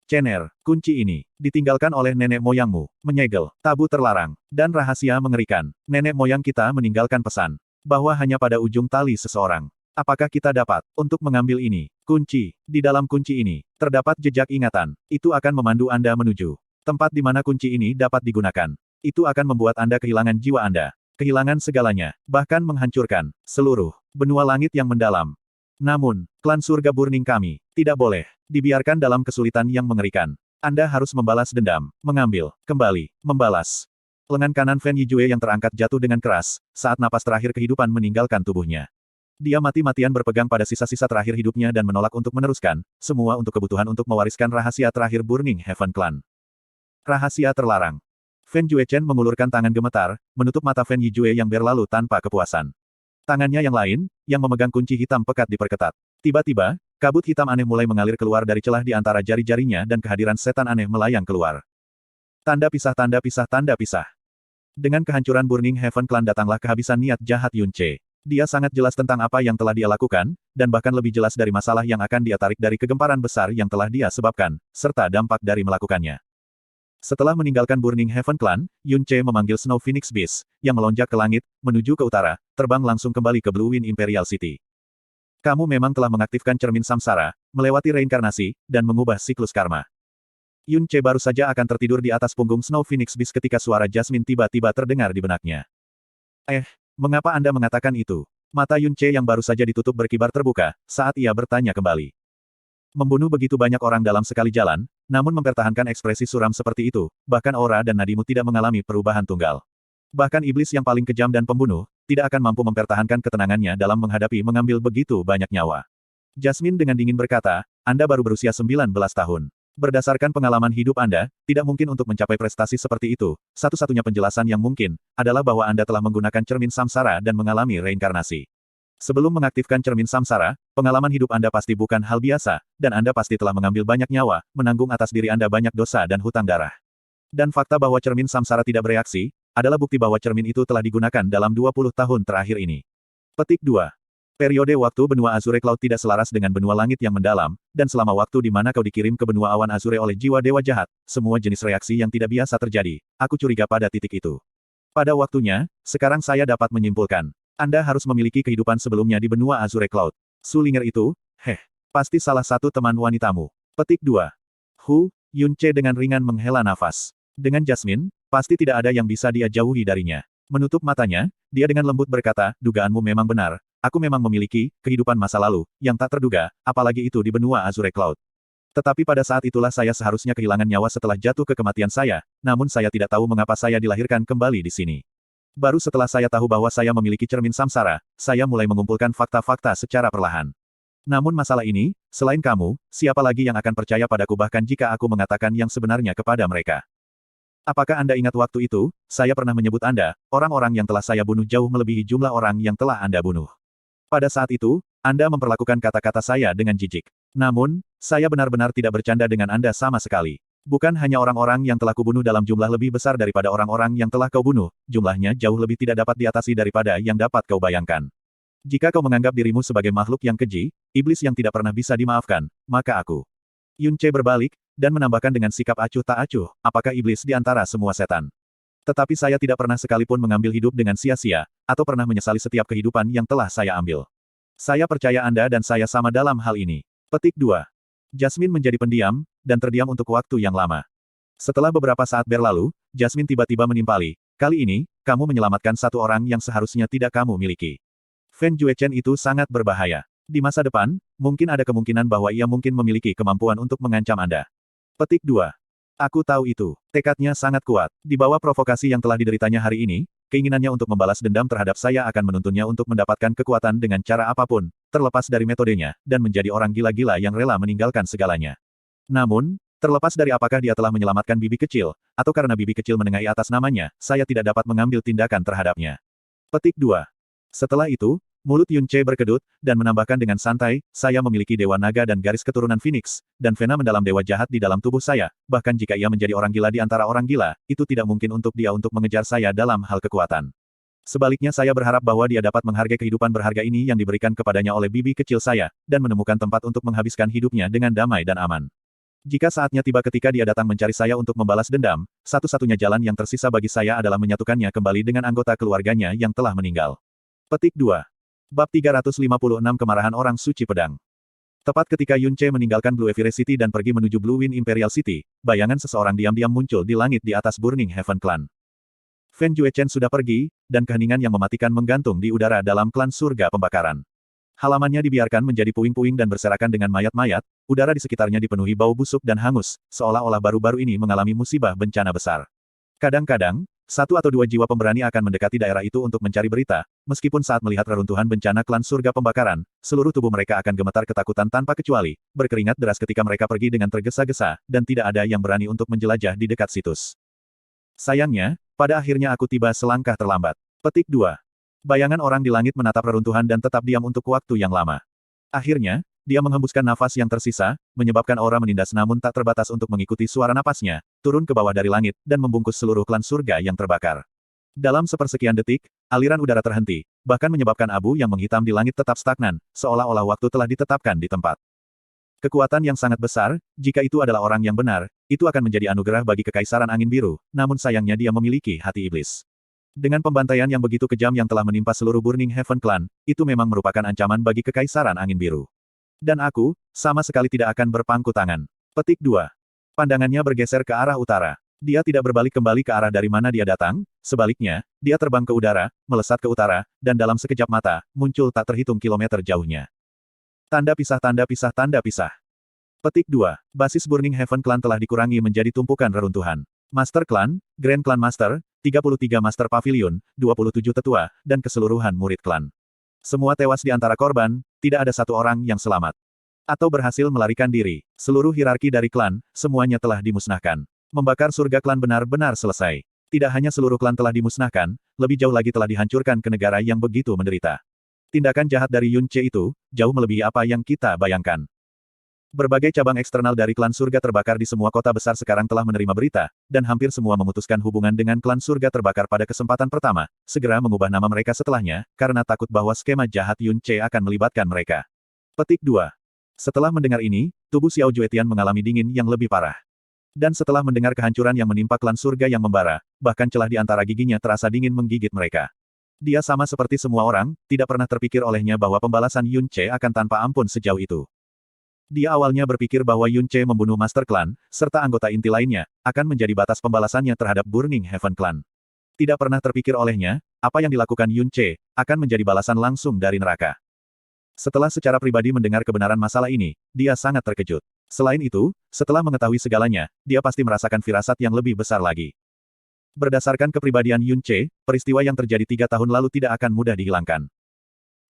Cener, kunci ini, ditinggalkan oleh nenek moyangmu, menyegel, tabu terlarang, dan rahasia mengerikan. Nenek moyang kita meninggalkan pesan, bahwa hanya pada ujung tali seseorang. Apakah kita dapat, untuk mengambil ini, kunci, di dalam kunci ini, terdapat jejak ingatan, itu akan memandu Anda menuju tempat di mana kunci ini dapat digunakan. Itu akan membuat Anda kehilangan jiwa Anda. Kehilangan segalanya, bahkan menghancurkan seluruh benua langit yang mendalam. Namun, klan surga Burning kami, tidak boleh dibiarkan dalam kesulitan yang mengerikan. Anda harus membalas dendam, mengambil, kembali, membalas. Lengan kanan Fen Yijue yang terangkat jatuh dengan keras, saat napas terakhir kehidupan meninggalkan tubuhnya. Dia mati-matian berpegang pada sisa-sisa terakhir hidupnya dan menolak untuk meneruskan, semua untuk kebutuhan untuk mewariskan rahasia terakhir Burning Heaven Clan. Rahasia terlarang. Fen Juechen mengulurkan tangan gemetar, menutup mata Fen Yijue yang berlalu tanpa kepuasan. Tangannya yang lain, yang memegang kunci hitam pekat diperketat. Tiba-tiba, kabut hitam aneh mulai mengalir keluar dari celah di antara jari-jarinya dan kehadiran setan aneh melayang keluar. Tanda pisah, tanda pisah, tanda pisah. Dengan kehancuran Burning Heaven Clan datanglah kehabisan niat jahat Yun Ce. Dia sangat jelas tentang apa yang telah dia lakukan, dan bahkan lebih jelas dari masalah yang akan dia tarik dari kegemparan besar yang telah dia sebabkan, serta dampak dari melakukannya. Setelah meninggalkan Burning Heaven Clan, Yun Ce memanggil Snow Phoenix Beast, yang melonjak ke langit, menuju ke utara, terbang langsung kembali ke Blue Wind Imperial City. Kamu memang telah mengaktifkan cermin samsara, melewati reinkarnasi, dan mengubah siklus karma. Yun Ce baru saja akan tertidur di atas punggung Snow Phoenix Beast ketika suara Jasmine tiba-tiba terdengar di benaknya. Mengapa Anda mengatakan itu? Mata Yun Ce yang baru saja ditutup berkibar terbuka, saat ia bertanya kembali. Membunuh begitu banyak orang dalam sekali jalan, namun mempertahankan ekspresi suram seperti itu, bahkan aura dan nadimu tidak mengalami perubahan tunggal. Bahkan iblis yang paling kejam dan pembunuh, tidak akan mampu mempertahankan ketenangannya dalam menghadapi mengambil begitu banyak nyawa. Jasmine dengan dingin berkata, Anda baru berusia 19 tahun. Berdasarkan pengalaman hidup Anda, tidak mungkin untuk mencapai prestasi seperti itu. Satu-satunya penjelasan yang mungkin adalah bahwa Anda telah menggunakan cermin samsara dan mengalami reinkarnasi. Sebelum mengaktifkan cermin samsara, pengalaman hidup Anda pasti bukan hal biasa, dan Anda pasti telah mengambil banyak nyawa, menanggung atas diri Anda banyak dosa dan hutang darah. Dan fakta bahwa cermin samsara tidak bereaksi, adalah bukti bahwa cermin itu telah digunakan dalam 20 tahun terakhir ini. Petik 2. Periode waktu benua Azure Cloud tidak selaras dengan benua langit yang mendalam, dan selama waktu di mana kau dikirim ke benua awan Azure oleh jiwa dewa jahat, semua jenis reaksi yang tidak biasa terjadi. Aku curiga pada titik itu. Pada waktunya, sekarang saya dapat menyimpulkan. Anda harus memiliki kehidupan sebelumnya di benua Azure Cloud. Sulinger itu, pasti salah satu teman wanitamu. Petik 2. Yunche dengan ringan menghela nafas. Dengan Jasmine, pasti tidak ada yang bisa dia jauhi darinya. Menutup matanya, dia dengan lembut berkata, dugaanmu memang benar. Aku memang memiliki kehidupan masa lalu yang tak terduga, apalagi itu di benua Azure Cloud. Tetapi pada saat itulah saya seharusnya kehilangan nyawa setelah jatuh ke kematian saya, namun saya tidak tahu mengapa saya dilahirkan kembali di sini. Baru setelah saya tahu bahwa saya memiliki cermin samsara, saya mulai mengumpulkan fakta-fakta secara perlahan. Namun masalah ini, selain kamu, siapa lagi yang akan percaya padaku bahkan jika aku mengatakan yang sebenarnya kepada mereka? Apakah Anda ingat waktu itu, saya pernah menyebut Anda, orang-orang yang telah saya bunuh jauh melebihi jumlah orang yang telah Anda bunuh. Pada saat itu, Anda memperlakukan kata-kata saya dengan jijik. Namun, saya benar-benar tidak bercanda dengan Anda sama sekali. Bukan hanya orang-orang yang telah kubunuh dalam jumlah lebih besar daripada orang-orang yang telah kau bunuh, jumlahnya jauh lebih tidak dapat diatasi daripada yang dapat kau bayangkan. Jika kau menganggap dirimu sebagai makhluk yang keji, iblis yang tidak pernah bisa dimaafkan, maka aku. Yunche berbalik, dan menambahkan dengan sikap acuh tak acuh, apakah iblis di antara semua setan? Tetapi saya tidak pernah sekalipun mengambil hidup dengan sia-sia, atau pernah menyesali setiap kehidupan yang telah saya ambil. Saya percaya Anda dan saya sama dalam hal ini. Petik 2. Jasmine menjadi pendiam, dan terdiam untuk waktu yang lama. Setelah beberapa saat berlalu, Jasmine tiba-tiba menimpali. Kali ini, kamu menyelamatkan satu orang yang seharusnya tidak kamu miliki. Fen Juechen itu sangat berbahaya. Di masa depan, mungkin ada kemungkinan bahwa ia mungkin memiliki kemampuan untuk mengancam Anda. Petik 2. Aku tahu itu. Tekadnya sangat kuat. Di bawah provokasi yang telah dideritanya hari ini, keinginannya untuk membalas dendam terhadap saya akan menuntunnya untuk mendapatkan kekuatan dengan cara apapun, terlepas dari metodenya, dan menjadi orang gila-gila yang rela meninggalkan segalanya. Namun, terlepas dari apakah dia telah menyelamatkan bibi kecil, atau karena bibi kecil menengahi atas namanya, saya tidak dapat mengambil tindakan terhadapnya. Petik 2. Setelah itu, mulut Yunche berkedut, dan menambahkan dengan santai, saya memiliki dewa naga dan garis keturunan Phoenix, dan vena mendalam dewa jahat di dalam tubuh saya, bahkan jika ia menjadi orang gila di antara orang gila, itu tidak mungkin untuk dia untuk mengejar saya dalam hal kekuatan. Sebaliknya saya berharap bahwa dia dapat menghargai kehidupan berharga ini yang diberikan kepadanya oleh bibi kecil saya, dan menemukan tempat untuk menghabiskan hidupnya dengan damai dan aman. Jika saatnya tiba ketika dia datang mencari saya untuk membalas dendam, satu-satunya jalan yang tersisa bagi saya adalah menyatukannya kembali dengan anggota keluarganya yang telah meninggal. Petik 2. Bab 356 Kemarahan Orang Suci Pedang. Tepat ketika Yunche meninggalkan Blue Evire City dan pergi menuju Blue Wind Imperial City, bayangan seseorang diam-diam muncul di langit di atas Burning Heaven Clan. Fen Juechen sudah pergi, dan keheningan yang mematikan menggantung di udara dalam klan surga pembakaran. Halamannya dibiarkan menjadi puing-puing dan berserakan dengan mayat-mayat, udara di sekitarnya dipenuhi bau busuk dan hangus, seolah-olah baru-baru ini mengalami musibah bencana besar. Kadang-kadang, satu atau dua jiwa pemberani akan mendekati daerah itu untuk mencari berita, meskipun saat melihat reruntuhan bencana klan surga pembakaran, seluruh tubuh mereka akan gemetar ketakutan tanpa kecuali, berkeringat deras ketika mereka pergi dengan tergesa-gesa, dan tidak ada yang berani untuk menjelajah di dekat situs. Sayangnya, pada akhirnya aku tiba selangkah terlambat. Petik 2. Bayangan orang di langit menatap reruntuhan dan tetap diam untuk waktu yang lama. Akhirnya, dia menghembuskan nafas yang tersisa, menyebabkan aura menindas namun tak terbatas untuk mengikuti suara napasnya, turun ke bawah dari langit, dan membungkus seluruh klan surga yang terbakar. Dalam sepersekian detik, aliran udara terhenti, bahkan menyebabkan abu yang menghitam di langit tetap stagnan, seolah-olah waktu telah ditetapkan di tempat. Kekuatan yang sangat besar, jika itu adalah orang yang benar, itu akan menjadi anugerah bagi Kekaisaran Angin Biru, namun sayangnya dia memiliki hati iblis. Dengan pembantaian yang begitu kejam yang telah menimpa seluruh Burning Heaven Clan, itu memang merupakan ancaman bagi Kekaisaran Angin Biru. Dan aku, sama sekali tidak akan berpangku tangan. Petik 2. Pandangannya bergeser ke arah utara. Dia tidak berbalik kembali ke arah dari mana dia datang, sebaliknya, dia terbang ke udara, melesat ke utara, dan dalam sekejap mata, muncul tak terhitung kilometer jauhnya. Tanda pisah tanda pisah tanda pisah. Petik 2. Basis Burning Heaven Clan telah dikurangi menjadi tumpukan reruntuhan. Master Clan, Grand Clan Master, 33 Master Pavilion, 27 tetua, dan keseluruhan murid klan. Semua tewas di antara korban, tidak ada satu orang yang selamat. Atau berhasil melarikan diri. Seluruh hierarki dari klan, semuanya telah dimusnahkan. Membakar surga klan benar-benar selesai. Tidak hanya seluruh klan telah dimusnahkan, lebih jauh lagi telah dihancurkan ke negara yang begitu menderita. Tindakan jahat dari Yun Ce itu, jauh melebihi apa yang kita bayangkan. Berbagai cabang eksternal dari klan surga terbakar di semua kota besar sekarang telah menerima berita, dan hampir semua memutuskan hubungan dengan klan surga terbakar pada kesempatan pertama, segera mengubah nama mereka setelahnya, karena takut bahwa skema jahat Yun Ce akan melibatkan mereka. Petik 2. Setelah mendengar ini, tubuh Xiao Juetian mengalami dingin yang lebih parah. Dan setelah mendengar kehancuran yang menimpa klan surga yang membara, bahkan celah di antara giginya terasa dingin menggigit mereka. Dia sama seperti semua orang, tidak pernah terpikir olehnya bahwa pembalasan Yun Ce akan tanpa ampun sejauh itu. Dia awalnya berpikir bahwa Yun Ce membunuh Master Clan, serta anggota inti lainnya, akan menjadi batas pembalasannya terhadap Burning Heaven Clan. Tidak pernah terpikir olehnya, apa yang dilakukan Yun Ce, akan menjadi balasan langsung dari neraka. Setelah secara pribadi mendengar kebenaran masalah ini, dia sangat terkejut. Selain itu, setelah mengetahui segalanya, dia pasti merasakan firasat yang lebih besar lagi. Berdasarkan kepribadian Yun Ce, peristiwa yang terjadi 3 tahun lalu tidak akan mudah dihilangkan.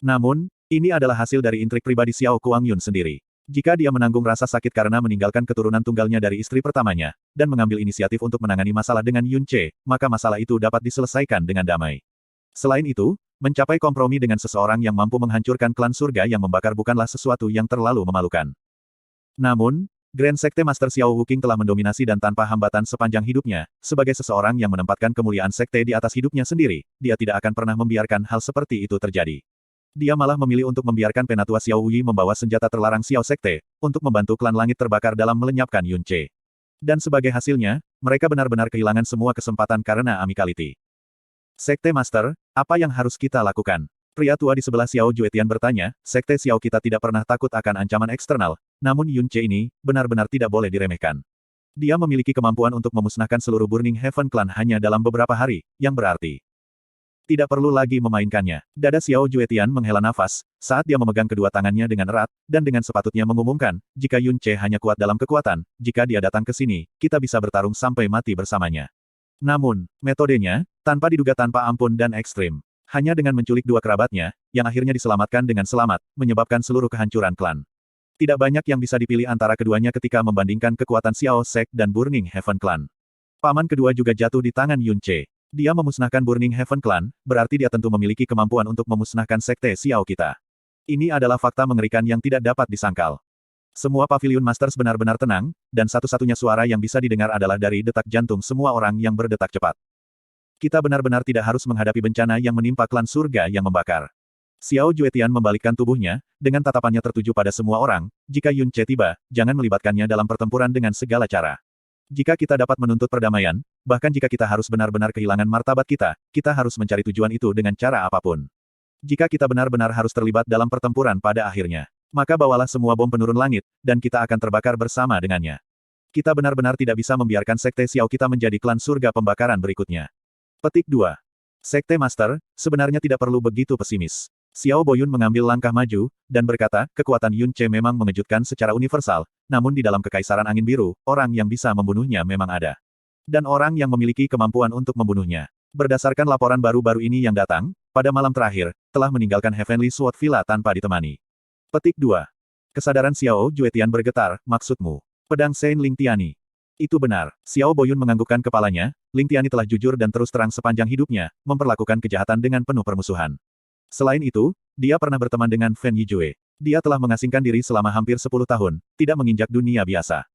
Namun, ini adalah hasil dari intrik pribadi Xiao Kuang-yun sendiri. Jika dia menanggung rasa sakit karena meninggalkan keturunan tunggalnya dari istri pertamanya, dan mengambil inisiatif untuk menangani masalah dengan Yun Ce, maka masalah itu dapat diselesaikan dengan damai. Selain itu, mencapai kompromi dengan seseorang yang mampu menghancurkan klan surga yang membakar bukanlah sesuatu yang terlalu memalukan. Namun, Grand Sekte Master Xiao Wuking telah mendominasi dan tanpa hambatan sepanjang hidupnya, sebagai seseorang yang menempatkan kemuliaan sekte di atas hidupnya sendiri, dia tidak akan pernah membiarkan hal seperti itu terjadi. Dia malah memilih untuk membiarkan penatua Xiao Wuyi membawa senjata terlarang Xiao Sekte, untuk membantu klan langit terbakar dalam melenyapkan Yun Ce. Dan sebagai hasilnya, mereka benar-benar kehilangan semua kesempatan karena amikaliti. Sekte Master, apa yang harus kita lakukan? Pria tua di sebelah Xiao Juetian bertanya, Sekte Xiao kita tidak pernah takut akan ancaman eksternal, namun Yun Ce ini, benar-benar tidak boleh diremehkan. Dia memiliki kemampuan untuk memusnahkan seluruh Burning Heaven Clan hanya dalam beberapa hari, yang berarti tidak perlu lagi memainkannya. Dada Xiao Juetian menghela nafas, saat dia memegang kedua tangannya dengan erat, dan dengan sepatutnya mengumumkan, jika Yun Ce hanya kuat dalam kekuatan, jika dia datang ke sini, kita bisa bertarung sampai mati bersamanya. Namun, metodenya, tanpa diduga tanpa ampun dan ekstrim. Hanya dengan menculik 2 kerabatnya, yang akhirnya diselamatkan dengan selamat, menyebabkan seluruh kehancuran klan. Tidak banyak yang bisa dipilih antara keduanya ketika membandingkan kekuatan Xiao Sek dan Burning Heaven Clan. Paman kedua juga jatuh di tangan Yun Ce. Dia memusnahkan Burning Heaven Clan, berarti dia tentu memiliki kemampuan untuk memusnahkan Sekte Xiao kita. Ini adalah fakta mengerikan yang tidak dapat disangkal. Semua Pavilion Masters benar-benar tenang, dan satu-satunya suara yang bisa didengar adalah dari detak jantung semua orang yang berdetak cepat. Kita benar-benar tidak harus menghadapi bencana yang menimpa klan surga yang membakar. Xiao Juetian membalikkan tubuhnya, dengan tatapannya tertuju pada semua orang, jika Yun Ce tiba, jangan melibatkannya dalam pertempuran dengan segala cara. Jika kita dapat menuntut perdamaian, bahkan jika kita harus benar-benar kehilangan martabat kita, kita harus mencari tujuan itu dengan cara apapun. Jika kita benar-benar harus terlibat dalam pertempuran pada akhirnya, maka bawalah semua bom penurun langit, dan kita akan terbakar bersama dengannya. Kita benar-benar tidak bisa membiarkan Sekte Xiao kita menjadi klan surga pembakaran berikutnya. Petik 2. Sekte Master, sebenarnya tidak perlu begitu pesimis. Xiao Boyun mengambil langkah maju, dan berkata, kekuatan Yun Ce memang mengejutkan secara universal, namun di dalam Kekaisaran Angin Biru, orang yang bisa membunuhnya memang ada. Dan orang yang memiliki kemampuan untuk membunuhnya. Berdasarkan laporan baru-baru ini yang datang, pada malam terakhir, telah meninggalkan Heavenly Sword Villa tanpa ditemani. Petik 2. Kesadaran Xiao Juetian bergetar, maksudmu? Pedang Saint Ling Tiani. Itu benar. Xiao Boyun menganggukkan kepalanya, Ling Tiani telah jujur dan terus terang sepanjang hidupnya, memperlakukan kejahatan dengan penuh permusuhan. Selain itu, dia pernah berteman dengan Fen Yijue. Dia telah mengasingkan diri selama hampir 10 tahun, tidak menginjak dunia biasa.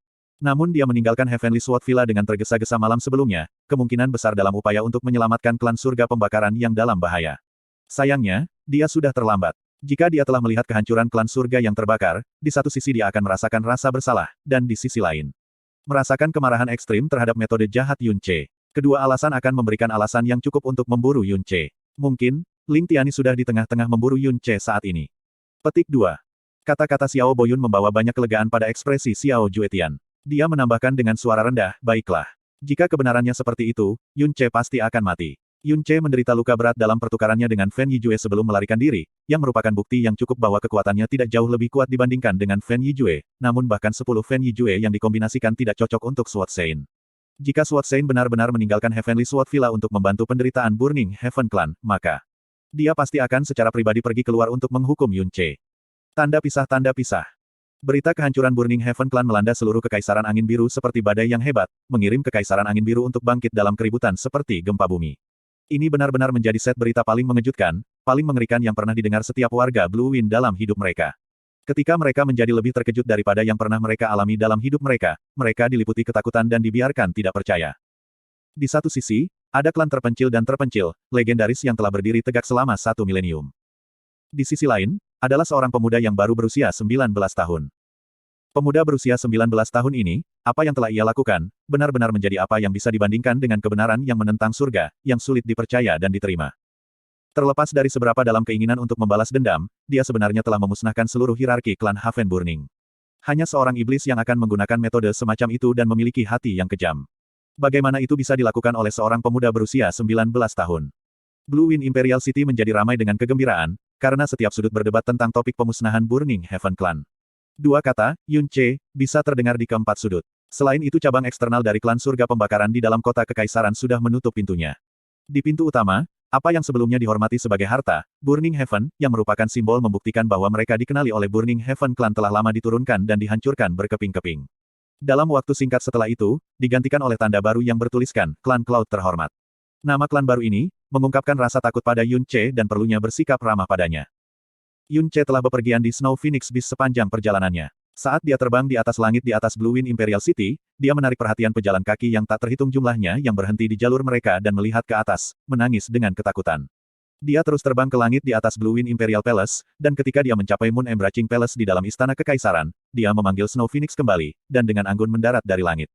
Namun dia meninggalkan Heavenly Sword Villa dengan tergesa-gesa malam sebelumnya, kemungkinan besar dalam upaya untuk menyelamatkan klan surga pembakaran yang dalam bahaya. Sayangnya, dia sudah terlambat. Jika dia telah melihat kehancuran klan surga yang terbakar, di satu sisi dia akan merasakan rasa bersalah, dan di sisi lain, merasakan kemarahan ekstrim terhadap metode jahat Yun Ce. Kedua alasan akan memberikan alasan yang cukup untuk memburu Yun Ce. Mungkin, Ling Tiani sudah di tengah-tengah memburu Yun Ce saat ini. Petik 2. Kata-kata Xiao Boyun membawa banyak kelegaan pada ekspresi Xiao Juetian. Dia menambahkan dengan suara rendah, baiklah. Jika kebenarannya seperti itu, Yun Ce pasti akan mati. Yun Ce menderita luka berat dalam pertukarannya dengan Fen Yijue sebelum melarikan diri, yang merupakan bukti yang cukup bahwa kekuatannya tidak jauh lebih kuat dibandingkan dengan Fen Yijue, namun bahkan 10 Fen Yijue yang dikombinasikan tidak cocok untuk Sword Saint. Jika Sword Saint benar-benar meninggalkan Heavenly Sword Villa untuk membantu penderitaan Burning Heaven Clan, maka dia pasti akan secara pribadi pergi keluar untuk menghukum Yun Ce. Tanda pisah. Berita kehancuran Burning Heaven Clan melanda seluruh Kekaisaran Angin Biru seperti badai yang hebat, mengirim Kekaisaran Angin Biru untuk bangkit dalam keributan seperti gempa bumi. Ini benar-benar menjadi set berita paling mengejutkan, paling mengerikan yang pernah didengar setiap warga Blue Wind dalam hidup mereka. Ketika mereka menjadi lebih terkejut daripada yang pernah mereka alami dalam hidup mereka, mereka diliputi ketakutan dan dibiarkan tidak percaya. Di satu sisi, ada klan terpencil dan terpencil, legendaris yang telah berdiri tegak selama 1 milenium. Di sisi lain, adalah seorang pemuda yang baru berusia 19 tahun. Pemuda berusia 19 tahun ini, apa yang telah ia lakukan, benar-benar menjadi apa yang bisa dibandingkan dengan kebenaran yang menentang surga, yang sulit dipercaya dan diterima. Terlepas dari seberapa dalam keinginan untuk membalas dendam, dia sebenarnya telah memusnahkan seluruh hierarki klan Haven Burning. Hanya seorang iblis yang akan menggunakan metode semacam itu dan memiliki hati yang kejam. Bagaimana itu bisa dilakukan oleh seorang pemuda berusia 19 tahun? Blue Wind Imperial City menjadi ramai dengan kegembiraan, karena setiap sudut berdebat tentang topik pemusnahan Burning Heaven Clan. Dua kata, Yun Che, bisa terdengar di keempat sudut. Selain itu cabang eksternal dari klan surga pembakaran di dalam kota kekaisaran sudah menutup pintunya. Di pintu utama, apa yang sebelumnya dihormati sebagai harta, Burning Heaven, yang merupakan simbol membuktikan bahwa mereka dikenali oleh Burning Heaven Clan telah lama diturunkan dan dihancurkan berkeping-keping. Dalam waktu singkat setelah itu, digantikan oleh tanda baru yang bertuliskan, Klan Cloud Terhormat. Nama klan baru ini, mengungkapkan rasa takut pada Yun Che dan perlunya bersikap ramah padanya. Yun Che telah bepergian di Snow Phoenix Beast sepanjang perjalanannya. Saat dia terbang di atas langit di atas Blue Wind Imperial City, dia menarik perhatian pejalan kaki yang tak terhitung jumlahnya yang berhenti di jalur mereka dan melihat ke atas, menangis dengan ketakutan. Dia terus terbang ke langit di atas Blue Wind Imperial Palace, dan ketika dia mencapai Moon Embracing Palace di dalam istana kekaisaran, dia memanggil Snow Phoenix kembali, dan dengan anggun mendarat dari langit.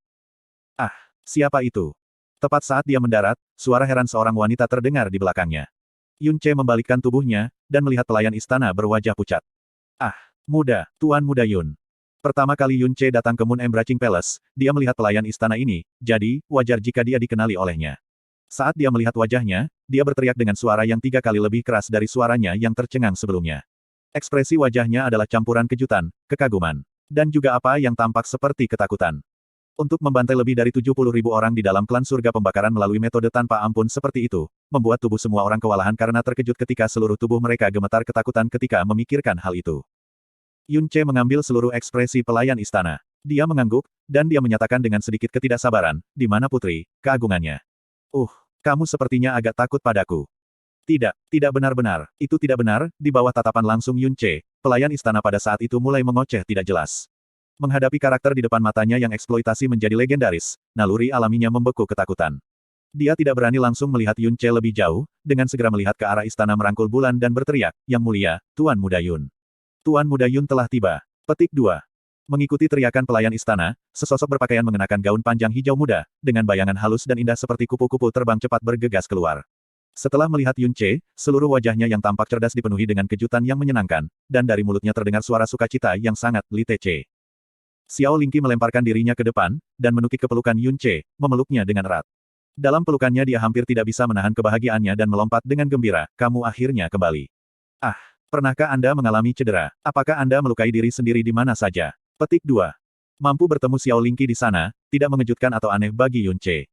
Ah, siapa itu? Tepat saat dia mendarat, suara heran seorang wanita terdengar di belakangnya. Yun Che membalikkan tubuhnya, dan melihat pelayan istana berwajah pucat. Ah, muda, Tuan Muda Yun. Pertama kali Yun Che datang ke Moon Embracing Palace, dia melihat pelayan istana ini, jadi, wajar jika dia dikenali olehnya. Saat dia melihat wajahnya, dia berteriak dengan suara yang 3 kali lebih keras dari suaranya yang tercengang sebelumnya. Ekspresi wajahnya adalah campuran kejutan, kekaguman, dan juga apa yang tampak seperti ketakutan. Untuk membantai lebih dari 70.000 orang di dalam klan surga pembakaran melalui metode tanpa ampun seperti itu, membuat tubuh semua orang kewalahan karena terkejut ketika seluruh tubuh mereka gemetar ketakutan ketika memikirkan hal itu. Yun Che mengambil seluruh ekspresi pelayan istana. Dia mengangguk, dan dia menyatakan dengan sedikit ketidaksabaran, di mana putri, keagungannya. Kamu sepertinya agak takut padaku. Tidak benar-benar, itu tidak benar, di bawah tatapan langsung Yun Che, pelayan istana pada saat itu mulai mengoceh tidak jelas. Menghadapi karakter di depan matanya yang eksploitasi menjadi legendaris, naluri alaminya membeku ketakutan. Dia tidak berani langsung melihat Yun Che lebih jauh, dengan segera melihat ke arah istana merangkul bulan dan berteriak, Yang Mulia, Tuan Muda Yun. Tuan Muda Yun telah tiba. Petik 2. Mengikuti teriakan pelayan istana, sesosok berpakaian mengenakan gaun panjang hijau muda, dengan bayangan halus dan indah seperti kupu-kupu terbang cepat bergegas keluar. Setelah melihat Yun Che, seluruh wajahnya yang tampak cerdas dipenuhi dengan kejutan yang menyenangkan, dan dari mulutnya terdengar suara sukacita yang sangat litece. Xiao Lingqi melemparkan dirinya ke depan, dan menukik ke pelukan Yun Che, memeluknya dengan erat. Dalam pelukannya dia hampir tidak bisa menahan kebahagiaannya dan melompat dengan gembira, kamu akhirnya kembali. Ah, pernahkah Anda mengalami cedera? Apakah Anda melukai diri sendiri di mana saja? Petik 2. Mampu bertemu Xiao Lingqi di sana, tidak mengejutkan atau aneh bagi Yun Che.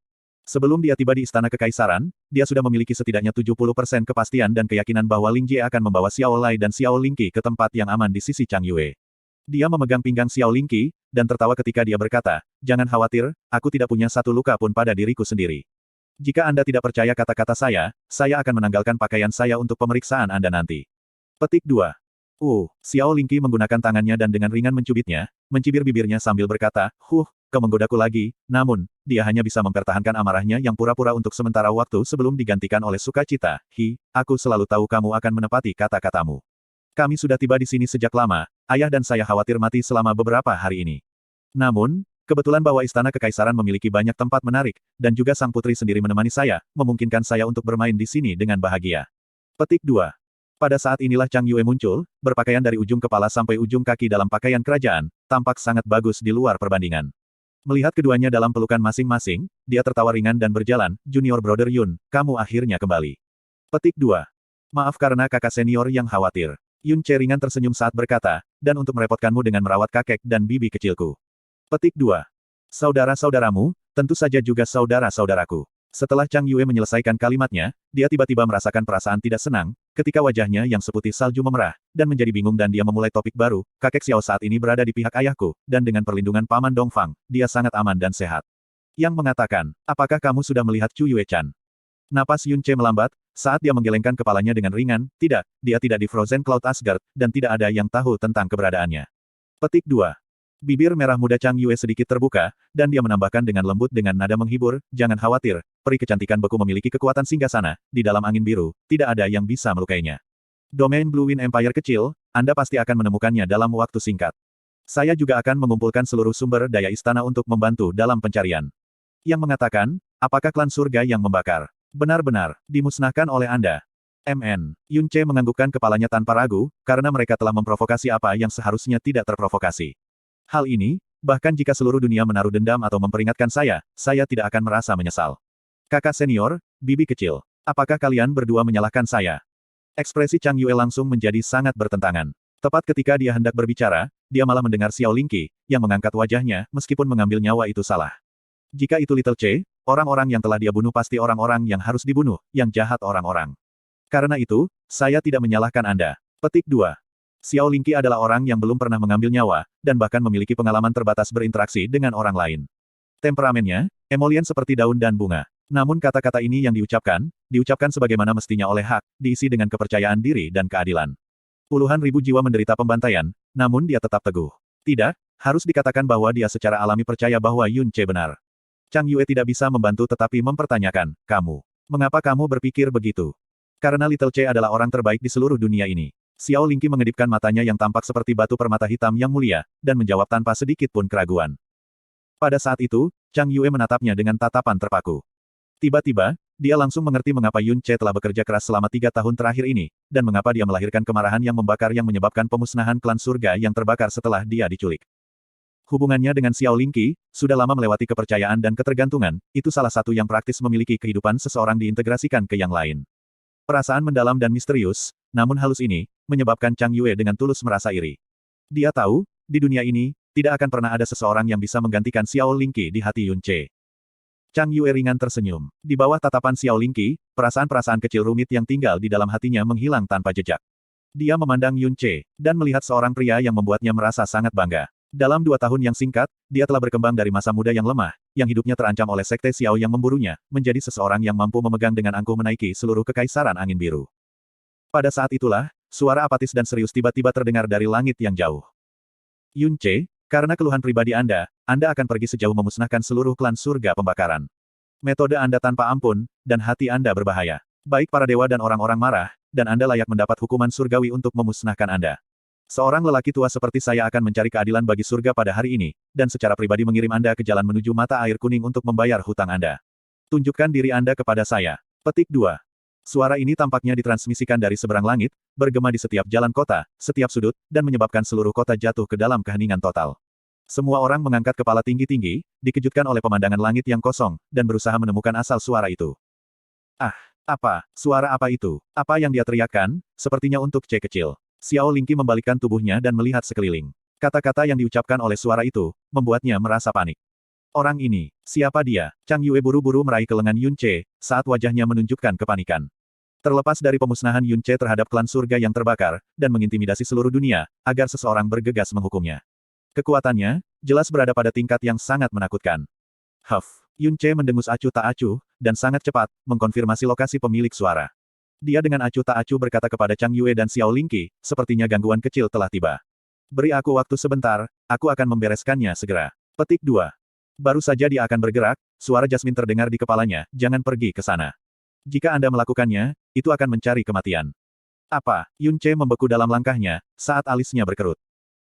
Sebelum dia tiba di Istana Kekaisaran, dia sudah memiliki setidaknya 70% kepastian dan keyakinan bahwa Ling Jie akan membawa Xiao Lai dan Xiao Lingqi ke tempat yang aman di sisi Chang Yue. Dia memegang pinggang Xiao Lingqi, dan tertawa ketika dia berkata, jangan khawatir, aku tidak punya satu luka pun pada diriku sendiri. Jika Anda tidak percaya kata-kata saya akan menanggalkan pakaian saya untuk pemeriksaan Anda nanti. Petik 2. Xiao Lingqi menggunakan tangannya dan dengan ringan mencubitnya, mencibir bibirnya sambil berkata, kau menggodaku lagi, namun, dia hanya bisa mempertahankan amarahnya yang pura-pura untuk sementara waktu sebelum digantikan oleh sukacita. Aku selalu tahu kamu akan menepati kata-katamu. Kami sudah tiba di sini sejak lama, ayah dan saya khawatir mati selama beberapa hari ini. Namun, kebetulan bahwa Istana Kekaisaran memiliki banyak tempat menarik, dan juga sang putri sendiri menemani saya, memungkinkan saya untuk bermain di sini dengan bahagia. Petik 2. Pada saat inilah Chang Yue muncul, berpakaian dari ujung kepala sampai ujung kaki dalam pakaian kerajaan, tampak sangat bagus di luar perbandingan. Melihat keduanya dalam pelukan masing-masing, dia tertawa ringan dan berjalan, Junior Brother Yun, kamu akhirnya kembali. Petik 2. Maaf karena kakak senior yang khawatir. Yun Che ringan tersenyum saat berkata, dan untuk merepotkanmu dengan merawat kakek dan bibi kecilku. Petik 2. Saudara-saudaramu, tentu saja juga saudara-saudaraku. Setelah Chang Yue menyelesaikan kalimatnya, dia tiba-tiba merasakan perasaan tidak senang, ketika wajahnya yang seputih salju memerah, dan menjadi bingung dan dia memulai topik baru, kakek Xiao saat ini berada di pihak ayahku, dan dengan perlindungan Paman Dongfang, dia sangat aman dan sehat. Yang mengatakan, apakah kamu sudah melihat Chu Yue-chan? Napas Yun Ce melambat, saat dia menggelengkan kepalanya dengan ringan, tidak, dia tidak di Frozen Cloud Asgard, dan tidak ada yang tahu tentang keberadaannya. Petik 2. Bibir merah muda Chang Yue sedikit terbuka, dan dia menambahkan dengan lembut dengan nada menghibur, jangan khawatir, peri kecantikan beku memiliki kekuatan singgahsana, di dalam angin biru, tidak ada yang bisa melukainya. Domain Blue Wind Empire kecil, Anda pasti akan menemukannya dalam waktu singkat. Saya juga akan mengumpulkan seluruh sumber daya istana untuk membantu dalam pencarian. Yang mengatakan, apakah klan surga yang membakar? Benar-benar, dimusnahkan oleh Anda. MN. Yun Ce menganggukkan kepalanya tanpa ragu, karena mereka telah memprovokasi apa yang seharusnya tidak terprovokasi. Hal ini, bahkan jika seluruh dunia menaruh dendam atau memperingatkan saya tidak akan merasa menyesal. Kakak senior, bibi kecil, apakah kalian berdua menyalahkan saya? Ekspresi Chang Yue langsung menjadi sangat bertentangan. Tepat ketika dia hendak berbicara, dia malah mendengar Xiao Lingqi, yang mengangkat wajahnya, meskipun mengambil nyawa itu salah. Jika itu Little Che, orang-orang yang telah dia bunuh pasti orang-orang yang harus dibunuh, yang jahat orang-orang. Karena itu, saya tidak menyalahkan Anda. Petik 2. Xiao Lingqi adalah orang yang belum pernah mengambil nyawa, dan bahkan memiliki pengalaman terbatas berinteraksi dengan orang lain. Temperamennya, emolian seperti daun dan bunga. Namun kata-kata ini yang diucapkan sebagaimana mestinya oleh Hak, diisi dengan kepercayaan diri dan keadilan. Puluhan ribu jiwa menderita pembantaian, namun dia tetap teguh. Tidak, harus dikatakan bahwa dia secara alami percaya bahwa Yun Ce benar. Chang Yue tidak bisa membantu tetapi mempertanyakan, kamu. Mengapa kamu berpikir begitu? Karena Little Che adalah orang terbaik di seluruh dunia ini. Xiao Lingqi mengedipkan matanya yang tampak seperti batu permata hitam yang mulia, dan menjawab tanpa sedikit pun keraguan. Pada saat itu, Chang Yue menatapnya dengan tatapan terpaku. Tiba-tiba, dia langsung mengerti mengapa Yun Ce telah bekerja keras selama 3 tahun terakhir ini, dan mengapa dia melahirkan kemarahan yang membakar yang menyebabkan pemusnahan klan surga yang terbakar setelah dia diculik. Hubungannya dengan Xiao Lingqi, sudah lama melewati kepercayaan dan ketergantungan, itu salah satu yang praktis memiliki kehidupan seseorang diintegrasikan ke yang lain. Perasaan mendalam dan misterius, namun halus ini, menyebabkan Chang Yue dengan tulus merasa iri. Dia tahu, di dunia ini, tidak akan pernah ada seseorang yang bisa menggantikan Xiao Lingqi di hati Yun Ce. Chang Yue ringan tersenyum. Di bawah tatapan Xiao Lingqi, perasaan-perasaan kecil rumit yang tinggal di dalam hatinya menghilang tanpa jejak. Dia memandang Yun Ce, dan melihat seorang pria yang membuatnya merasa sangat bangga. Dalam 2 tahun yang singkat, dia telah berkembang dari masa muda yang lemah, yang hidupnya terancam oleh Sekte Xiao yang memburunya, menjadi seseorang yang mampu memegang dengan angkuh menaiki seluruh kekaisaran angin biru. Pada saat itulah, suara apatis dan serius tiba-tiba terdengar dari langit yang jauh. Yun Ce, karena keluhan pribadi Anda akan pergi sejauh memusnahkan seluruh klan surga pembakaran. Metode Anda tanpa ampun, dan hati Anda berbahaya. Baik para dewa dan orang-orang marah, dan Anda layak mendapat hukuman surgawi untuk memusnahkan Anda. Seorang lelaki tua seperti saya akan mencari keadilan bagi surga pada hari ini, dan secara pribadi mengirim Anda ke jalan menuju mata air kuning untuk membayar hutang Anda. Tunjukkan diri Anda kepada saya. Petik 2. Suara ini tampaknya ditransmisikan dari seberang langit, bergema di setiap jalan kota, setiap sudut, dan menyebabkan seluruh kota jatuh ke dalam keheningan total. Semua orang mengangkat kepala tinggi-tinggi, dikejutkan oleh pemandangan langit yang kosong, dan berusaha menemukan asal suara itu. Ah, apa? Suara apa itu? Apa yang dia teriakkan? Sepertinya untuk C kecil. Xiao Lingqi membalikkan tubuhnya dan melihat sekeliling. Kata-kata yang diucapkan oleh suara itu, membuatnya merasa panik. Orang ini, siapa dia? Chang Yue buru-buru meraih ke lengan Yun Ce, saat wajahnya menunjukkan kepanikan. Terlepas dari pemusnahan Yun Ce terhadap klan surga yang terbakar, dan mengintimidasi seluruh dunia, agar seseorang bergegas menghukumnya. Kekuatannya, jelas berada pada tingkat yang sangat menakutkan. Huff, Yun Ce mendengus acuh tak acuh, dan sangat cepat, mengkonfirmasi lokasi pemilik suara. Dia dengan acuh tak acuh berkata kepada Chang Yue dan Xiao Lingqi, sepertinya gangguan kecil telah tiba. Beri aku waktu sebentar, aku akan membereskannya segera. Petik 2. Baru saja dia akan bergerak, suara Jasmine terdengar di kepalanya, jangan pergi ke sana. Jika Anda melakukannya, itu akan mencari kematian. Apa? Yun Ce membeku dalam langkahnya, saat alisnya berkerut.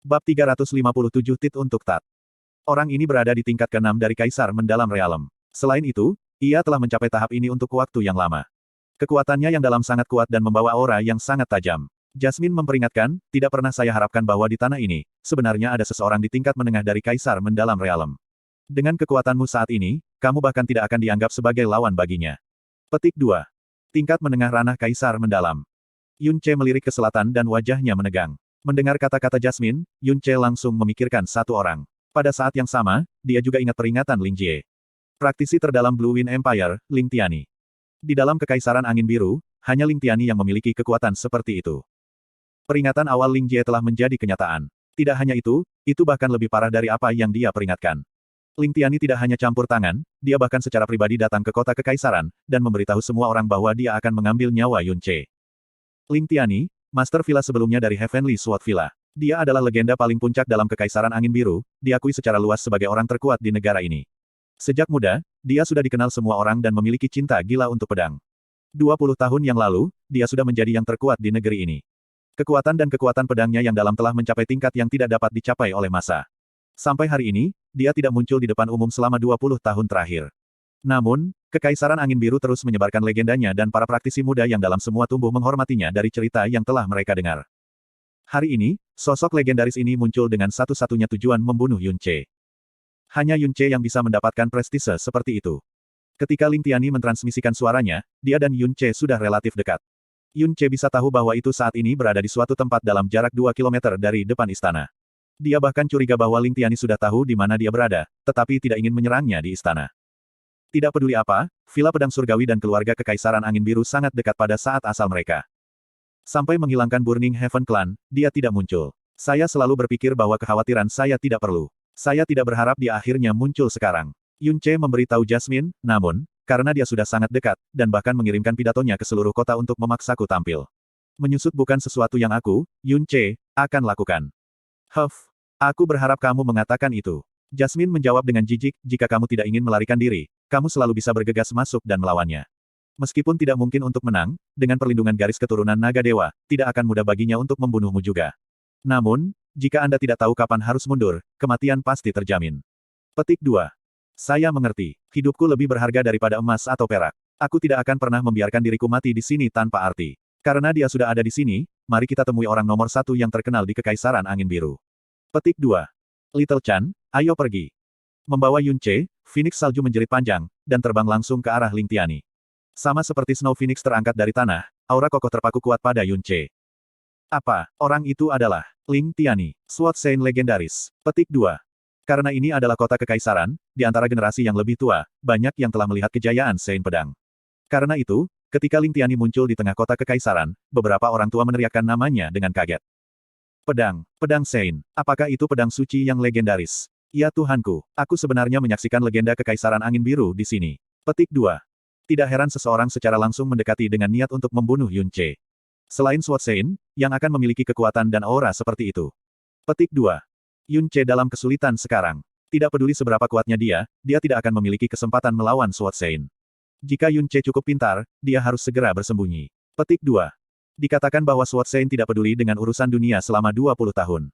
Bab 357 Tit untuk Tat. Orang ini berada di tingkat ke-6 dari Kaisar Mendalam Realem. Selain itu, ia telah mencapai tahap ini untuk waktu yang lama. Kekuatannya yang dalam sangat kuat dan membawa aura yang sangat tajam. Jasmine memperingatkan, tidak pernah saya harapkan bahwa di tanah ini, sebenarnya ada seseorang di tingkat menengah dari Kaisar Mendalam Realem. Dengan kekuatanmu saat ini, kamu bahkan tidak akan dianggap sebagai lawan baginya. Petik 2. Tingkat menengah ranah Kaisar Mendalam. Yun Ce melirik ke selatan dan wajahnya menegang. Mendengar kata-kata Jasmine, Yun Ce langsung memikirkan satu orang. Pada saat yang sama, dia juga ingat peringatan Ling Jie. Praktisi terdalam Blue Wind Empire, Ling Tiani. Di dalam Kekaisaran Angin Biru, hanya Ling Tiani yang memiliki kekuatan seperti itu. Peringatan awal Ling Jie telah menjadi kenyataan. Tidak hanya itu bahkan lebih parah dari apa yang dia peringatkan. Ling Tiani tidak hanya campur tangan, dia bahkan secara pribadi datang ke kota Kekaisaran, dan memberitahu semua orang bahwa dia akan mengambil nyawa Yun Ce. Ling Tiani, Master Villa sebelumnya dari Heavenly Sword Villa. Dia adalah legenda paling puncak dalam Kekaisaran Angin Biru, diakui secara luas sebagai orang terkuat di negara ini. Sejak muda, dia sudah dikenal semua orang dan memiliki cinta gila untuk pedang. 20 tahun yang lalu, dia sudah menjadi yang terkuat di negeri ini. Kekuatan dan kekuatan pedangnya yang dalam telah mencapai tingkat yang tidak dapat dicapai oleh massa. Sampai hari ini, dia tidak muncul di depan umum selama 20 tahun terakhir. Namun, Kekaisaran Angin Biru terus menyebarkan legendanya dan para praktisi muda yang dalam semua tumbuh menghormatinya dari cerita yang telah mereka dengar. Hari ini, sosok legendaris ini muncul dengan satu-satunya tujuan membunuh Yun Ce. Hanya Yun Ce yang bisa mendapatkan prestise seperti itu. Ketika Ling Tiani mentransmisikan suaranya, dia dan Yun Ce sudah relatif dekat. Yun Ce bisa tahu bahwa itu saat ini berada di suatu tempat dalam jarak 2 kilometer dari depan istana. Dia bahkan curiga bahwa Ling Tiani sudah tahu di mana dia berada, tetapi tidak ingin menyerangnya di istana. Tidak peduli apa, Villa Pedang Surgawi dan keluarga Kekaisaran Angin Biru sangat dekat pada saat asal mereka. Sampai menghilangkan Burning Heaven Clan, dia tidak muncul. Saya selalu berpikir bahwa kekhawatiran saya tidak perlu. Saya tidak berharap dia akhirnya muncul sekarang. Yun Ce memberitahu Jasmine, namun, karena dia sudah sangat dekat, dan bahkan mengirimkan pidatonya ke seluruh kota untuk memaksaku tampil. Menyusut bukan sesuatu yang aku, Yun Ce, akan lakukan. Aku berharap kamu mengatakan itu. Jasmine menjawab dengan jijik, jika kamu tidak ingin melarikan diri, kamu selalu bisa bergegas masuk dan melawannya. Meskipun tidak mungkin untuk menang, dengan perlindungan garis keturunan naga dewa, tidak akan mudah baginya untuk membunuhmu juga. Namun, jika Anda tidak tahu kapan harus mundur, kematian pasti terjamin. Petik 2. Saya mengerti. Hidupku lebih berharga daripada emas atau perak. Aku tidak akan pernah membiarkan diriku mati di sini tanpa arti. Karena dia sudah ada di sini, mari kita temui orang nomor 1 yang terkenal di Kekaisaran Angin Biru. Petik 2. Little Chan, ayo pergi. Membawa Yun Ce, Phoenix salju menjerit panjang, dan terbang langsung ke arah Ling Tiani. Sama seperti Snow Phoenix terangkat dari tanah, aura kokoh terpaku kuat pada Yun Ce. Apa, orang itu adalah Ling Tiani, Sword Saint legendaris. Petik 2. Karena ini adalah kota Kekaisaran, di antara generasi yang lebih tua, banyak yang telah melihat kejayaan Saint Pedang. Karena itu, ketika Ling Tiani muncul di tengah kota Kekaisaran, beberapa orang tua meneriakkan namanya dengan kaget. Pedang Saint. Apakah itu pedang suci yang legendaris? Ya Tuhanku, aku sebenarnya menyaksikan legenda Kekaisaran Angin Biru di sini. Petik 2. Tidak heran seseorang secara langsung mendekati dengan niat untuk membunuh Yun Ce. Selain Sword Saint, yang akan memiliki kekuatan dan aura seperti itu. Petik 2. Yun Ce dalam kesulitan sekarang. Tidak peduli seberapa kuatnya dia tidak akan memiliki kesempatan melawan Sword Saint. Jika Yun Ce cukup pintar, dia harus segera bersembunyi. Petik 2. Dikatakan bahwa Sword Saint tidak peduli dengan urusan dunia selama 20 tahun.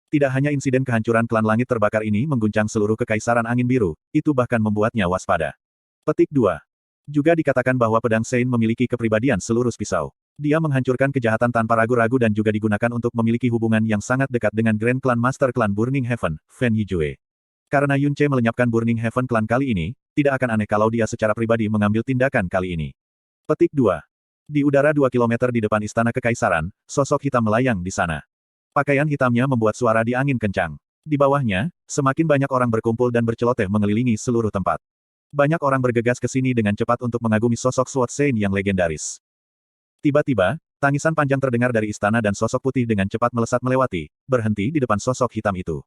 Tidak hanya insiden kehancuran klan langit terbakar ini mengguncang seluruh Kekaisaran Angin Biru, itu bahkan membuatnya waspada. Petik 2. Juga dikatakan bahwa pedang Saint memiliki kepribadian selurus pisau. Dia menghancurkan kejahatan tanpa ragu-ragu dan juga digunakan untuk memiliki hubungan yang sangat dekat dengan Grand Clan Master Clan Burning Heaven, Fen Yijue. Karena Yun Ce melenyapkan Burning Heaven Clan kali ini, tidak akan aneh kalau dia secara pribadi mengambil tindakan kali ini. Petik 2. Di udara 2 kilometer di depan Istana Kekaisaran, sosok hitam melayang di sana. Pakaian hitamnya membuat suara di angin kencang. Di bawahnya, semakin banyak orang berkumpul dan berceloteh mengelilingi seluruh tempat. Banyak orang bergegas ke sini dengan cepat untuk mengagumi sosok Sword Saint yang legendaris. Tiba-tiba, tangisan panjang terdengar dari istana dan sosok putih dengan cepat melesat melewati, berhenti di depan sosok hitam itu.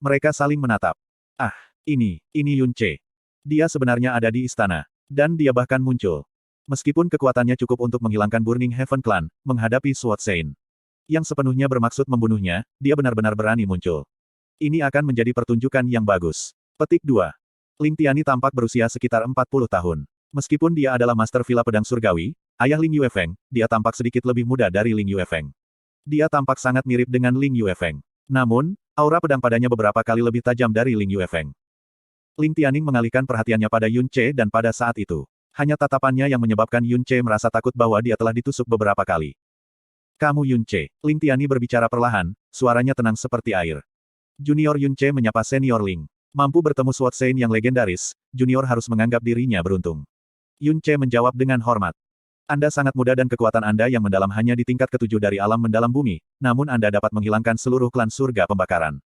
Mereka saling menatap. Ah, ini Yun Ce. Dia sebenarnya ada di istana. Dan dia bahkan muncul. Meskipun kekuatannya cukup untuk menghilangkan Burning Heaven Clan, menghadapi Sword Saint yang sepenuhnya bermaksud membunuhnya, dia benar-benar berani muncul. Ini akan menjadi pertunjukan yang bagus. Petik 2. Ling Tiani tampak berusia sekitar 40 tahun. Meskipun dia adalah Master Villa Pedang Surgawi, ayah Ling Yuefeng, dia tampak sedikit lebih muda dari Ling Yuefeng. Dia tampak sangat mirip dengan Ling Yuefeng. Namun, aura pedang padanya beberapa kali lebih tajam dari Ling Yuefeng. Ling Tianing mengalihkan perhatiannya pada Yun Ce dan pada saat itu, hanya tatapannya yang menyebabkan Yun Ce merasa takut bahwa dia telah ditusuk beberapa kali. Kamu Yun Ce. Ling Tiani berbicara perlahan, suaranya tenang seperti air. Junior Yun Ce menyapa Senior Ling. Mampu bertemu Sword Saint yang legendaris, Junior harus menganggap dirinya beruntung. Yun Ce menjawab dengan hormat. Anda sangat muda dan kekuatan Anda yang mendalam hanya di tingkat ke-7 dari alam mendalam bumi, namun Anda dapat menghilangkan seluruh klan surga pembakaran.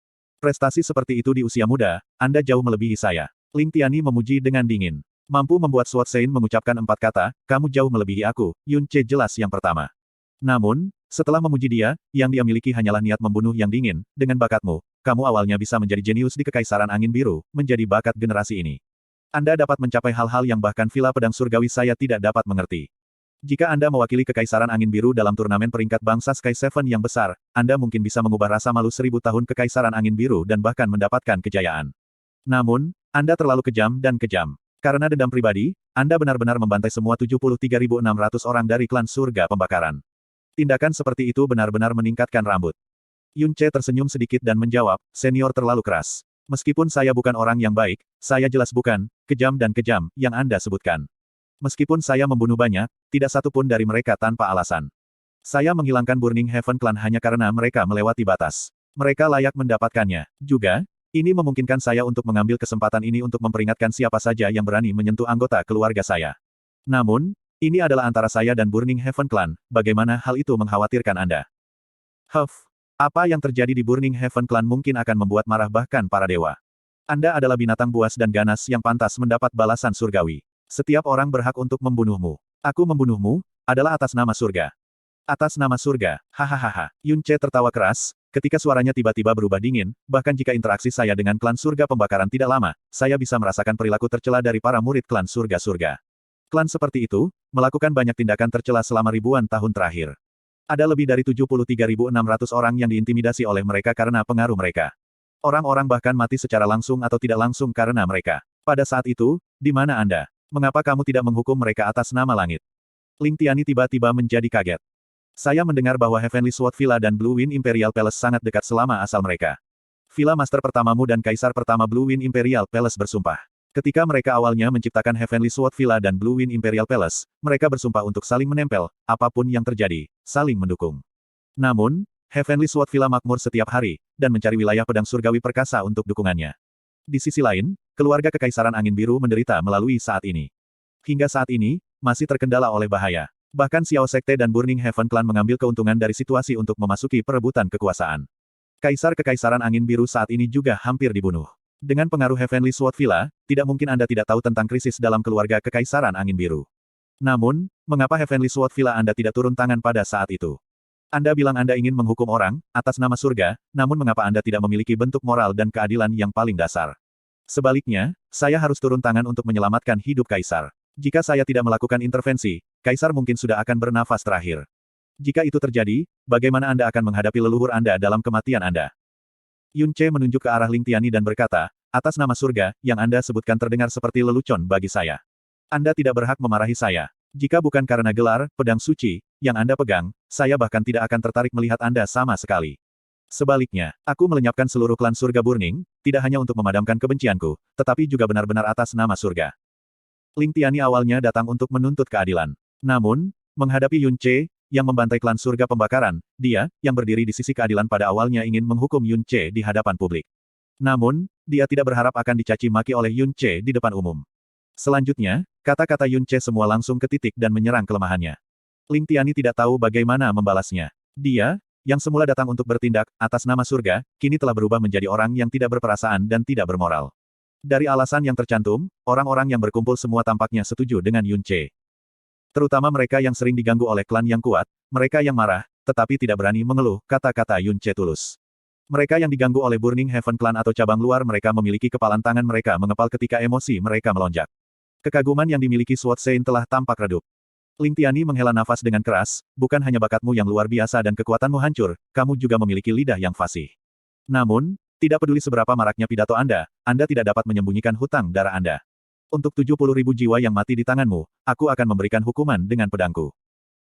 Prestasi seperti itu di usia muda, Anda jauh melebihi saya. Ling Tiani memuji dengan dingin. Mampu membuat Sword Sein mengucapkan 4 kata, kamu jauh melebihi aku, Yun Ce jelas yang pertama. Namun, setelah memuji dia, yang dia miliki hanyalah niat membunuh yang dingin. Dengan bakatmu, kamu awalnya bisa menjadi jenius di Kekaisaran Angin Biru, menjadi bakat generasi ini. Anda dapat mencapai hal-hal yang bahkan Villa Pedang Surgawi saya tidak dapat mengerti. Jika Anda mewakili Kekaisaran Angin Biru dalam turnamen peringkat bangsa Sky Seven yang besar, Anda mungkin bisa mengubah rasa malu 1000 tahun Kekaisaran Angin Biru dan bahkan mendapatkan kejayaan. Namun, Anda terlalu kejam dan kejam. Karena dendam pribadi, Anda benar-benar membantai semua 73.600 orang dari klan surga pembakaran. Tindakan seperti itu benar-benar meningkatkan rambut. Yun Ce tersenyum sedikit dan menjawab, senior terlalu keras. Meskipun saya bukan orang yang baik, saya jelas bukan, kejam dan kejam, yang Anda sebutkan. Meskipun saya membunuh banyak, tidak satu pun dari mereka tanpa alasan. Saya menghilangkan Burning Heaven Clan hanya karena mereka melewati batas. Mereka layak mendapatkannya. Juga, ini memungkinkan saya untuk mengambil kesempatan ini untuk memperingatkan siapa saja yang berani menyentuh anggota keluarga saya. Namun, ini adalah antara saya dan Burning Heaven Clan, bagaimana hal itu mengkhawatirkan Anda? Apa yang terjadi di Burning Heaven Clan mungkin akan membuat marah bahkan para dewa. Anda adalah binatang buas dan ganas yang pantas mendapat balasan surgawi. Setiap orang berhak untuk membunuhmu. Aku membunuhmu, adalah atas nama surga. Atas nama surga, hahaha. Yun Ce tertawa keras, ketika suaranya tiba-tiba berubah dingin, bahkan jika interaksi saya dengan klan surga pembakaran tidak lama, saya bisa merasakan perilaku tercela dari para murid klan surga-surga. Klan seperti itu, melakukan banyak tindakan tercela selama ribuan tahun terakhir. Ada lebih dari 73.600 orang yang diintimidasi oleh mereka karena pengaruh mereka. Orang-orang bahkan mati secara langsung atau tidak langsung karena mereka. Pada saat itu, di mana Anda? Mengapa kamu tidak menghukum mereka atas nama langit? Ling Tiani tiba-tiba menjadi kaget. Saya mendengar bahwa Heavenly Sword Villa dan Blue Wind Imperial Palace sangat dekat selama asal mereka. Villa Master pertamamu dan Kaisar pertama Blue Wind Imperial Palace bersumpah. Ketika mereka awalnya menciptakan Heavenly Sword Villa dan Blue Wind Imperial Palace, mereka bersumpah untuk saling menempel, apapun yang terjadi, saling mendukung. Namun, Heavenly Sword Villa makmur setiap hari, dan mencari wilayah pedang surgawi perkasa untuk dukungannya. Di sisi lain, keluarga Kekaisaran Angin Biru menderita melalui saat ini. Hingga saat ini, masih terkendala oleh bahaya. Bahkan Xiao Sekte dan Burning Heaven Clan mengambil keuntungan dari situasi untuk memasuki perebutan kekuasaan. Kaisar Kekaisaran Angin Biru saat ini juga hampir dibunuh. Dengan pengaruh Heavenly Sword Villa, tidak mungkin Anda tidak tahu tentang krisis dalam keluarga Kekaisaran Angin Biru. Namun, mengapa Heavenly Sword Villa Anda tidak turun tangan pada saat itu? Anda bilang Anda ingin menghukum orang, atas nama surga, namun mengapa Anda tidak memiliki bentuk moral dan keadilan yang paling dasar? Sebaliknya, saya harus turun tangan untuk menyelamatkan hidup Kaisar. Jika saya tidak melakukan intervensi, Kaisar mungkin sudah akan bernafas terakhir. Jika itu terjadi, bagaimana Anda akan menghadapi leluhur Anda dalam kematian Anda? Yun Ce menunjuk ke arah Ling Tiani dan berkata, atas nama surga, yang Anda sebutkan terdengar seperti lelucon bagi saya. Anda tidak berhak memarahi saya. Jika bukan karena gelar, pedang suci, yang Anda pegang, saya bahkan tidak akan tertarik melihat Anda sama sekali. Sebaliknya, aku melenyapkan seluruh klan surga Burning, tidak hanya untuk memadamkan kebencianku, tetapi juga benar-benar atas nama surga. Ling Tiani awalnya datang untuk menuntut keadilan. Namun, menghadapi Yun Ce, yang membantai klan surga pembakaran, dia, yang berdiri di sisi keadilan pada awalnya ingin menghukum Yun Ce di hadapan publik. Namun, dia tidak berharap akan dicaci maki oleh Yun Ce di depan umum. Selanjutnya, kata-kata Yun Ce semua langsung ke titik dan menyerang kelemahannya. Ling Tiani tidak tahu bagaimana membalasnya. Dia, yang semula datang untuk bertindak, atas nama surga, kini telah berubah menjadi orang yang tidak berperasaan dan tidak bermoral. Dari alasan yang tercantum, orang-orang yang berkumpul semua tampaknya setuju dengan Yun Ce. Terutama mereka yang sering diganggu oleh klan yang kuat, mereka yang marah, tetapi tidak berani mengeluh, kata-kata Yun Ce tulus. Mereka yang diganggu oleh Burning Heaven Clan atau cabang luar mereka memiliki kepalan tangan mereka mengepal ketika emosi mereka melonjak. Kekaguman yang dimiliki Sword Sein telah tampak redup. Ling Tiani menghela nafas dengan keras, bukan hanya bakatmu yang luar biasa dan kekuatanmu hancur, kamu juga memiliki lidah yang fasih. Namun, tidak peduli seberapa maraknya pidato Anda tidak dapat menyembunyikan hutang darah Anda. Untuk 70.000 jiwa yang mati di tanganmu, aku akan memberikan hukuman dengan pedangku.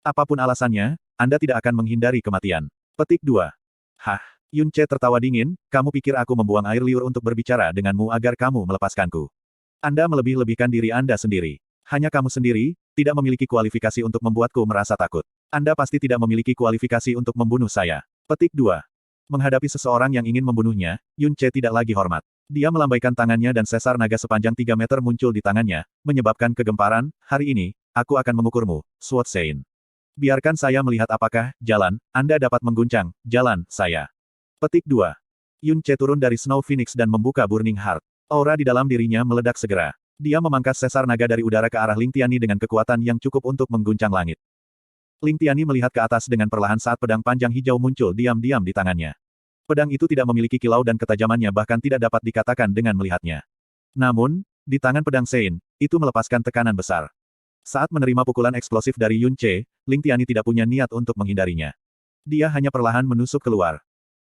Apapun alasannya, Anda tidak akan menghindari kematian. Petik 2. Hah? Yun Ce tertawa dingin, kamu pikir aku membuang air liur untuk berbicara denganmu agar kamu melepaskanku. Anda melebih-lebihkan diri Anda sendiri. Hanya kamu sendiri, tidak memiliki kualifikasi untuk membuatku merasa takut. Anda pasti tidak memiliki kualifikasi untuk membunuh saya. Petik 2. Menghadapi seseorang yang ingin membunuhnya, Yun Ce tidak lagi hormat. Dia melambaikan tangannya dan sesar naga sepanjang 3 meter muncul di tangannya, menyebabkan kegemparan. Hari ini, aku akan mengukurmu, Sword Sein. Biarkan saya melihat apakah, jalan, Anda dapat mengguncang, jalan, saya. Petik 2. Yun Ce turun dari Snow Phoenix dan membuka Burning Heart. Aura di dalam dirinya meledak segera. Dia memangkas sesar naga dari udara ke arah Ling Tiani dengan kekuatan yang cukup untuk mengguncang langit. Ling Tiani melihat ke atas dengan perlahan saat pedang panjang hijau muncul diam-diam di tangannya. Pedang itu tidak memiliki kilau dan ketajamannya bahkan tidak dapat dikatakan dengan melihatnya. Namun, di tangan pedang Sein, itu melepaskan tekanan besar. Saat menerima pukulan eksplosif dari Yun Ce, Ling Tiani tidak punya niat untuk menghindarinya. Dia hanya perlahan menusuk keluar.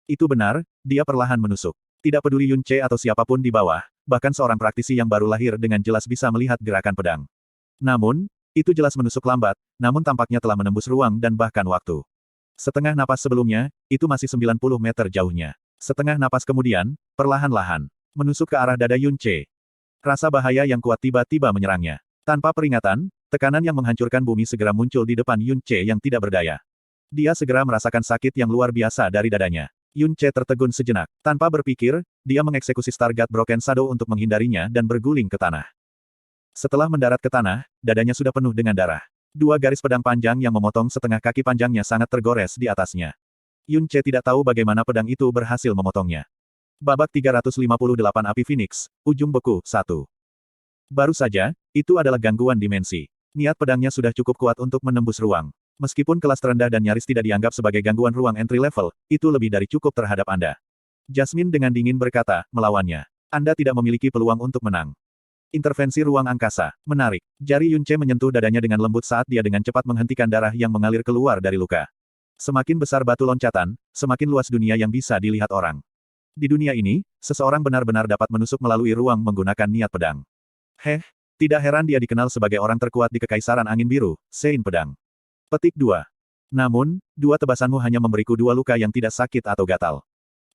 Itu benar, dia perlahan menusuk. Tidak peduli Yun Ce atau siapapun di bawah, bahkan seorang praktisi yang baru lahir dengan jelas bisa melihat gerakan pedang. Namun, itu jelas menusuk lambat, namun tampaknya telah menembus ruang dan bahkan waktu. Setengah napas sebelumnya, itu masih 90 meter jauhnya. Setengah napas kemudian, perlahan-lahan, menusuk ke arah dada Yun Ce. Rasa bahaya yang kuat tiba-tiba menyerangnya. Tanpa peringatan, tekanan yang menghancurkan bumi segera muncul di depan Yun Ce yang tidak berdaya. Dia segera merasakan sakit yang luar biasa dari dadanya. Yun Ce tertegun sejenak. Tanpa berpikir, dia mengeksekusi Stargate Broken Shadow untuk menghindarinya dan berguling ke tanah. Setelah mendarat ke tanah, dadanya sudah penuh dengan darah. Dua garis pedang panjang yang memotong setengah kaki panjangnya sangat tergores di atasnya. Yun Ce tidak tahu bagaimana pedang itu berhasil memotongnya. Babak 358 Api Phoenix, ujung beku, 1. Baru saja, itu adalah gangguan dimensi. Niat pedangnya sudah cukup kuat untuk menembus ruang. Meskipun kelas terendah dan nyaris tidak dianggap sebagai gangguan ruang entry level, itu lebih dari cukup terhadap Anda. Jasmine dengan dingin berkata, melawannya. Anda tidak memiliki peluang untuk menang. Intervensi ruang angkasa. Menarik. Jari Yun Ce menyentuh dadanya dengan lembut saat dia dengan cepat menghentikan darah yang mengalir keluar dari luka. Semakin besar batu loncatan, semakin luas dunia yang bisa dilihat orang. Di dunia ini, seseorang benar-benar dapat menusuk melalui ruang menggunakan niat pedang. Tidak heran dia dikenal sebagai orang terkuat di Kekaisaran Angin Biru, Sein Pedang. Petik 2. Namun, dua tebasanmu hanya memberiku dua luka yang tidak sakit atau gatal.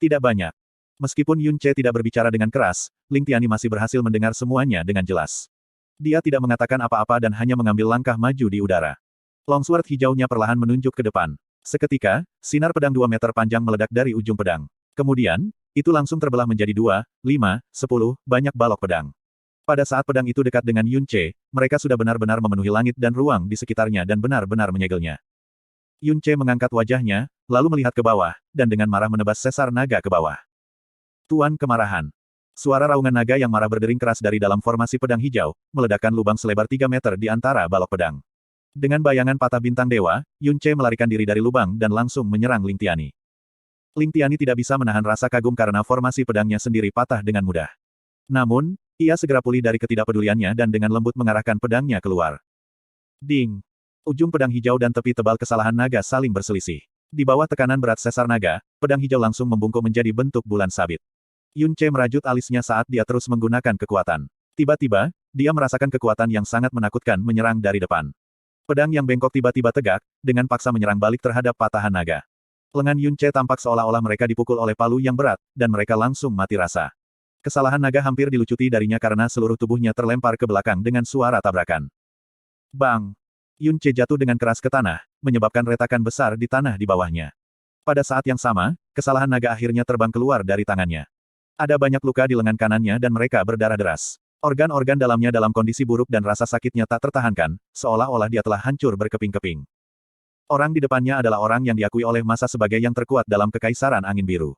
Tidak banyak. Meskipun Yun Ce tidak berbicara dengan keras, Ling Tiani masih berhasil mendengar semuanya dengan jelas. Dia tidak mengatakan apa-apa dan hanya mengambil langkah maju di udara. Longsword hijaunya perlahan menunjuk ke depan. Seketika, sinar pedang 2 meter panjang meledak dari ujung pedang. Kemudian, itu langsung terbelah menjadi 2, 5, 10, banyak balok pedang. Pada saat pedang itu dekat dengan Yun Ce, mereka sudah benar-benar memenuhi langit dan ruang di sekitarnya dan benar-benar menyegelnya. Yun Ce mengangkat wajahnya, lalu melihat ke bawah, dan dengan marah menebas sesar naga ke bawah. Tuan Kemarahan. Suara raungan naga yang marah berdering keras dari dalam formasi pedang hijau, meledakkan lubang selebar 3 meter di antara balok pedang. Dengan bayangan patah bintang dewa, Yun Ce melarikan diri dari lubang dan langsung menyerang Ling Tiani. Ling Tiani tidak bisa menahan rasa kagum karena formasi pedangnya sendiri patah dengan mudah. Namun, ia segera pulih dari ketidakpeduliannya dan dengan lembut mengarahkan pedangnya keluar. Ding! Ujung pedang hijau dan tepi tebal kesalahan naga saling berselisih. Di bawah tekanan berat sesar naga, pedang hijau langsung membungkuk menjadi bentuk bulan sabit. Yun Ce merajut alisnya saat dia terus menggunakan kekuatan. Tiba-tiba, dia merasakan kekuatan yang sangat menakutkan menyerang dari depan. Pedang yang bengkok tiba-tiba tegak, dengan paksa menyerang balik terhadap patahan naga. Lengan Yun Ce tampak seolah-olah mereka dipukul oleh palu yang berat, dan mereka langsung mati rasa. Kesalahan naga hampir dilucuti darinya karena seluruh tubuhnya terlempar ke belakang dengan suara tabrakan. Bang! Yun Ce jatuh dengan keras ke tanah, menyebabkan retakan besar di tanah di bawahnya. Pada saat yang sama, kesalahan naga akhirnya terbang keluar dari tangannya. Ada banyak luka di lengan kanannya dan mereka berdarah deras. Organ-organ dalamnya dalam kondisi buruk dan rasa sakitnya tak tertahankan, seolah-olah dia telah hancur berkeping-keping. Orang di depannya adalah orang yang diakui oleh masa sebagai yang terkuat dalam Kekaisaran Angin Biru.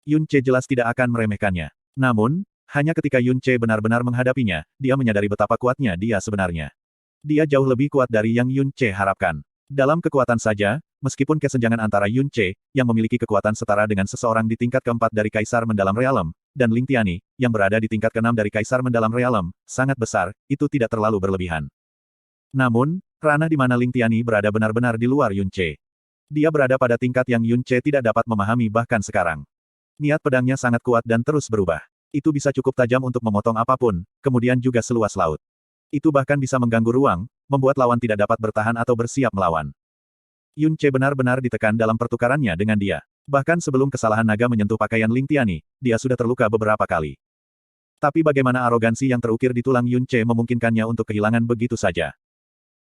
Yun Ce jelas tidak akan meremehkannya. Namun, hanya ketika Yun Ce benar-benar menghadapinya, dia menyadari betapa kuatnya dia sebenarnya. Dia jauh lebih kuat dari yang Yun Ce harapkan. Dalam kekuatan saja, meskipun kesenjangan antara Yun Ce, yang memiliki kekuatan setara dengan seseorang di tingkat keempat dari Kaisar Mendalam Realem, dan Ling Tiani, yang berada di tingkat keenam dari Kaisar Mendalam Realem, sangat besar, itu tidak terlalu berlebihan. Namun, ranah di mana Ling Tiani berada benar-benar di luar Yun Ce. Dia berada pada tingkat yang Yun Ce tidak dapat memahami bahkan sekarang. Niat pedangnya sangat kuat dan terus berubah. Itu bisa cukup tajam untuk memotong apapun, kemudian juga seluas laut. Itu bahkan bisa mengganggu ruang, membuat lawan tidak dapat bertahan atau bersiap melawan. Yun Ce benar-benar ditekan dalam pertukarannya dengan dia. Bahkan sebelum kesalahan naga menyentuh pakaian Ling Tiani, dia sudah terluka beberapa kali. Tapi bagaimana arogansi yang terukir di tulang Yun Ce memungkinkannya untuk kehilangan begitu saja.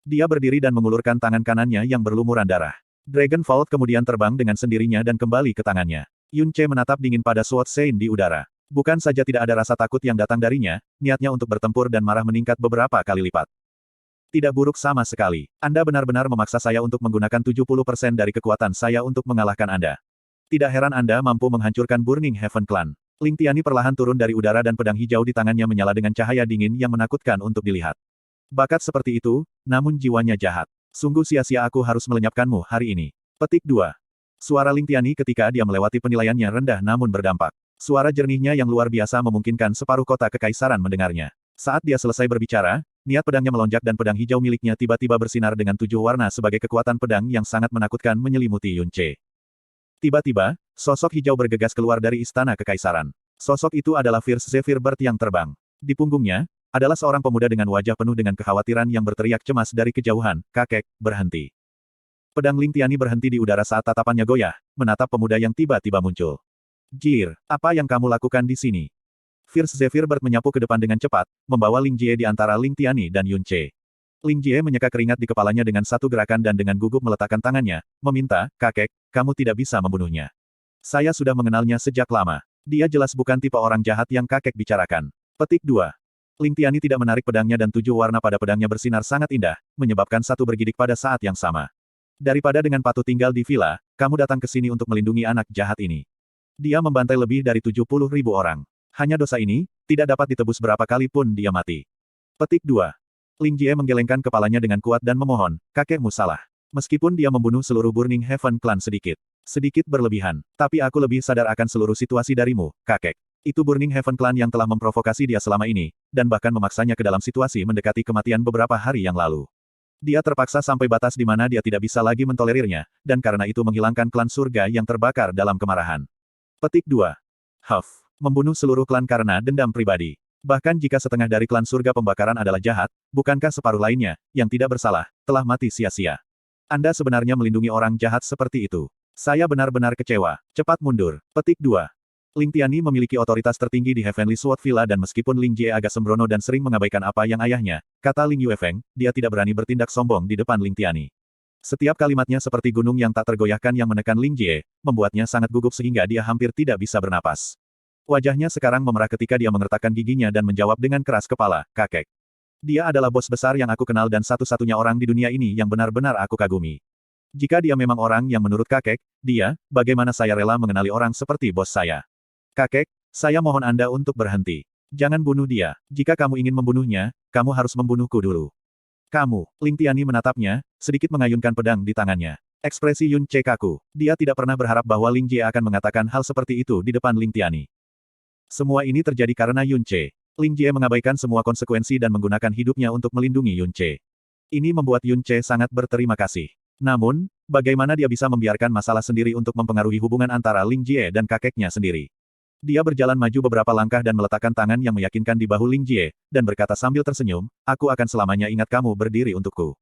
Dia berdiri dan mengulurkan tangan kanannya yang berlumuran darah. Dragon Vault kemudian terbang dengan sendirinya dan kembali ke tangannya. Yun Ce menatap dingin pada Sword Sein di udara. Bukan saja tidak ada rasa takut yang datang darinya, niatnya untuk bertempur dan marah meningkat beberapa kali lipat. Tidak buruk sama sekali. Anda benar-benar memaksa saya untuk menggunakan 70% dari kekuatan saya untuk mengalahkan Anda. Tidak heran Anda mampu menghancurkan Burning Heaven Clan. Ling Tiani perlahan turun dari udara dan pedang hijau di tangannya menyala dengan cahaya dingin yang menakutkan untuk dilihat. Bakat seperti itu, namun jiwanya jahat. Sungguh sia-sia aku harus melenyapkanmu hari ini. Petik 2. Suara Ling Tiani ketika dia melewati penilaiannya rendah namun berdampak. Suara jernihnya yang luar biasa memungkinkan separuh kota kekaisaran mendengarnya. Saat dia selesai berbicara, niat pedangnya melonjak dan pedang hijau miliknya tiba-tiba bersinar dengan 7 warna sebagai kekuatan pedang yang sangat menakutkan menyelimuti Yun Ce. Tiba-tiba, sosok hijau bergegas keluar dari istana kekaisaran. Sosok itu adalah Fierce Zephyr Bird yang terbang. Di punggungnya, adalah seorang pemuda dengan wajah penuh dengan kekhawatiran yang berteriak cemas dari kejauhan, "Kakek, berhenti." Pedang Ling Tiani berhenti di udara saat tatapannya goyah, menatap pemuda yang tiba-tiba muncul. "Jir, apa yang kamu lakukan di sini?" Fierce Zephyr Bird menyapu ke depan dengan cepat, membawa Ling Jie di antara Ling Tiani dan Yun Ce. Ling Jie menyeka keringat di kepalanya dengan satu gerakan dan dengan gugup meletakkan tangannya, meminta, "Kakek, kamu tidak bisa membunuhnya. Saya sudah mengenalnya sejak lama. Dia jelas bukan tipe orang jahat yang kakek bicarakan." Petik 2. Ling Tiani tidak menarik pedangnya dan 7 warna pada pedangnya bersinar sangat indah, menyebabkan satu bergidik pada saat yang sama. "Daripada dengan patut tinggal di villa, kamu datang ke sini untuk melindungi anak jahat ini. Dia membantai lebih dari 70.000 orang. Hanya dosa ini, tidak dapat ditebus berapa kali pun dia mati." Petik 2. Ling Jie menggelengkan kepalanya dengan kuat dan memohon, "Kakekmu salah. Meskipun dia membunuh seluruh Burning Heaven Clan sedikit berlebihan, tapi aku lebih sadar akan seluruh situasi darimu, kakek. Itu Burning Heaven Clan yang telah memprovokasi dia selama ini, dan bahkan memaksanya ke dalam situasi mendekati kematian beberapa hari yang lalu. Dia terpaksa sampai batas di mana dia tidak bisa lagi mentolerirnya, dan karena itu menghilangkan klan surga yang terbakar dalam kemarahan." Petik 2. Huff. Membunuh seluruh klan karena dendam pribadi. Bahkan jika setengah dari klan surga pembakaran adalah jahat, bukankah separuh lainnya, yang tidak bersalah, telah mati sia-sia? Anda sebenarnya melindungi orang jahat seperti itu. Saya benar-benar kecewa. Cepat mundur. Petik 2. Ling Tiani memiliki otoritas tertinggi di Heavenly Sword Villa dan meskipun Ling Jie agak sembrono dan sering mengabaikan apa yang ayahnya, kata Ling Yuefeng, dia tidak berani bertindak sombong di depan Ling Tiani. Setiap kalimatnya seperti gunung yang tak tergoyahkan yang menekan Ling Jie, membuatnya sangat gugup sehingga dia hampir tidak bisa bernapas. Wajahnya sekarang memerah ketika dia mengertakkan giginya dan menjawab dengan keras kepala, "Kakek. Dia adalah bos besar yang aku kenal dan satu-satunya orang di dunia ini yang benar-benar aku kagumi. Jika dia memang orang yang menurut kakek, bagaimana saya rela mengenali orang seperti bos saya? Kakek, saya mohon Anda untuk berhenti. Jangan bunuh dia. Jika kamu ingin membunuhnya, kamu harus membunuhku dulu." "Kamu." Ling Tiani menatapnya, sedikit mengayunkan pedang di tangannya. Ekspresi Yun Ce kaku. Dia tidak pernah berharap bahwa Ling Jie akan mengatakan hal seperti itu di depan Ling Tiani. Semua ini terjadi karena Yun Ce. Ling Jie mengabaikan semua konsekuensi dan menggunakan hidupnya untuk melindungi Yun Ce. Ini membuat Yun Ce sangat berterima kasih. Namun, bagaimana dia bisa membiarkan masalah sendiri untuk mempengaruhi hubungan antara Ling Jie dan kakeknya sendiri? Dia berjalan maju beberapa langkah dan meletakkan tangan yang meyakinkan di bahu Ling Jie, dan berkata sambil tersenyum, "Aku akan selamanya ingat kamu berdiri untukku.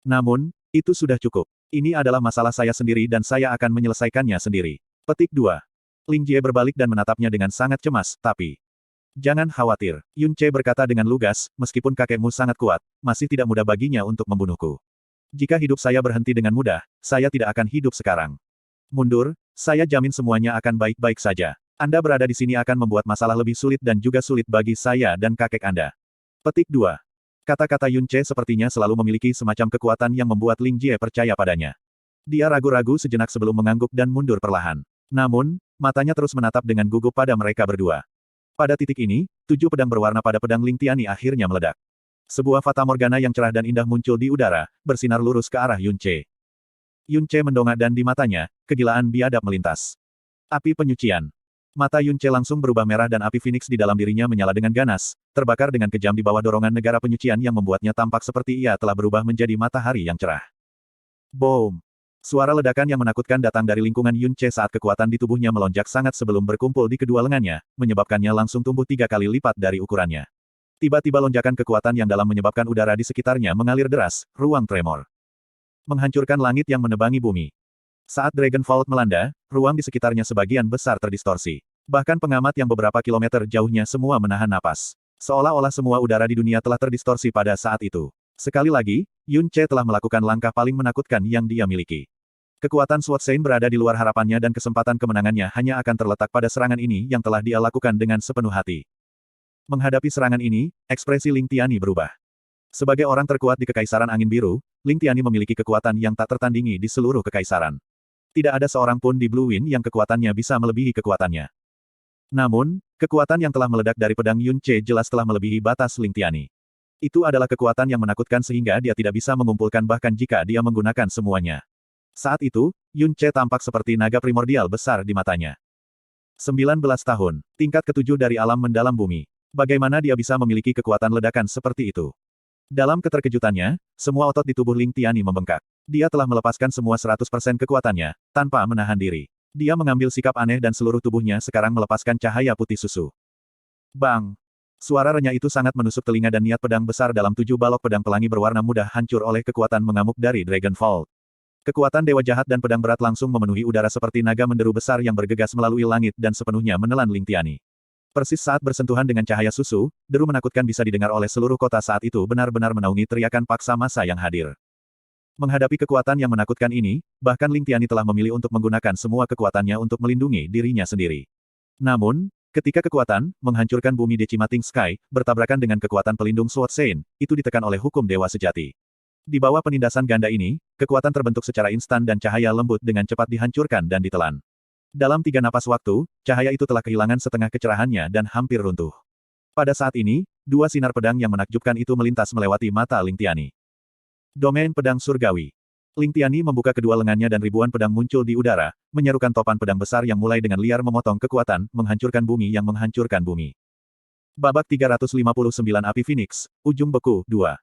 Namun, itu sudah cukup. Ini adalah masalah saya sendiri dan saya akan menyelesaikannya sendiri." Petik 2. Ling Jie berbalik dan menatapnya dengan sangat cemas, "Tapi, jangan khawatir." Yun Ce berkata dengan lugas, "Meskipun kakekmu sangat kuat, masih tidak mudah baginya untuk membunuhku. Jika hidup saya berhenti dengan mudah, saya tidak akan hidup sekarang. Mundur, saya jamin semuanya akan baik-baik saja. Anda berada di sini akan membuat masalah lebih sulit dan juga sulit bagi saya dan kakek Anda." Petik 2. Kata-kata Yun Ce sepertinya selalu memiliki semacam kekuatan yang membuat Ling Jie percaya padanya. Dia ragu-ragu sejenak sebelum mengangguk dan mundur perlahan. Namun, matanya terus menatap dengan gugup pada mereka berdua. Pada titik ini, 7 pedang berwarna pada pedang Ling Tiani akhirnya meledak. Sebuah fatamorgana yang cerah dan indah muncul di udara, bersinar lurus ke arah Yun Ce. Yun Ce mendongak dan di matanya, kegilaan biadab melintas. Api penyucian. Mata Yun Ce langsung berubah merah dan api Phoenix di dalam dirinya menyala dengan ganas, terbakar dengan kejam di bawah dorongan negara penyucian yang membuatnya tampak seperti ia telah berubah menjadi matahari yang cerah. Boom! Suara ledakan yang menakutkan datang dari lingkungan Yun Ce saat kekuatan di tubuhnya melonjak sangat sebelum berkumpul di kedua lengannya, menyebabkannya langsung tumbuh 3 kali lipat dari ukurannya. Tiba-tiba lonjakan kekuatan yang dalam menyebabkan udara di sekitarnya mengalir deras, ruang tremor. Menghancurkan langit yang menebangi bumi. Saat Dragon Vault melanda, ruang di sekitarnya sebagian besar terdistorsi. Bahkan pengamat yang beberapa kilometer jauhnya semua menahan napas. Seolah-olah semua udara di dunia telah terdistorsi pada saat itu. Sekali lagi, Yun Ce telah melakukan langkah paling menakutkan yang dia miliki. Kekuatan Sword Saint berada di luar harapannya dan kesempatan kemenangannya hanya akan terletak pada serangan ini yang telah dia lakukan dengan sepenuh hati. Menghadapi serangan ini, ekspresi Ling Tiani berubah. Sebagai orang terkuat di Kekaisaran Angin Biru, Ling Tiani memiliki kekuatan yang tak tertandingi di seluruh kekaisaran. Tidak ada seorang pun di Blue Wind yang kekuatannya bisa melebihi kekuatannya. Namun, kekuatan yang telah meledak dari pedang Yun Ce jelas telah melebihi batas Ling Tiani. Itu adalah kekuatan yang menakutkan sehingga dia tidak bisa mengumpulkan bahkan jika dia menggunakan semuanya. Saat itu, Yun Ce tampak seperti naga primordial besar di matanya. 19 tahun, tingkat ketujuh dari alam mendalam bumi. Bagaimana dia bisa memiliki kekuatan ledakan seperti itu? Dalam keterkejutannya, semua otot di tubuh Ling Tiani membengkak. Dia telah melepaskan semua 100% kekuatannya, tanpa menahan diri. Dia mengambil sikap aneh dan seluruh tubuhnya sekarang melepaskan cahaya putih susu. Bang! Suara renyah itu sangat menusuk telinga dan niat pedang besar dalam 7 balok pedang pelangi berwarna muda hancur oleh kekuatan mengamuk dari Dragon Vault. Kekuatan dewa jahat dan pedang berat langsung memenuhi udara seperti naga menderu besar yang bergegas melalui langit dan sepenuhnya menelan Ling Tiani. Persis saat bersentuhan dengan cahaya susu, deru menakutkan bisa didengar oleh seluruh kota saat itu benar-benar menaungi teriakan paksa massa yang hadir. Menghadapi kekuatan yang menakutkan ini, bahkan Ling Tiani telah memilih untuk menggunakan semua kekuatannya untuk melindungi dirinya sendiri. Namun, ketika kekuatan, menghancurkan bumi Decimating Sky, bertabrakan dengan kekuatan pelindung Sword Saint, itu ditekan oleh hukum dewa sejati. Di bawah penindasan ganda ini, kekuatan terbentuk secara instan dan cahaya lembut dengan cepat dihancurkan dan ditelan. Dalam 3 napas waktu, cahaya itu telah kehilangan setengah kecerahannya dan hampir runtuh. Pada saat ini, 2 sinar pedang yang menakjubkan itu melintas melewati mata Ling Tiani. Domain Pedang Surgawi. Ling Tiani membuka kedua lengannya dan ribuan pedang muncul di udara, menyerukan topan pedang besar yang mulai dengan liar memotong kekuatan, menghancurkan bumi yang menghancurkan bumi. Babak 359 Api Phoenix, Ujung Beku, 2.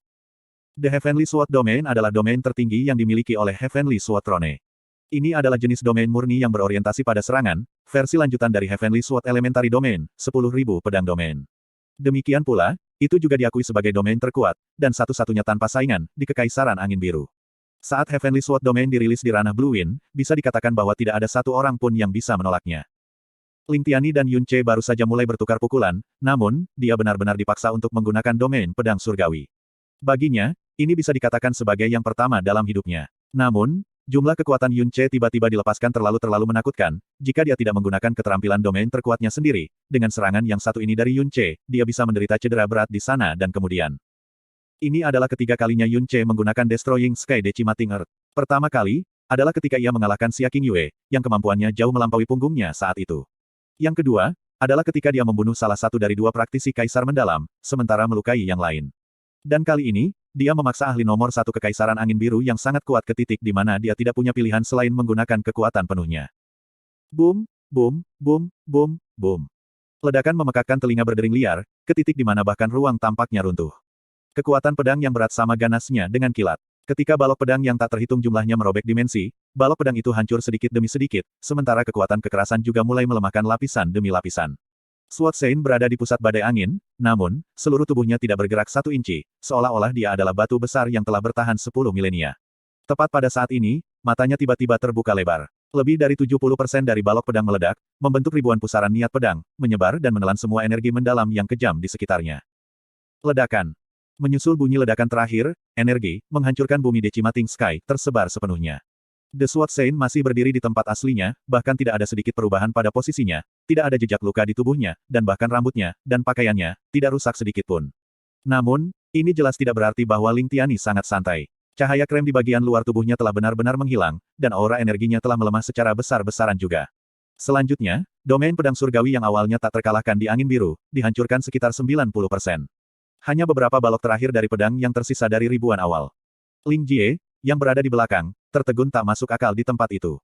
The Heavenly Sword Domain adalah domain tertinggi yang dimiliki oleh Heavenly Sword Throne. Ini adalah jenis domain murni yang berorientasi pada serangan, versi lanjutan dari Heavenly Sword Elementary Domain, 10.000 pedang domain. Demikian pula, itu juga diakui sebagai domain terkuat, dan satu-satunya tanpa saingan, di Kekaisaran Angin Biru. Saat Heavenly Sword Domain dirilis di ranah Blue Wind, bisa dikatakan bahwa tidak ada satu orang pun yang bisa menolaknya. Ling Tiani dan Yun Ce baru saja mulai bertukar pukulan, namun, dia benar-benar dipaksa untuk menggunakan domain pedang surgawi. Baginya, ini bisa dikatakan sebagai yang pertama dalam hidupnya. Namun, jumlah kekuatan Yun Ce tiba-tiba dilepaskan terlalu menakutkan, jika dia tidak menggunakan keterampilan domain terkuatnya sendiri, dengan serangan yang satu ini dari Yun Ce, dia bisa menderita cedera berat di sana dan kemudian. Ini adalah ketiga kalinya Yun Ce menggunakan Destroying Sky Decimating Earth. Pertama kali, adalah ketika ia mengalahkan Xia King Yue, yang kemampuannya jauh melampaui punggungnya saat itu. Yang kedua, adalah ketika dia membunuh salah satu dari 2 praktisi Kaisar Mendalam, sementara melukai yang lain. Dan kali ini, dia memaksa ahli nomor 1 Kekaisaran Angin Biru yang sangat kuat ke titik di mana dia tidak punya pilihan selain menggunakan kekuatan penuhnya. Boom, boom, boom, boom, boom. Ledakan memekakkan telinga berdering liar, ke titik di mana bahkan ruang tampaknya runtuh. Kekuatan pedang yang berat sama ganasnya dengan kilat. Ketika balok pedang yang tak terhitung jumlahnya merobek dimensi, balok pedang itu hancur sedikit demi sedikit, sementara kekuatan kekerasan juga mulai melemahkan lapisan demi lapisan. Sword Saint berada di pusat badai angin, namun, seluruh tubuhnya tidak bergerak 1 inci, seolah-olah dia adalah batu besar yang telah bertahan 10 milenia. Tepat pada saat ini, matanya tiba-tiba terbuka lebar. Lebih dari 70% dari balok pedang meledak, membentuk ribuan pusaran niat pedang, menyebar dan menelan semua energi mendalam yang kejam di sekitarnya. Ledakan. Menyusul bunyi ledakan terakhir, energi, menghancurkan bumi Decimating Sky, tersebar sepenuhnya. The Sword Saint masih berdiri di tempat aslinya, bahkan tidak ada sedikit perubahan pada posisinya, tidak ada jejak luka di tubuhnya, dan bahkan rambutnya, dan pakaiannya, tidak rusak sedikit pun. Namun, ini jelas tidak berarti bahwa Ling Tiani sangat santai. Cahaya krem di bagian luar tubuhnya telah benar-benar menghilang, dan aura energinya telah melemah secara besar-besaran juga. Selanjutnya, domain pedang surgawi yang awalnya tak terkalahkan di Angin Biru, dihancurkan sekitar 90%. Hanya beberapa balok terakhir dari pedang yang tersisa dari ribuan awal. Ling Jie, yang berada di belakang, tertegun tak masuk akal di tempat itu.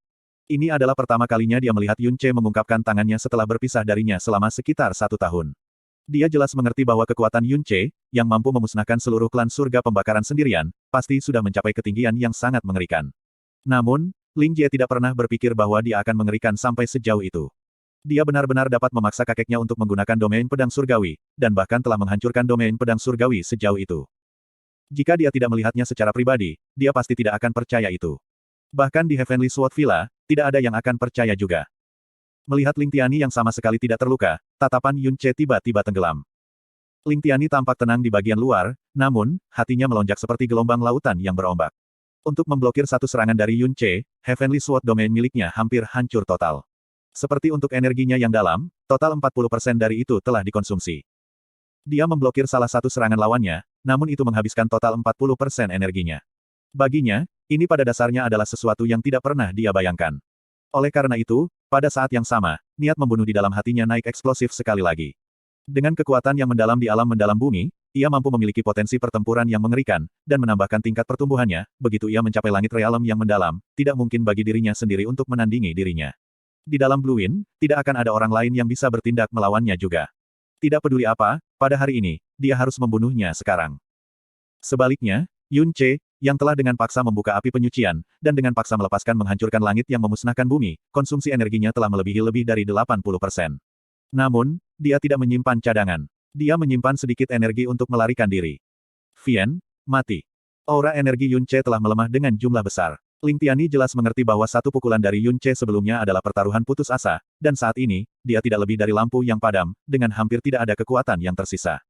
Ini adalah pertama kalinya dia melihat Yun Ce mengungkapkan tangannya setelah berpisah darinya selama sekitar 1 tahun. Dia jelas mengerti bahwa kekuatan Yun Ce, yang mampu memusnahkan seluruh klan surga pembakaran sendirian, pasti sudah mencapai ketinggian yang sangat mengerikan. Namun, Ling Jie tidak pernah berpikir bahwa dia akan mengerikan sampai sejauh itu. Dia benar-benar dapat memaksa kakeknya untuk menggunakan domain pedang surgawi, dan bahkan telah menghancurkan domain pedang surgawi sejauh itu. Jika dia tidak melihatnya secara pribadi, dia pasti tidak akan percaya itu. Bahkan di Heavenly Sword Villa, tidak ada yang akan percaya juga. Melihat Ling Tiani yang sama sekali tidak terluka, tatapan Yun Ce tiba-tiba tenggelam. Ling Tiani tampak tenang di bagian luar, namun, hatinya melonjak seperti gelombang lautan yang berombak. Untuk memblokir satu serangan dari Yun Ce, Heavenly Sword Domain miliknya hampir hancur total. Seperti untuk energinya yang dalam, total 40% dari itu telah dikonsumsi. Dia memblokir salah satu serangan lawannya, namun itu menghabiskan total 40% energinya. Baginya, ini pada dasarnya adalah sesuatu yang tidak pernah dia bayangkan. Oleh karena itu, pada saat yang sama, niat membunuh di dalam hatinya naik eksplosif sekali lagi. Dengan kekuatan yang mendalam di alam mendalam bumi, ia mampu memiliki potensi pertempuran yang mengerikan, dan menambahkan tingkat pertumbuhannya, begitu ia mencapai langit realem yang mendalam, tidak mungkin bagi dirinya sendiri untuk menandingi dirinya. Di dalam Blue Wind, tidak akan ada orang lain yang bisa bertindak melawannya juga. Tidak peduli apa, pada hari ini, dia harus membunuhnya sekarang. Sebaliknya, Yun Ce, yang telah dengan paksa membuka api penyucian, dan dengan paksa melepaskan menghancurkan langit yang memusnahkan bumi, konsumsi energinya telah melebihi lebih dari 80%. Namun, dia tidak menyimpan cadangan. Dia menyimpan sedikit energi untuk melarikan diri. Vian, mati. Aura energi Yun Ce telah melemah dengan jumlah besar. Ling Tiani jelas mengerti bahwa satu pukulan dari Yun Ce sebelumnya adalah pertaruhan putus asa, dan saat ini, dia tidak lebih dari lampu yang padam, dengan hampir tidak ada kekuatan yang tersisa.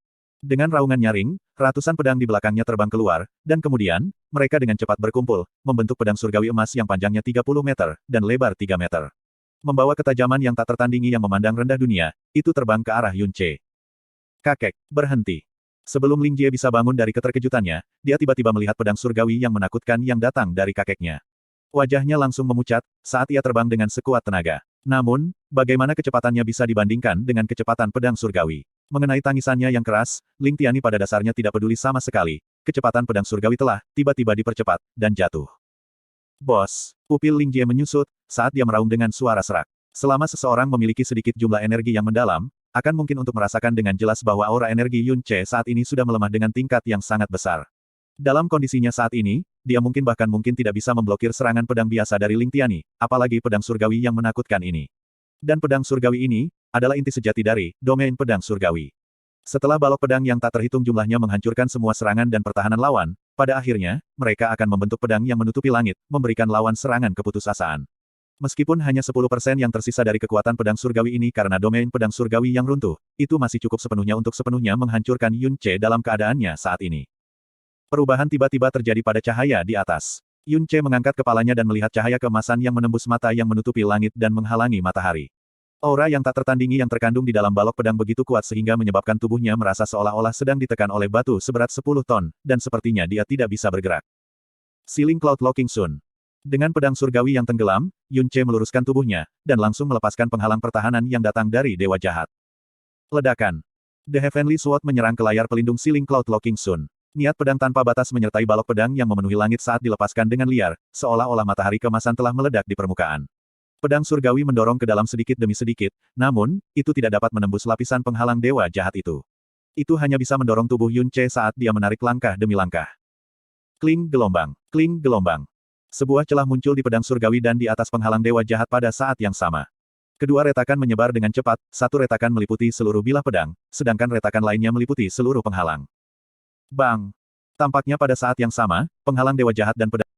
Dengan raungan nyaring, ratusan pedang di belakangnya terbang keluar, dan kemudian, mereka dengan cepat berkumpul, membentuk pedang surgawi emas yang panjangnya 30 meter, dan lebar 3 meter. Membawa ketajaman yang tak tertandingi yang memandang rendah dunia, itu terbang ke arah Yun Ce. Kakek, berhenti. Sebelum Ling Jie bisa bangun dari keterkejutannya, dia tiba-tiba melihat pedang surgawi yang menakutkan yang datang dari kakeknya. Wajahnya langsung memucat, saat ia terbang dengan sekuat tenaga. Namun, bagaimana kecepatannya bisa dibandingkan dengan kecepatan pedang surgawi? Mengenai tangisannya yang keras, Ling Tiani pada dasarnya tidak peduli sama sekali. Kecepatan pedang surgawi telah tiba-tiba dipercepat, dan jatuh. Bos, pupil Ling Jie menyusut, saat dia meraung dengan suara serak. Selama seseorang memiliki sedikit jumlah energi yang mendalam, akan mungkin untuk merasakan dengan jelas bahwa aura energi Yun Ce saat ini sudah melemah dengan tingkat yang sangat besar. Dalam kondisinya saat ini, dia mungkin tidak bisa memblokir serangan pedang biasa dari Ling Tiani, apalagi pedang surgawi yang menakutkan ini. Dan pedang surgawi ini, adalah inti sejati dari domain pedang surgawi. Setelah balok pedang yang tak terhitung jumlahnya menghancurkan semua serangan dan pertahanan lawan, pada akhirnya, mereka akan membentuk pedang yang menutupi langit, memberikan lawan serangan keputusasaan. Meskipun hanya 10% yang tersisa dari kekuatan pedang surgawi ini karena domain pedang surgawi yang runtuh, itu masih cukup sepenuhnya untuk sepenuhnya menghancurkan Yun Ce dalam keadaannya saat ini. Perubahan tiba-tiba terjadi pada cahaya di atas. Yun Ce mengangkat kepalanya dan melihat cahaya keemasan yang menembus mata yang menutupi langit dan menghalangi matahari. Aura yang tak tertandingi yang terkandung di dalam balok pedang begitu kuat sehingga menyebabkan tubuhnya merasa seolah-olah sedang ditekan oleh batu seberat 10 ton, dan sepertinya dia tidak bisa bergerak. Sealing Cloud Locking Sun. Dengan pedang surgawi yang tenggelam, Yun Ce meluruskan tubuhnya, dan langsung melepaskan penghalang pertahanan yang datang dari Dewa Jahat. Ledakan. The Heavenly Sword menyerang ke layar pelindung Sealing Cloud Locking Sun. Niat pedang tanpa batas menyertai balok pedang yang memenuhi langit saat dilepaskan dengan liar, seolah-olah matahari keemasan telah meledak di permukaan. Pedang surgawi mendorong ke dalam sedikit demi sedikit, namun, itu tidak dapat menembus lapisan penghalang Dewa Jahat itu. Itu hanya bisa mendorong tubuh Yun Ce saat dia menarik langkah demi langkah. Kling gelombang. Kling gelombang. Sebuah celah muncul di pedang surgawi dan di atas penghalang Dewa Jahat pada saat yang sama. Kedua retakan menyebar dengan cepat, satu retakan meliputi seluruh bilah pedang, sedangkan retakan lainnya meliputi seluruh penghalang. Bang! Tampaknya pada saat yang sama, penghalang Dewa Jahat dan pedang